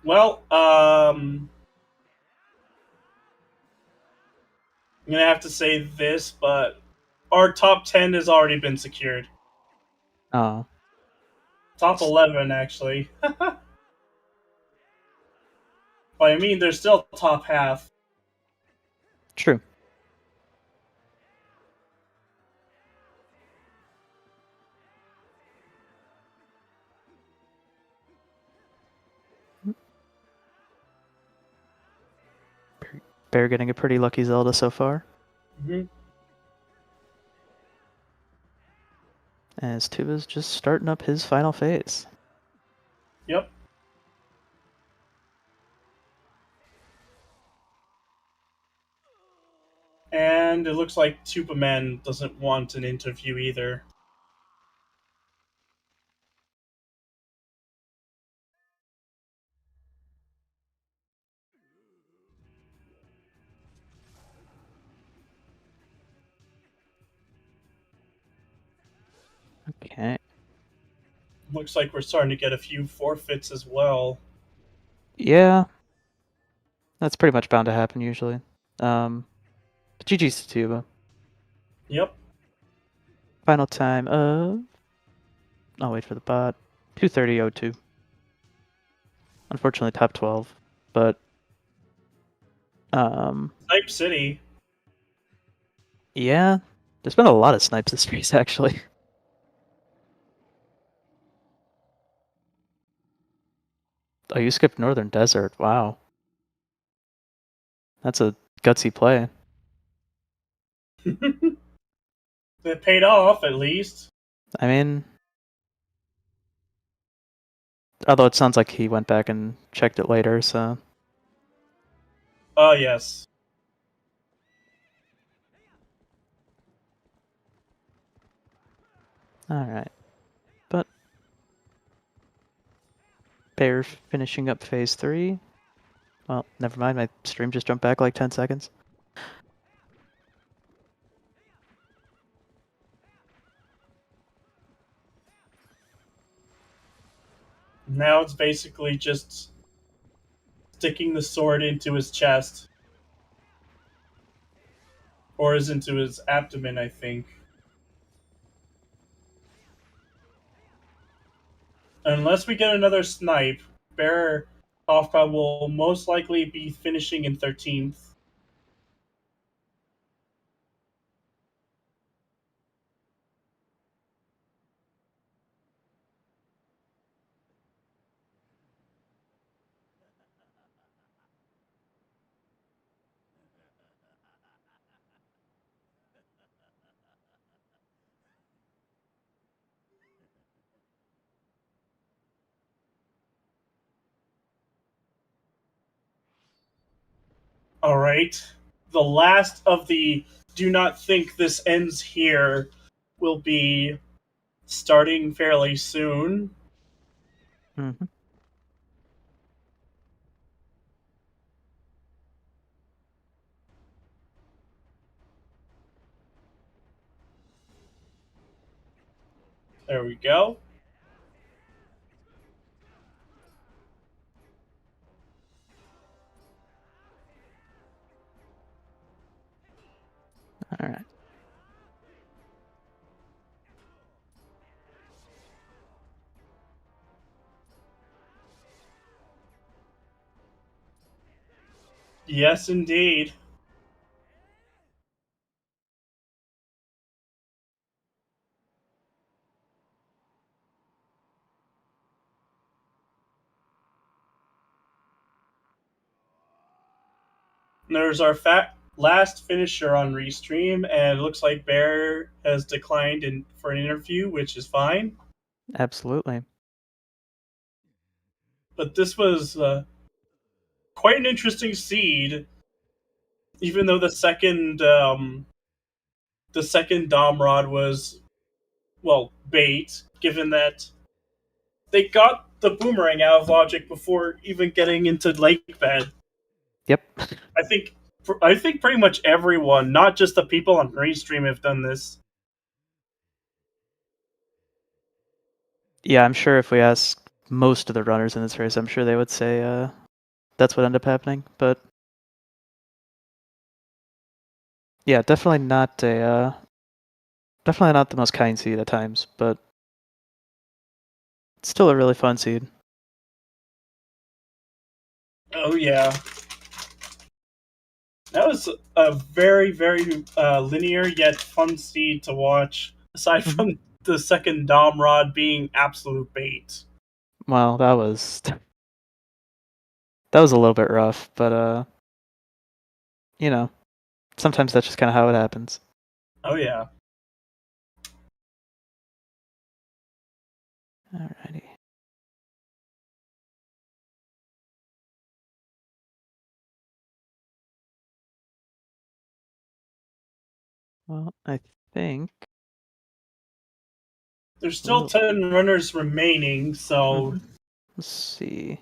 Well, I'm gonna have to say this, but our top 10 has already been secured. Oh, Top 11, actually. But I mean, there's still top half. true. Bear getting a pretty lucky Zelda so far. Mm-hmm. As Tuba's just starting up his final phase. Yep. And it looks like Tupaman doesn't want an interview either. Okay. Looks like we're starting to get a few forfeits as well. Yeah. That's pretty much bound to happen usually. But GG's to Tuba. Yep. Final time of... I'll wait for the bot. 2:30:02. Unfortunately, top 12. But... Snipe City. Yeah. There's been a lot of snipes this race, actually. Oh, you skipped Northern Desert. Wow. That's a gutsy play. It paid off, at least. I mean... Although it sounds like he went back and checked it later, so... Oh, yes. Alright. But... Bear finishing up phase 3. Well, never mind, my stream just jumped back like 10 seconds. Now it's basically just sticking the sword into his chest. Or is into his abdomen, I think. Unless we get another snipe, Bear Kafka will most likely be finishing in 13th. Alright. The last of the do not think this ends here will be starting fairly soon. Mm-hmm. There we go. Alright. Yes, indeed. There's our last finisher on Restream, and it looks like Bear has declined for an interview, which is fine. Absolutely. but this was quite an interesting seed. Even though the second Dom Rod was, well, bait, given that they got the boomerang out of logic before even getting into lake bed. Yep. I think I think pretty much everyone, not just the people on Restream, have done this. Yeah, I'm sure if we ask most of the runners in this race, I'm sure they would say that's what ended up happening. But yeah, definitely not the most kind seed at times, but it's still a really fun seed. Oh yeah, that was a very very linear yet fun seed to watch. Aside from the second Dom Rod being absolute bait. Well, that was a little bit rough, but you know, sometimes that's just kind of how it happens. Oh yeah. Alrighty. Well, I think There's still 10 runners remaining, so let's see.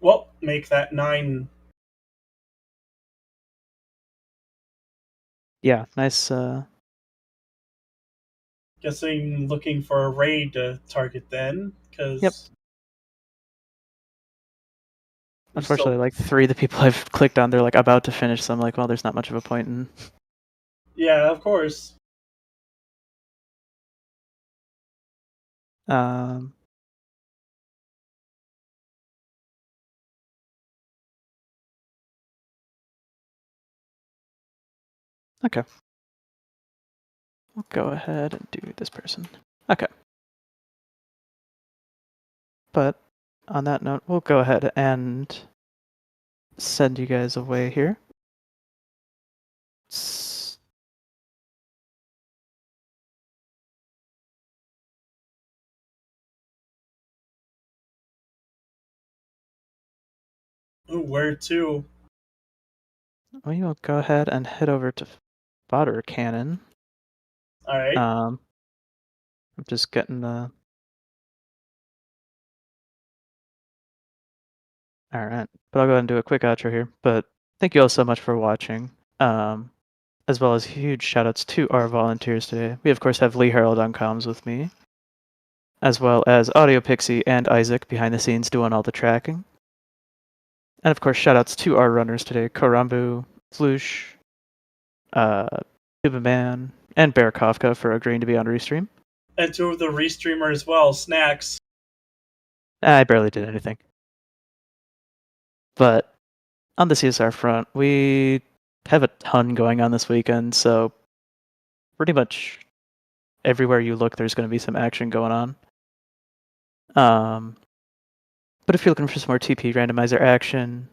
well, make that 9. Yeah, nice. Guessing looking for a raid to target then, because Yep. Unfortunately, like 3 of the people I've clicked on, they're like about to finish, so I'm like, well, there's not much of a point in. Yeah, of course. Um, okay. We'll go ahead and do this person. Okay. But on that note, we'll go ahead and send you guys away here. Ooh, where to? We will go ahead and head over to fodder cannon. Alright. I'm just getting the. All right, but I'll go ahead and do a quick outro here. But thank you all so much for watching, as well as huge shoutouts to our volunteers today. We of course have Lee Harold on comms with me, as well as Audio Pixie and Isaac behind the scenes doing all the tracking. And of course, shoutouts to our runners today: Korambu, Flush, Tubaman, and Bear Kafka for agreeing to be on Restream. And 2 of the restreamer as well, Snacks. I barely did anything. But on the CSR front, we have a ton going on this weekend, so pretty much everywhere you look, there's going to be some action going on. But if you're looking for some more TP randomizer action,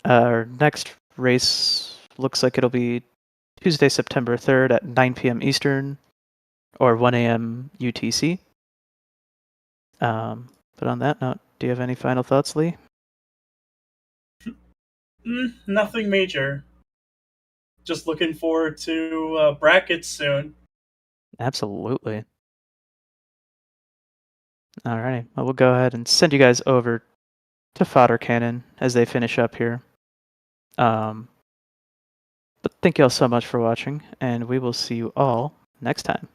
our next race looks like it'll be Tuesday, September 3rd at 9 p.m. Eastern or 1 a.m. UTC. But on that note, do you have any final thoughts, Lee? Nothing major. Just looking forward to brackets soon. Absolutely. Alrighty, well, we'll go ahead and send you guys over to fodder cannon as they finish up here. But thank you all so much for watching, and we will see you all next time.